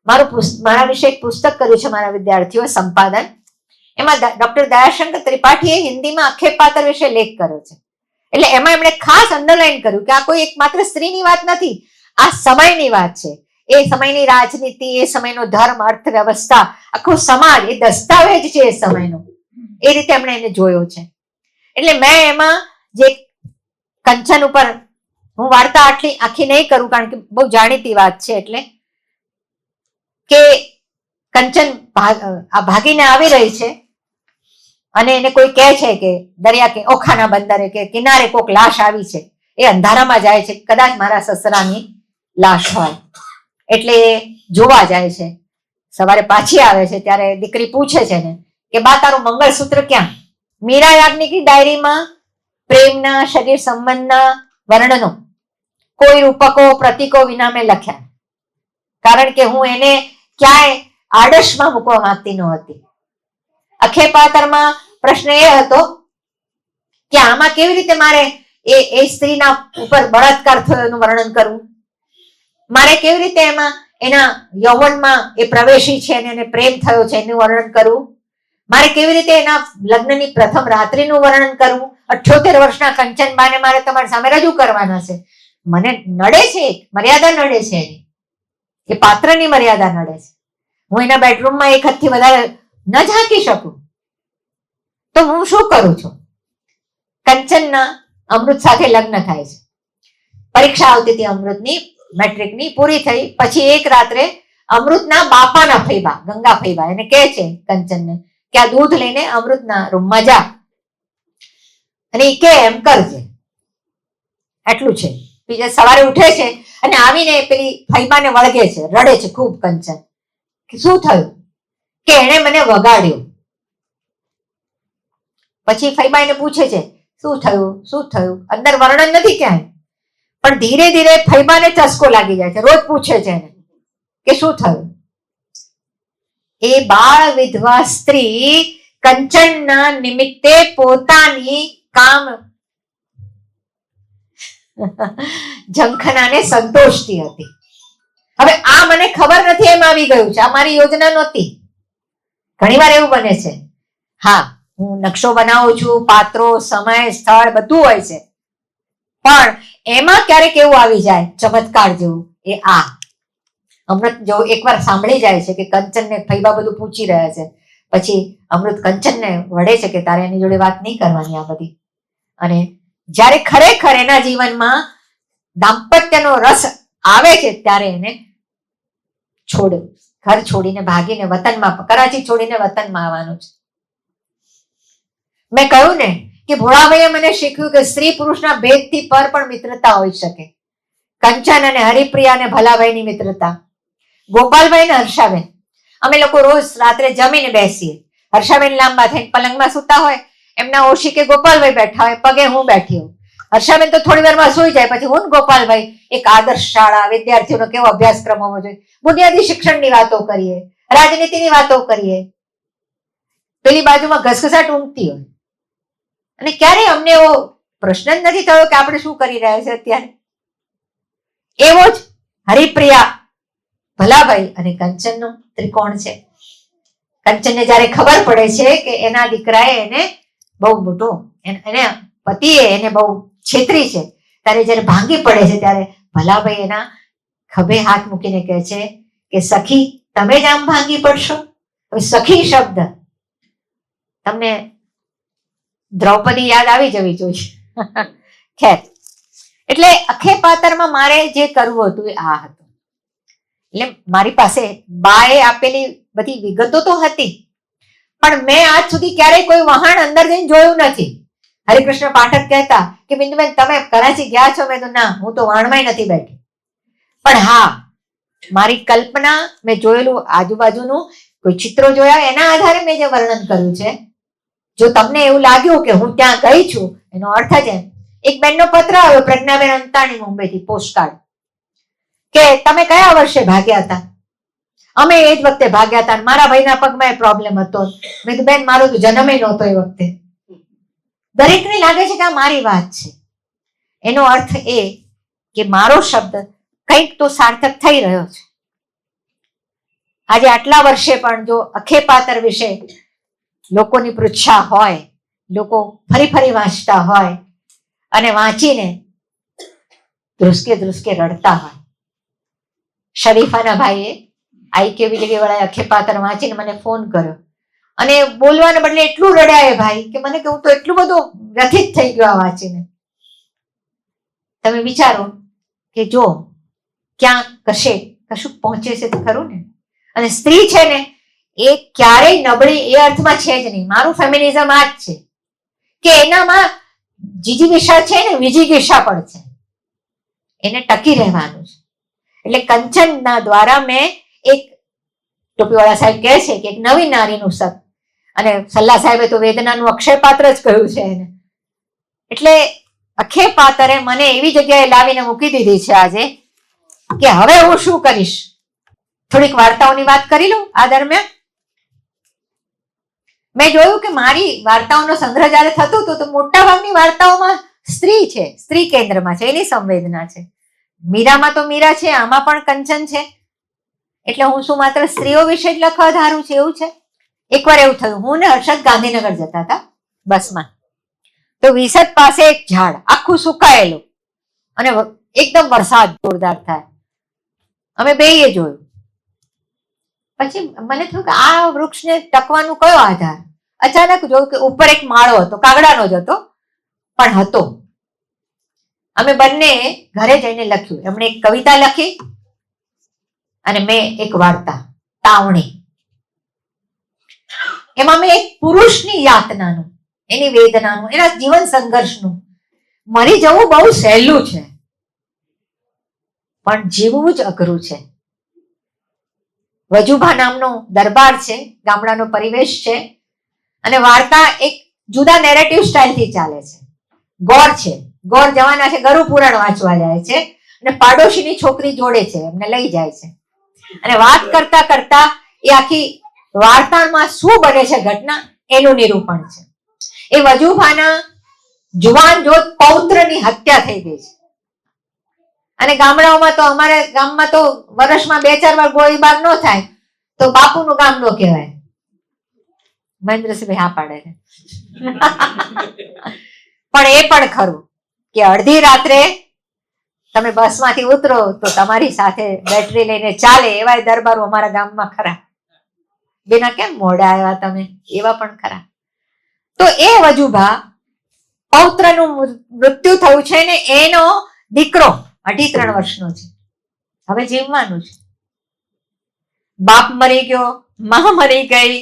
મારા વિશે એક પુસ્તક કર્યું છે મારા વિદ્યાર્થીઓ સંપાદન. એમાં ડોક્ટર દયાશંકર ત્રિપાઠીએ હિન્દીમાં અખેપાતર વિશે લેખ કર્યો છે. એટલે એમાં એમણે ખાસ અંડરલાઈન કર્યું કે આ કોઈ એક માત્ર સ્ત્રીની વાત નથી, આ સમયની વાત છે. એ સમયની રાજનીતિ, એ સમયનો ધર્મ, અર્થવ્યવસ્થા, આખો સમાજ એ દસ્તાવેજ છે એ સમયનો. એ રીતે એમણે એને જોયો છે. એટલે મેં એમાં જે કંચન ઉપર હું વાર્તા આખી નહીં કરું કારણ કે બહુ જાણીતી વાત છે. એટલે કે કંચન ભાગીને આવી રહી છે અને એને કોઈ કહે છે કે દરિયા કે ઓખાના બંદરે કે કિનારે કોક લાશ આવી છે. એ અંધારામાં જાય છે, કદાચ મારા સસરાની લાશ હોય. એટલે જોવા જાય છે. સવારે પાછી આવે છે ત્યારે દીકરી પૂછે છે ને કે બા તારું મંગળસૂત્ર ક્યાં? મીરા યાજ્ઞિકની ડાયરીમાં પ્રેમના, શરીર સંબંધના વર્ણનો કોઈ રૂપકો, પ્રતીકો વિના મેં લખ્યા, કારણ કે હું એને ક્યાંય આદર્શમાં મૂકવા માંગતી નહોતી. અખેપાતરમાં પ્રશ્ન એ હતો કે આમાં કેવી રીતે મારે એ સ્ત્રીના ઉપર બળાત્કાર થયો એનું વર્ણન કરવું, મારે કેવી રીતે એમાં એના યૌવનમાં એ પ્રવેશી છે અને એને પ્રેમ થયો છે એનું વર્ણન કરવું, મારે કેવી રીતે એના લગ્નની પ્રથમ રાત્રિનું વર્ણન કરવું. 78 વર્ષના કંચનબાને મારે તમારી સામે રજૂ કરવાના છે. મને નડે છે, મર્યાદા નડે છે, એ પાત્રની મર્યાદા નડે છે. હું એના બેડરૂમમાં એક હદથી વધારે ન ઝાંકી શકું તો હું શું કરું છું? કંચનના અમૃત સાથે લગ્ન થાય છે. પરીક્ષા આવતી હતી અમૃતની, મેટ્રિકની પૂરી થઈ. પછી એક રાત્રે અમૃતના બાપાના ફૈબા, ગંગા ફૈબા એને કહે છે કંચનને કે આ દૂધ લઈને અમૃતના રૂમમાં જા અને એ કે એમ કરજે. આટલું છે. બીજા સવારે ઉઠે છે અને આવીને પેલી ફૈબાને વળગે છે, રડે છે ખૂબ કંચન. કે શું થયું? કે એણે મને વગાડ્યો. પછી ફૈબા એને પૂછે છે શું થયું શું થયું? અંદર વર્ણન નથી ક્યાંય, પણ ધીરે ધીરે ફૈબાને ચસ્કો લાગી જાય છે. રોજ પૂછે છે એને કે શું થયું. એ બાળ વિધવા સ્ત્રી કંચનના નિમિત્તે પોતાની કામ ઝંખનાને સંતોષતી હતી. હવે આ મને ખબર નથી એમ આવી ગયું છે, આ મારી યોજના નહોતી. ઘણી વાર એવું બને છે. હા, હું નકશો બનાવું છું, પાત્રો, સમય, સ્થળ બધું હોય છે, પણ એમાં ક્યારેક એવું આવી જાય ચમત્કાર જેવું. એ આ અમૃત જો એકવાર સાંભળી જાય છે કે કંચનને ફૈબા બધું પૂછી રહ્યા છે, પછી અમૃત કંચનને વળે છે કે તારે એની જોડે વાત નહીં કરવાની આ બધી. અને જ્યારે ખરેખર એના જીવનમાં દાંપત્યનો રસ આવે છે ત્યારે એને ઘર છોડીને ભાગીને વતનમાં, કરાચી છોડીને વતનમાં આવવાનું છે. મેં કહ્યું ને કે ભોળાભાઈએ મને શીખ્યું કે સ્ત્રી પુરુષના ભેદથી પર પણ મિત્રતા હોઈ શકે. કંચન અને હરિપ્રિયા અને ભલાભાઈની મિત્રતા, ગોપાલભાઈ અને હર્ષાબેન. અમે લોકો રોજ રાત્રે જમીને બેસીએ. હર્ષાબેન લાંબા થઈને પલંગમાં સૂતા હોય, એમના ઓશિકે ગોપાલભાઈ બેઠા હોય, પગે હું બેઠી હોઉં. હર્ષાબેન તો થોડી વારમાં સૂઈ જાય, પછી હું ગોપાલભાઈ એક આદર્શ શાળા, વિદ્યાર્થીઓનો કેવો અભ્યાસક્રમ હોવો જોઈએ, બુનિયાદી શિક્ષણની વાતો કરીએ, રાજનીતિની વાતો કરીએ. પેલી બાજુમાં ઘસઘસાટ ઊંઘતી હોય. અને ક્યારેય અમને એવો પ્રશ્ન જ નથી થયો કે આપણે શું કરી રહ્યા છે અત્યારે. એવો જ હરિપ્રિયા, ભલાભાઈ અને કંચનનો ત્રિકોણ છે. કંચનને જયારે ખબર પડે છે કે એના દીકરાએ એને બહુ મોટો, એને પતિએ એને બહુ છેતરી છે, ત્યારે જયારે ભાંગી પડે છે ત્યારે ભલાભાઈ એના ખભે હાથ મૂકીને કહે છે કે સખી તમે જ આમ ભાંગી પડશો? હવે સખી શબ્દ તમને દ્રૌપદી યાદ આવી જવી જોઈએ. ખેર, એટલે અખે પાતરમાં મારે જે કરવું હતું એ આ હતું. એટલે મારી પાસે બાએ આપેલી બધી વિગતો તો હતી, પણ મેં આજ સુધી ક્યારેય કોઈ વહાણ અંદર જઈને જોયું નથી. હરિકૃષ્ણ પાઠક કહેતા કે બિંદુબેન તમે કરાચી ગયા છો? મેં તો ના, હું તો વાણમાં નથી બેઠી. પણ હા, મારી કલ્પના, મેં જોયેલું આજુબાજુનું કોઈ ચિત્રો જોયા, એના આધારે મેં જે વર્ણન કર્યું છે. જો તમને એવું લાગ્યું કે હું ત્યાં ગઈ છું, એનો અર્થ જ એમ. એક બેનનો પત્ર આવ્યો, પ્રજ્ઞાબેન અંતાણી, મુંબઈથી, પોસ્ટકાર્ડ, કે તમે કયા વર્ષે ભાગ્યા હતા? અમે એ જ વખતે ભાગ્યા હતા, મારા ભાઈના પગમાં એ પ્રોબ્લેમ હતો. મેં કીધું બેન મારો તો જન્મે નહોતો એ વખતે. દરેકને લાગે છે કે આ મારી વાત છે. એનો અર્થ એ કે મારો શબ્દ કંઈક તો સાર્થક થઈ રહ્યો છે. આજે આટલા વર્ષે પણ જો અખે પાતર વિશે લોકોની પૃચ્છા હોય, લોકો ફરી ફરી વાંચતા હોય અને વાંચીને ધ્રુસકે ધ્રુસકે રડતા હોય. શરીફાના ભાઈએ IKVJV વાળા અખે પાતર વાંચીને મને ફોન કર્યો અને બોલવાને બદલે એટલું રડ્યા એ ભાઈ કે મને કહું તો એટલું બધું વ્યથિત થઈ ગયું આ વાંચીને. તમે વિચારો કે જો ક્યાં કશું પહોંચે છે તો ખરું ને. અને સ્ત્રી છે ને એ ક્યારેય નબળી એ અર્થમાં છે જ નહીં. મારું ફેમિનિઝમ આ જ છે કે એનામાં જીજીવિષા છે ને વિજીગિષા પણ છે, એને ટકી રહેવાનું છે. એટલે કંચનના દ્વારા મેં એક, ટોપીવાળા સાહેબ કહે છે કે એક નવી નારીનું સત, અને સલ્લા સાહેબે તો વેદનાનું અક્ષય પાત્ર જ કહ્યું છે એને. એટલે અખે પાતરે મને એવી જગ્યાએ લાવીને મૂકી દીધી છે આજે કે હવે હું શું કરીશ. થોડીક વાર્તાઓની વાત કરી લઉં. આ દરમિયાન મેં જોયું કે મારી વાર્તાઓનો સંગ્રહ જયારે થતો હતો તો મોટા ભાગની વાર્તાઓમાં સ્ત્રી છે, સ્ત્રી કેન્દ્રમાં છે, એની સંવેદના છે. મીરામાં તો મીરા છે, આમાં પણ કંચન છે. એટલે હું શું માત્ર સ્ત્રીઓ વિશે જ લખવા ધારું છું એવું છે? એકવાર એવું થયું, હું ને હર્ષદ ગાંધીનગર જતા હતા બસમાં, તો વિસદ પાસે એક ઝાડ આખું સુકાયેલું અને એકદમ વરસાદ જોરદાર થાય. અમે બેયે જોયું. પછી મને થયું કે આ વૃક્ષને ટકવાનું કયો આધાર? અચાનક જોયું કે ઉપર એક માળો હતો, કાગડાનો જ હતો પણ હતો. અમે બંને ઘરે જઈને લખ્યું. એમણે એક કવિતા લખી અને મેં એક વાર્તા, તાવણી. એમાં મેં એક પુરુષની યાતનાનું, એની વેદનાનું, એના જીવન સંઘર્ષનું. મરી જવું બહુ સહેલું છે, પણ જીવવું જ અઘરું છે. વજુભા નામનો દરબાર છે, ગામડાનો પરિવેશ છે, અને વાર્તા એક જુદા નેરેટિવ સ્ટાઇલથી ચાલે છે. ગોર છે, ગોર જવાના છે, ગરુ પુરાણ વાંચવા જાય છે, અને પાડોશીની છોકરી જોડે છે, એમને લઈ જાય છે, અને વાત કરતા કરતા એ આખી વાર્તામાં શું બને છે ઘટના એનું નિરૂપણ છે. એ વજુભાના જુવાન જોત પૌત્રની હત્યા થઈ ગઈ છે, અને ગામડાઓમાં તો, અમારા ગામમાં તો વર્ષમાં 2-4 વાર ગોળીબાર ન થાય તો બાપુનું ગામ નો કહેવાય. મહેન્દ્રસિંહભાઈ હા પાડે છે. પણ એ પણ ખરું કે અડધી રાત્રે તમે બસમાંથી ઉતરો તો તમારી સાથે બેટરી લઈને ચાલે એવા દરબારો અમારા ગામમાં ખરા. બેના કેમ મોડા આવ્યા તમે, એવા પણ ખરા. તો એ વજુભા પૌત્રનું મૃત્યુ થયું છે ને એનો દીકરો 28 વર્ષનો છે, હવે જીવવાનું છે. બાપ મરી ગયો, માં મરી ગઈ,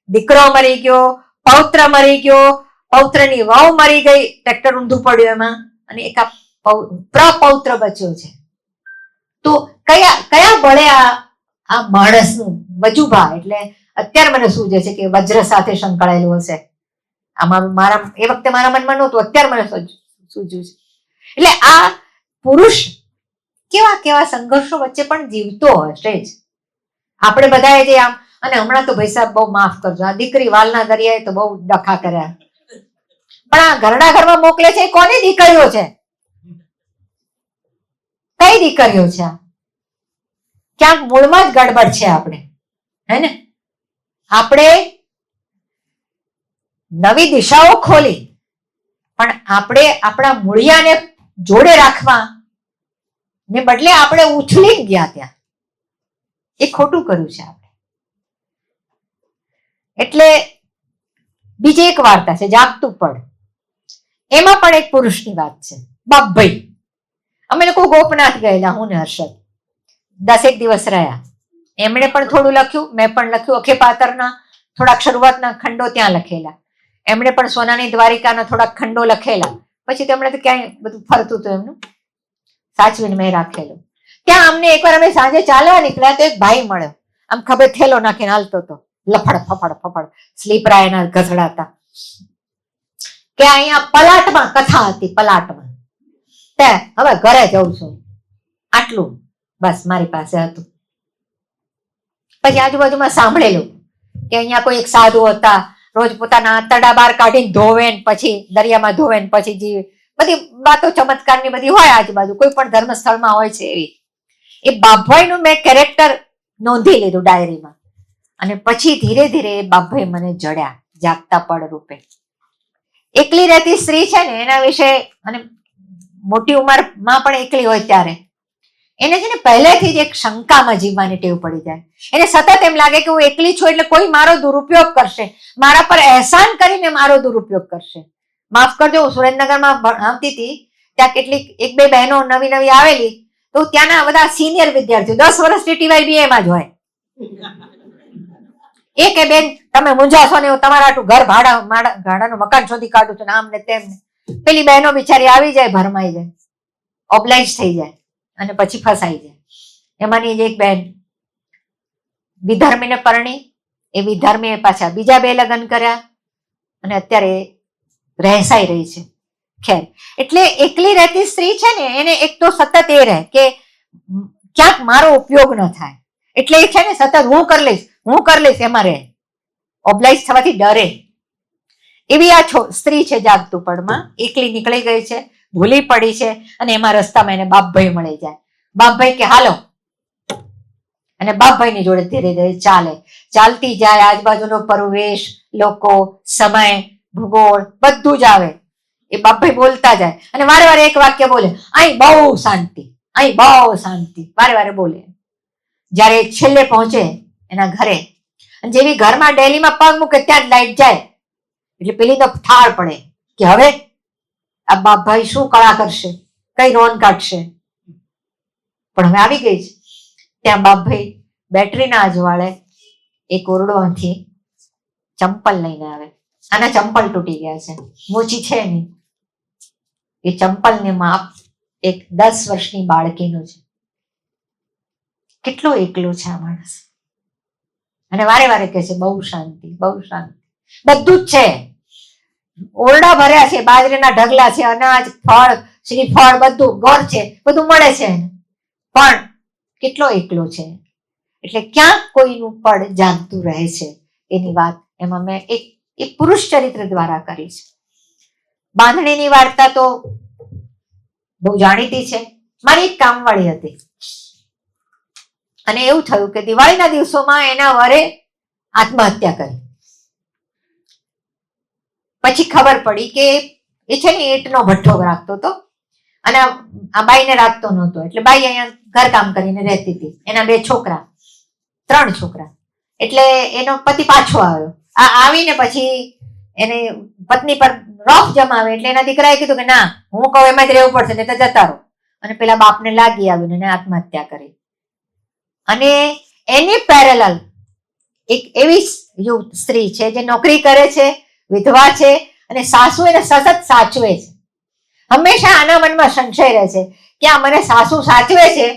દીકરો મરી ગયો, પૌત્ર મરી ગયો, પૌત્રની વહુ મરી ગઈ, ટ્રેક્ટર ઊંધું પડ્યું એમાં, અને એક પ્રપૌત્ર બચ્યો છે. તો કયા બળે આ માણસનું વજુભા એટલે અત્યારે મને સૂજે છે કે વજ્ર સાથે સંકળાયેલું હશે. આમાં મારા એ વખતે મારા મનમાં નહોતું, અત્યારે મને સૂજ્યું છે. એટલે આ પુરુષ કેવા સંઘર્ષો વચ્ચે પણ જીવતો હશે જ. આપણે બધાએ જે આમ, અને હમણાં તો ભાઈ સાહેબ બહુ માફ કરજો, આ દીકરી વાલના દરિયાએ તો બહુ ડખા કર્યા, પણ આ ઘરડા ઘરમાં મોકલે છે એ કોની દીકરીઓ છે? કઈ દીકરીઓ છે આ? ક્યાંક મૂળમાં જ ગડબડ છે આપણે, હે ને? આપણે નવી દિશાઓ ખોલી, પણ આપણે આપણા મૂળિયાને જોડે રાખવા ને બદલે આપણે ઉછળી ગયા ત્યાં, એ ખોટું કર્યું છે આપણે. એટલે બીજી એક વાર્તા છે જાગતું પડ, એમાં પણ એક પુરુષની વાત છે. બાપભાઈ, અમે લોકો ગોપનાથ ગયેલા, હું ને હર્ષદ 10 દિવસ રહ્યા. એમણે પણ થોડું લખ્યું, મેં પણ લખ્યું. અખે પાતરના થોડાક શરૂઆતના ખંડો ત્યાં લખેલા, એમણે પણ સોનાની દ્વારિકાના થોડાક ખંડો લખેલા. પછી તેમણે તો ક્યાંય બધું ફરતું હતું એમનું, સાચવીને મેં રાખેલું. ત્યાં અમને એકવાર અમે સાંજે ચાલવા નીકળ્યા તો એક ભાઈ મળ્યો, આમ ખભે થેલો નાખીને હાલતો હતો, લફડ ફફડ સ્લીપરા એના ઘસડાતા, કે અહીંયા પલાટમાં કથા હતી, પલાટમાં તે હવે ઘરે જઉં છું, આટલું બસ મારી પાસે હતું. પછી આજુબાજુમાં સાંભળેલું કે અહીંયા કોઈ એક સાધુ હતા, રોજ પોતાના આંતરડા બહાર કાઢીને ધોવે, પછી દરિયામાં ધોવે, પછી જીવે. બધી વાતો ચમત્કારની બધી હોય આજુબાજુ, કોઈ પણ ધર્મસ્થળમાં હોય છે એવી. એ બાપભાઈનું મેં કેરેક્ટર નોંધી લીધું ડાયરીમાં, અને પછી ધીરે ધીરે એ બાપભાઈ મને જડ્યા જાગતા પડ રૂપે. એકલી રહેતી સ્ત્રી છે ને એના વિશે, અને મોટી ઉંમરમાં પણ એકલી હોય ત્યારે એને છે ને પહેલેથી જ એક શંકામાં જીવવાની ટેવ પડી જાય. એને સતત એમ લાગે કે હું એકલી છું એટલે કોઈ મારો દુરુપયોગ કરશે, મારા પર અહેસાન કરીને મારો દુરુપયોગ કરશે. માફ કરજો, હું સુરેન્દ્રનગરમાં ભણતી હતી ત્યાં કેટલીક 1-2 બહેનો નવી નવી આવેલી, તો ત્યાંના બધા સિનિયર વિદ્યાર્થીઓ 10 વર્ષથી TYBA માં જ હોય. એ કે બેન તમે મૂંઝાશો ને, હું તમારા આટલું ઘર ભાડાનું મકાન શોધી કાઢું છું ને, આમ ને તેમ. પેલી બહેનો બિચારી આવી જાય, ભરમાઈ જાય, ઓબ્લાઇઝ થઈ જાય, અને પછી ફસાઈ જાય. એમાંની જ એક બહેન વિધર્મીને પરણી, એ વિધર્મીએ પાછા બીજા 2 લગ્ન કર્યા, અને અત્યારે રહેસાઈ રહી છે. ખેર, એટલે એકલી રહેતી સ્ત્રી છે ને એને એક તો સતત એ રહે કે ક્યાંક મારો ઉપયોગ ન થાય, એટલે એ છે ને સતત હું કરી લઈશ એમાં રહે, ઓબ્લાઇઝ થવાથી ડરે. એવી આ સ્ત્રી છે જાગતું પડમાં, એકલી નીકળી ગઈ છે, ભૂલી પડી છે, અને એમાં રસ્તામાં એને બાપભાઈ મળી જાય. બાપભાઈ કે હાલો, અને બાપભાઈની જોડે ધીરે ધીરે ચાલતી જાય. આજુબાજુનો પરિવેશ, લોકો, સમય, ભૂગોળ બધું જ આવે. એ બાપભાઈ બોલતા જાય, અને વારે વારે એક વાક્ય બોલે, અહીં બહુ શાંતિ, અહીં બહુ શાંતિ, વારે વારે બોલે. જયારે છેલ્લે પહોંચે એના ઘરે, અને જેવી ઘરમાં ડેલીમાં પગ મૂકે ત્યાં જ લાઈટ જાય, એટલે પેલી તો ઠાર પડે કે હવે આ બાપભાઈ શું કળા કરશે, કઈ રોન કાઢશે. પણ હવે આવી ગઈ છે. ત્યાં બાપભાઈ બેટરીના અજવાળે એક ઓરડોથી ચંપલ લઈને આવે. આના ચંપલ તૂટી ગયા છે, મોચી છે નહીં. એ ચંપલને માપ એક 10 વર્ષની બાળકીનું છે. કેટલો એકલો છે આ માણસ. અને વારે વારે કહે છે બહુ શાંતિ, બહુ શાંતિ. બધું જ છે, ઓરડા ભર્યા છે, બાજરીના ઢગલા છે, અનાજ, ફળ, શ્રીફળ, બધું ઘર છે, બધું મળે છે એને. પણ કેટલો એકલો છે. એટલે ક્યાંક કોઈનું પડ જાગતું રહે છે એની વાત એમાં મેં એક પુરુષ ચરિત્ર દ્વારા કરી છે. બાંધણીની વાર્તા તો બહુ જાણીતી છે. મારી એક કામવાળી હતી અને એવું થયું કે દિવાળીના દિવસોમાં એના વરે આત્મહત્યા કરી. પછી ખબર પડી કે એ છે ને ઈંટનો ભઠ્ઠો રાખતો હતો અને આ બાઈને રાખતો નહોતો. એટલે બાઈ અહીંયા ઘરકામ કરીને રહેતી હતી. એના 2 છોકરા, 3 છોકરા. એટલે એનો પતિ પાછો આવ્યો. આવીને પછી એને પત્ની પર રોફ જમાવે. એટલે એના દીકરાએ કીધું કે ના, હું કહું એમાં જ રહેવું પડશે, નહીં તો જતા રહો. અને પેલા બાપને લાગી આવીને એને આત્મહત્યા કરી. અને એની પેરેલલ એક એવી સ્ત્રી છે જે નોકરી કરે છે, વિધવા છે અને સાસુ એને સતત સાચવે છે. હંમેશા આના મનમાં સંશય રહે છે કે આ મને સાસુ સાચવે છે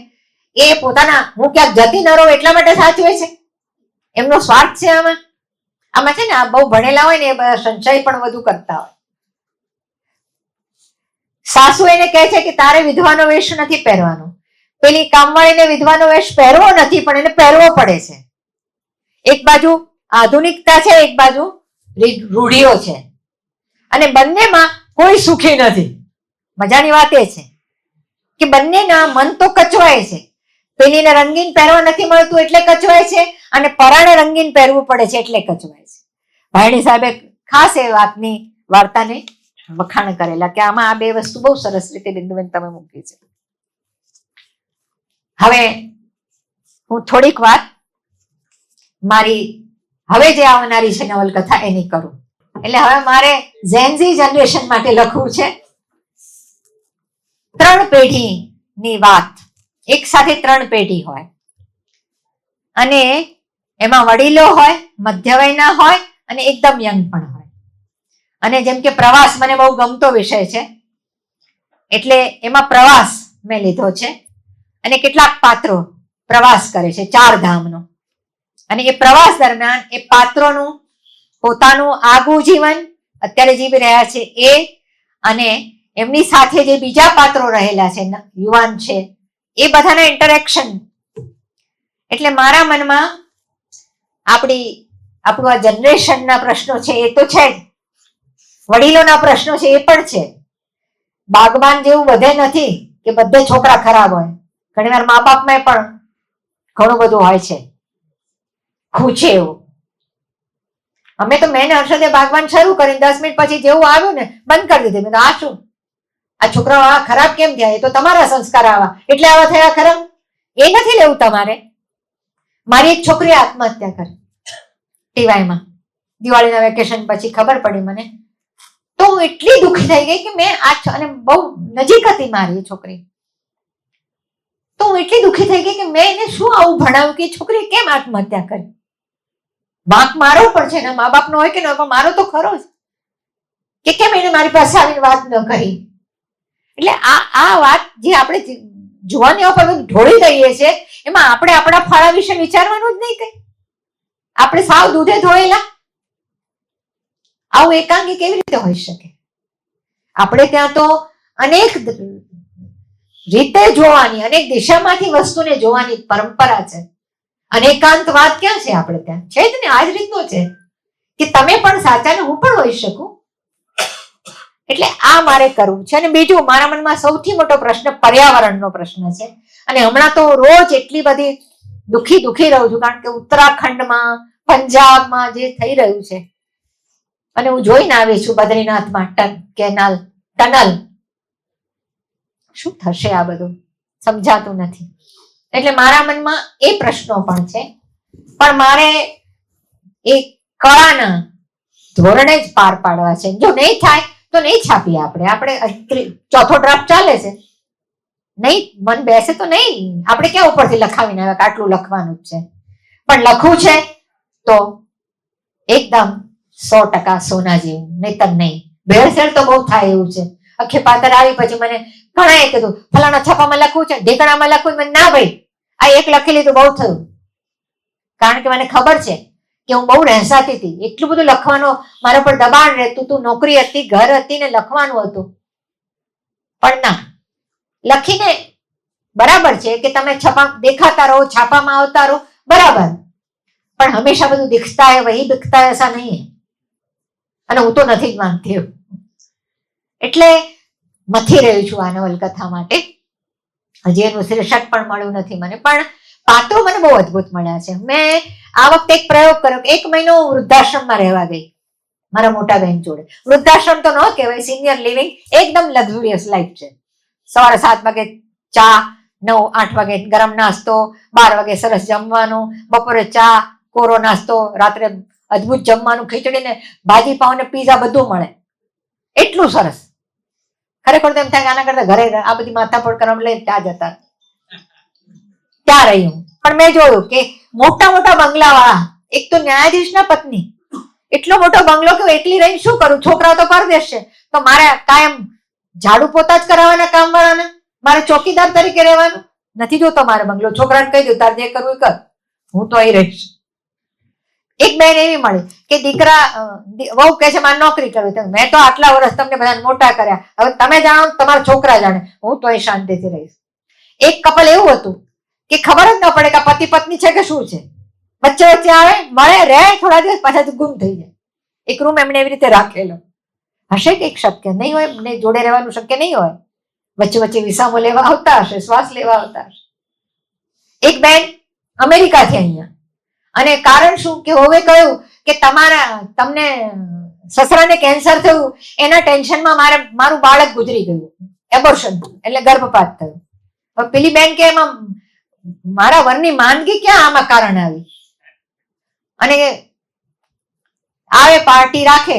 એ પોતાના હું ક્યાંક જતી ન રહું એટલા માટે સાચવે છે. એમનો સ્વાર્થ છે આમાં છે ને. આ બહુ ભણેલા હોય ને એ બધા સંશય પણ વધુ કરતા હોય. સાસુ એને કહે છે કે તારે વિધવાનો વેશ નથી પહેરવાનો. પેલી કામવાળીને વિધવાનો વેશ પહેરવો નથી, પણ એને પહેરવો પડે છે. એક બાજુ આધુનિકતા છે, એક બાજુ રૂઢિઓ છે, અને બંનેમાં કોઈ સુખી નથી. મજાની વાત એ છે કે બંનેના મન તો કચવાય છે. પેલીને રંગીન પહેરવા નથી મળતું એટલે કચવાય છે, અને પરાણે રંગીન પહેરવું પડે છે એટલે કચવાય છે. ભાઈણી સાહેબે ખાસ એ વાતની વાર્તાને વખાણ કરેલા કે આમાં આ 2 વસ્તુ બહુ સરસ રીતે બિંદુબેન તમે મૂકી છે. હવે હું થોડીક વાત મારી હવે જે આવનારી છે નવલકથા એની કરું. એટલે હવે મારે ઝેનઝી જનરેશન માટે લખવું છે. 3 પેઢીની વાત. એક સાથે 3 પેઢી હોય અને એમાં વડીલો હોય, મધ્ય વયના હોય અને એકદમ યંગ પણ હોય. અને જેમ કે પ્રવાસ મને બહુ ગમતો વિષય છે એટલે એમાં પ્રવાસ મેં લીધો છે. અને કેટલાક પાત્રો પ્રવાસ કરે છે 4 ધામનો. અને એ પ્રવાસ દરમિયાન એ પાત્રોનું પોતાનું આગવું જીવન અત્યારે જીવી રહ્યા છે એ, અને એમની સાથે જે બીજા પાત્રો રહેલા છે, યુવાન છે, એ બધાના ઇન્ટરેક્શન. એટલે મારા મનમાં આપણું આ જનરેશનના પ્રશ્નો છે એ તો છે જ, વડીલોના પ્રશ્નો છે એ પણ છે. બાગબાન જેવું બધે નથી કે બધે છોકરા ખરાબ હોય. ઘણીવાર મા બાપમાં પણ ઘણું બધું હોય છે, ખૂચે એવું. અમે તો મેં હર્ષદે બાગવાન શરૂ કરીને 10 મિનિટ પછી જેવું આવ્યું ને બંધ કરી દીધી. મેં તો આ શું, આ છોકરાઓ આ ખરાબ કેમ થયા? એ તો તમારા સંસ્કાર આવા એટલે આવા થયા ખરાબ. એ નથી લેવું તમારે. મારી એક છોકરીએ આત્મહત્યા કરી ટીવાયમાં દિવાળીના વેકેશન પછી ખબર પડી મને. તો હું એટલી દુઃખી થઈ ગઈ કે મેં અને બહુ નજીક હતી મારી છોકરી. તો હું એટલી દુઃખી થઈ ગઈ કે મેં એને શું આવું ભણાવ્યું કે છોકરી કેમ આત્મહત્યા કરી? વાંક મારો પણ છે ને, મા બાપનો હોય કે ન હોય, પણ મારો તો ખરો જ કે કેમ એને મારી પાસે આવીને વાત ન કરી. એટલે આ વાત જે આપણે જુવાનીઓ પર ઢોળી દઈએ છીએ એમાં આપણે આપણા ફાળા વિશે વિચારવાનું જ નહીં કઈ. આપણે સાવ દૂધે ધોયેલા. આવું એકાંગી કેવી રીતે હોઈ શકે? આપણે ત્યાં તો અનેક રીતે જોવાની, અનેક દિશામાંથી વસ્તુને જોવાની પરંપરા છે. અનેકાંતવાદ ક્યાં છે આપણે ત્યાં? છે જ ને, આ જ રીતનો છે કે તમે પણ સાચા ને હું પણ હોઈ શકું. એટલે આ મારે કરવું છે. અને બીજું મારા મનમાં સૌથી મોટો પ્રશ્ન પર્યાવરણનો પ્રશ્ન છે. અને હમણાં તો રોજ એટલી બધી દુઃખી રહું છું, કારણ કે ઉત્તરાખંડમાં, પંજાબમાં જે થઈ રહ્યું છે, અને હું જોઈને આવી છું બદ્રીનાથમાં ટનલ. શું થશે આ બધું સમજાતું નથી. એટલે મારા મનમાં એ પ્રશ્નો પણ છે. પણ મારે એ કળાના ધોરણે જ પાર પાડવા છે. જો નહીં થાય તો નહીં છાપીએ. આપણે 4થો ડ્રાફ્ટ ચાલે છે, નહીં મન બેસે તો નહીં. આપણે ક્યાં ઉપરથી લખાવીને આવ્યા કે આટલું લખવાનું જ છે. પણ લખવું છે તો એકદમ 100% સોના જેવું, નહીતર નહીં. ભેળસેળ તો બહુ થાય એવું છે. અખે પાતર આવી પછી મને ઘણાએ કીધું ફલાણા છાપામાં લખવું છે, ઢેકણામાં લખવું. મને ના ભાઈ, આ એક લખી લીધું બહુ થયું. કારણ કે મને ખબર છે કે હું બહુ રહેસાતી હતી. એટલું બધું લખવાનું મારા પર દબાણ રહેતું હતું. નોકરી હતી, ઘર હતી ને લખવાનું હતું. પણ ના, લખીને બરાબર છે કે તમે છપા દેખાતા રહો, છાપામાં આવતા રહો, બરાબર. પણ હંમેશા બધું દિખતા હે વહી બિકતા હે, એસા નહીં. અને હું તો નથી જ માનતી. એટલે મથી રહ્યું છું આ નવલકથા માટે. હજી એનું શીર્ષક પણ મળ્યું નથી મને, પણ પાત્રો મને બહુ અદભુત મળ્યા છે. મેં આ વખતે એક પ્રયોગ કર્યો કે 1 મહિનો વૃદ્ધાશ્રમમાં રહેવા ગઈ મારા મોટા બહેન જોડે. વૃદ્ધાશ્રમ તો ન કહેવાય, સિનિયર લિવિંગ. એકદમ લક્ઝુરિયસ લાઈફ છે. સવારે 7 વાગે ચા, 9-8 વાગે ગરમ નાસ્તો, 12 વાગે સરસ જમવાનું, બપોરે ચા, કોરો નાસ્તો, રાત્રે અદભુત જમવાનું, ખીચડી ને ભાજી પાઉં ને પીઝા બધું મળે. એટલું સરસ. ખરેખર તો એમ થાય કે આના કરતા ઘરે આ બધી માથાપોડ કરવા લઈને ત્યાં જતા, ત્યાં રહી હું. પણ મેં જોયું કે મોટા મોટા બંગલા વાળા, એક તો ન્યાયાધીશના પત્ની, એટલો મોટો બંગલો કે એકલી રહીને શું કરું? છોકરાઓ તો પરદેશ છે, તો મારે કાયમ ઝાડુ પોતા જ કરાવવાના કામ વાળાને, મારે ચોકીદાર તરીકે રહેવાનું નથી. જોતો મારે બંગલો, છોકરાને કહી દઉં તારે જે કરવું એ કર, હું તો અહીં રહીશ. એક બેન એવી મળી કે દીકરા વહુ કહે છે મારે નોકરી કરવી. મેં તો આટલા વર્ષ તમને બધાને મોટા કર્યા, હવે તમે જાણો તમારા છોકરા જાણે, હું તો અહીં શાંતિથી રહીશ. એક કપલ એવું હતું કે ખબર જ ન પડે કે પતિ પત્ની છે કે શું છે. વચ્ચે વચ્ચે આવે, મળે, રહે, થોડા દિવસ પાછા ગુમ થઈ જાય. એક રૂમ એમણે એવી રીતે રાખેલો. હશે કે એક શક્ય નહીં હોય, એમને જોડે રહેવાનું શક્ય નહીં હોય. વચ્ચે વચ્ચે વિસામો લેવા આવતા હશે, શ્વાસ લેવા આવતા હશે. એક બેન અમેરિકાથી અહીંયા, અને કારણ શું કે હવે કહ્યું કે તમને સસરાને કેન્સર થયું, એના ટેન્શનમાં મારું બાળક ગુજરી ગયું, એબોર્શન એટલે ગર્ભપાત થયો. હવે પેલી બેન કે એમાં મારા વરની માંદગી ક્યાં આમાં કારણ આવી? અને આવે પાર્ટી રાખે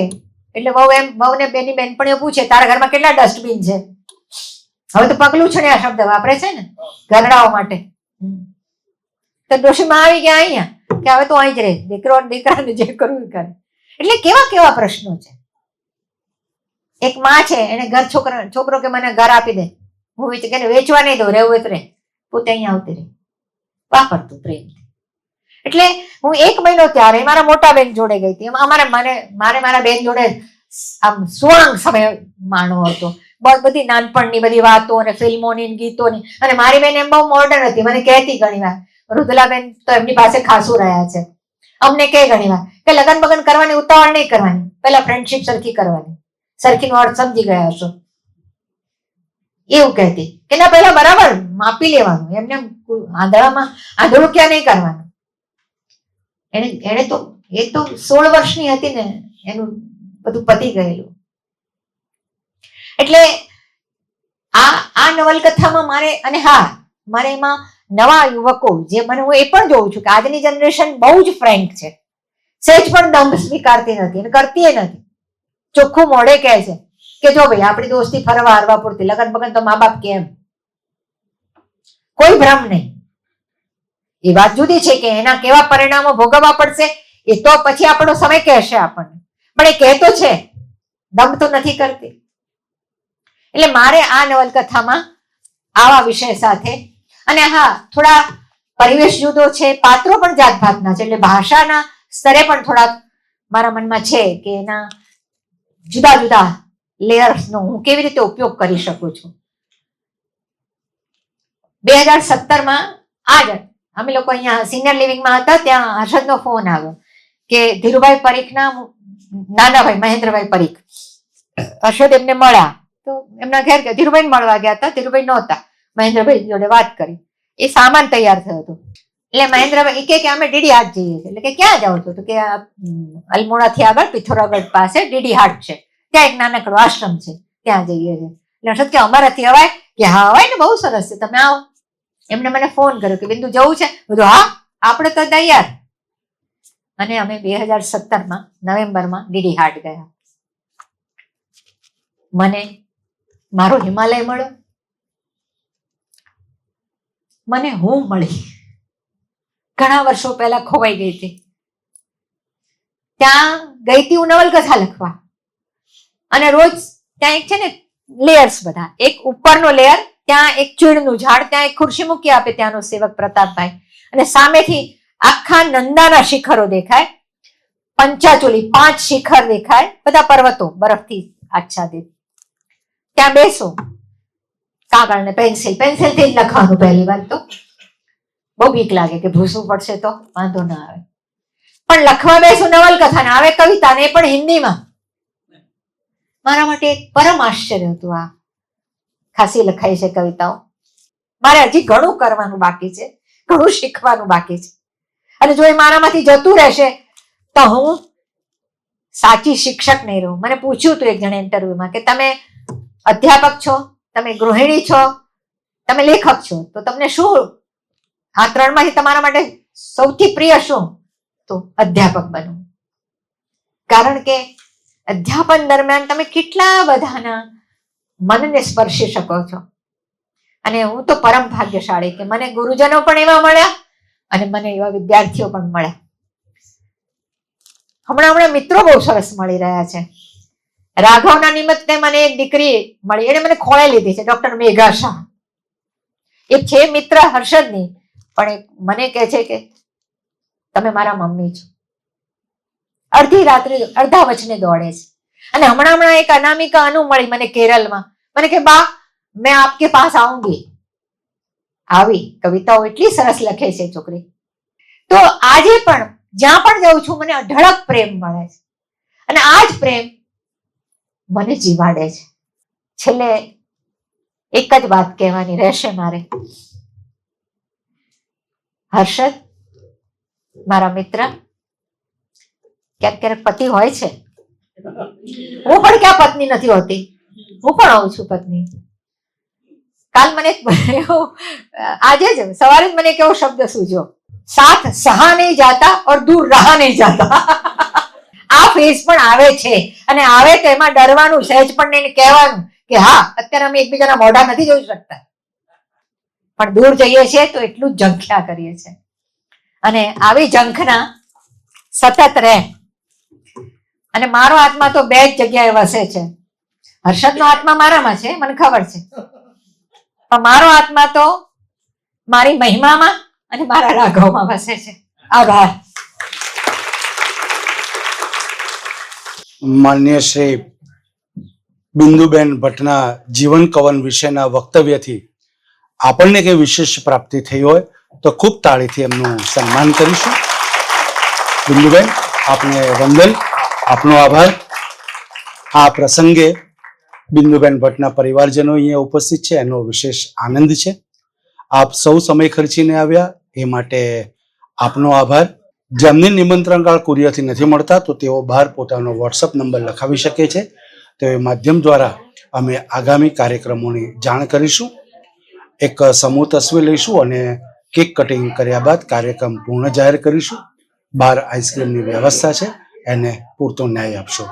એટલે વહુને બેની બેનપણીઓ પૂછે તારા ઘરમાં કેટલા ડસ્ટબિન છે? હવે તો પગલું છે ને આ શબ્દ વાપરે છે ને ઘરડાઓ માટે. તો ડોશીમાં આવી ગયા અહીંયા કે હવે તો અહીં જ રહે, દીકરાને જે કરવું કરે. એટલે કેવા કેવા પ્રશ્નો છે. એક માં છે, એને છોકરો કે મને ઘર આપી દે, હું વેચવા નહીં દઉં, રહેવું રહે, પોતે અહીંયા આવતી રહે, વાપરતું પ્રેમથી. એટલે હું 1 મહિનો ત્યારે મારા મોટા બેન જોડે ગઈ હતી. મારે મારા બેન જોડે આમ સુવર્ણ સમય માણવો હતો. બધી નાનપણની બધી વાતો અને ફિલ્મોની, ગીતોની. અને મારી બેન એમ બહુ મોડર્ન હતી, મને કહેતી ઘણી વાર, રુદલાબેન તો એમની પાસે ખાસું રહ્યા છે, અમને કહે ઘણી વાર કે લગન બગન કરવાની ઉતાવળ નહીં કરવાની, પેલા ફ્રેન્ડશીપ સરખી કરવાની, સરખીનો અર્થ સમજી ગયા હશો. એવું કહેતી કે ના પેલા બરાબર માપી લેવાનું, એમને આંધળામાં આંધળું ક્યાં નહીં કરવાનું. એને તો એ તો 16 વર્ષની હતી ને, એનું બધું પતી ગયેલું. એટલે આ નવલકથામાં મારે એમાં નવા યુવકો જે હું એ પણ જોઉં છું કે આજની જનરેશન બહુ જ ફ્રેન્ક છે, સહેજ પણ દંભ સ્વીકારતી નથી અને કરતી નથી. ચોખ્ખું મોઢે કહે છે કે જો ભાઈ આપણી દોસ્તી ફરવા હરવા પૂરતી, લગન બગન તો મા બાપ કેમ, કોઈ ભ્રમ નહીં. એ વાત જુદી છે કે એના કેવા પરિણામો ભોગવવા પડશે એ તો પછી આપણો સમય કહેશે આપણને, પણ એ કહેતો છે, દંભ તો નથી કરતી. એટલે મારે આ નવલકથામાં આવા વિષય સાથે, અને હા થોડા પરિવેશ જુદો છે, પાત્રો પણ જાત ભાતના છે, એટલે ભાષાના સ્તરે પણ થોડા મારા મનમાં છે કે એના જુદા જુદા લેયર્સનો હું કેવી રીતે ઉપયોગ કરી શકું છું. 2017માં અમે લોકો અહીંયા સિનિયર લિવિંગમાં હતા, ત્યાં હર્ષદનો ફોન આવ્યો કે ધીરુભાઈ પરીખના નાના ભાઈ મહેન્દ્રભાઈ પરીખ, હર્ષદ એમને મળ્યા. તો એમના ઘેર ગયા, ધીરુભાઈ મળવા ગયા હતા, ધીરુભાઈ નહોતા, મહેન્દ્રભાઈ જોડે વાત કરી, એ સામાન તૈયાર થયો હતો. એટલે મહેન્દ્રભાઈ કે અમે ડીડી હાટ જઈએ છીએ. એટલે કે ક્યાં જાવ છો? તો કે અલમોડાથી આગળ પિથોરાગઢ પાસે ડીડી હાટ છે, ત્યાં એક નાનકડો આશ્રમ છે, ત્યાં જઈએ છીએ. એટલે હર્ષદ કે અમારાથી અવાય? કે હા અવાય ને, બહુ સરસ છે, તમે આવો. એમને મને ફોન કર્યો કે બિંદુ જવું છે? બધું હા આપણે તો તૈયાર. અને અમે 2017માં નવેમ્બરમાં ડીડી હાટ ગયા. મને મારો હિમાલય મળ્યો, મને હું મળી, ઘણા વર્ષો પહેલા ખોવાઈ ગઈ હતી. ત્યાં ગઈ હતી હું નવલકથા લખવા, અને રોજ ત્યાં એક છે ને લેયર્સ બધા, એક ઉપરનો લેયર, ત્યાં એક ચીડનું ઝાડ, ત્યાં એક ખુરશી મૂકી આપે ત્યાંનો સેવક પ્રતાપભાઈ, અને સામેથી આખા નંદાના શિખરો દેખાય, પંચાચોલી 5 શિખર દેખાય, બધા પર્વતો બરફથી આચ્છાદિત. ત્યાં બેસો, કાગળ ને પેન્સિલથી જ લખવાનું. પહેલી વાત તો બહુ બીક લાગે કે ભૂસવું પડશે તો વાંધો ના આવે, પણ લખવા બેસું નવલકથા ને આવે કવિતા ને પણ હિન્દીમાં. મારા માટે એક પરમ આશ્ચર્ય હતું. આ ખાસી લખાઈ છે કવિતાઓ. મારે હજી ઘણું કરવાનું બાકી છે, ઘણું શીખવાનું બાકી છે, અને જો એ મારામાંથી જતું રહેશે તો હું સાચી શિક્ષક નહીં રહું. મને પૂછ્યું હતું એક જણે ઇન્ટરવ્યુમાં કે તમે અધ્યાપક છો, તમે ગૃહિણી છો, તમે લેખક છો, તો તમને શું આ 3 માંથી તમારા માટે સૌથી પ્રિય શું? તો અધ્યાપક બનવું. કારણ કે અધ્યાપન દરમિયાન તમે કેટલા બધાના મનને સ્પર્શી શકો છો. અને હું તો પરમ ભાગ્યશાળી કે મને ગુરુજનો પણ એવા મળ્યા અને મને એવા વિદ્યાર્થીઓ પણ મળ્યા. હમણાં મિત્રો બહુ સરસ મળી રહ્યા છે. રાઘવના નિમિત્તે મને એક દીકરી મળી, એને મને ખોળે લીધી છે, ડોક્ટર મેઘા શાહ. એ છે મિત્ર હર્ષદની, પણ મને કહે છે કે તમે મારા મમ્મી છો. અડધી રાત્રે અડધા વચને દોડે છે. અને હમણાં એક અનામિકા અનુ મળી મને કેરળમાં, મને કે બા મેં આપકે પાસ આઉંગી. આવી કવિતાઓ એટલી સરસ લખે છે છોકરી. તો આજે પણ જ્યાં પણ જાઉં છું મને અઢળક પ્રેમ મળે છે, અને આ જ પ્રેમ મને જીવાડે છે. છેલ્લે એક જ વાત કહેવાની રહેશે મારે. હર્ષદ મારા મિત્ર, ક્યારેક પતિ હોય છે, હું પણ ક્યાં પત્ની નથી હોતી, હું પણ હોઉં છું પત્ની. કાલ મને આજે જ સવારે જ મને એક એવો શબ્દ સૂઝ્યો, સાથ સહા નહીં જાતા और दूर रहा नहीं जाता. આ ફેઝ પણ આવે છે, અને આવે તો એમાં ડરવાનું સહેજ પણ નહીં, કહેવાનું કે હા અત્યારે અમે એકબીજાના મોઢા નથી જોઈ શકતા, પણ દૂર જઈએ છીએ તો એટલું જ ઝંખ્યા કરીએ છીએ. અને આવી ઝંખના સતત રહે. અને મારો આત્મા તો 2 જ જગ્યાએ વસે છે. હર્ષદનો આત્મા મારામાં છે, મને ખબર છે, પણ મારો આત્મા તો મારી મહિમામાં અને મારા રાઘવમાં વસે છે. આભાર. માન્ય શ્રી બિંદુબેન ભટ્ટના જીવન કવન વિશેના વક્તવ્યથી આપણને કઈ વિશેષ પ્રાપ્તિ થઈ હોય તો ખૂબ તાળીથી એમનું સન્માન કરીશું. બિંદુબેન, આપને વંદન, આપનો આભાર. આ પ્રસંગે બિંદુબેન ભટ્ટના પરિવારજનો અહીંયા ઉપસ્થિત છે, એનો વિશેષ આનંદ છે. આપ સૌ સમય ખર્ચીને આવ્યા એ માટે આપનો આભાર. જેમને નિમંત્રણ કાર્ડ કુરિયરથી નથી મળતા તો તેઓ બહાર પોતાનો વોટ્સઅપ નંબર લખાવી શકે છે. તો એ માધ્યમ દ્વારા અમે આગામી કાર્યક્રમોની જાણ કરીશું. એક સમૂહ તસવીર લઈશું અને કેક કટિંગ કર્યા બાદ કાર્યક્રમ પૂર્ણ જાહેર કરીશું. બહાર આઈસ્ક્રીમની વ્યવસ્થા છે, એને પૂરતો ન્યાય આપશો.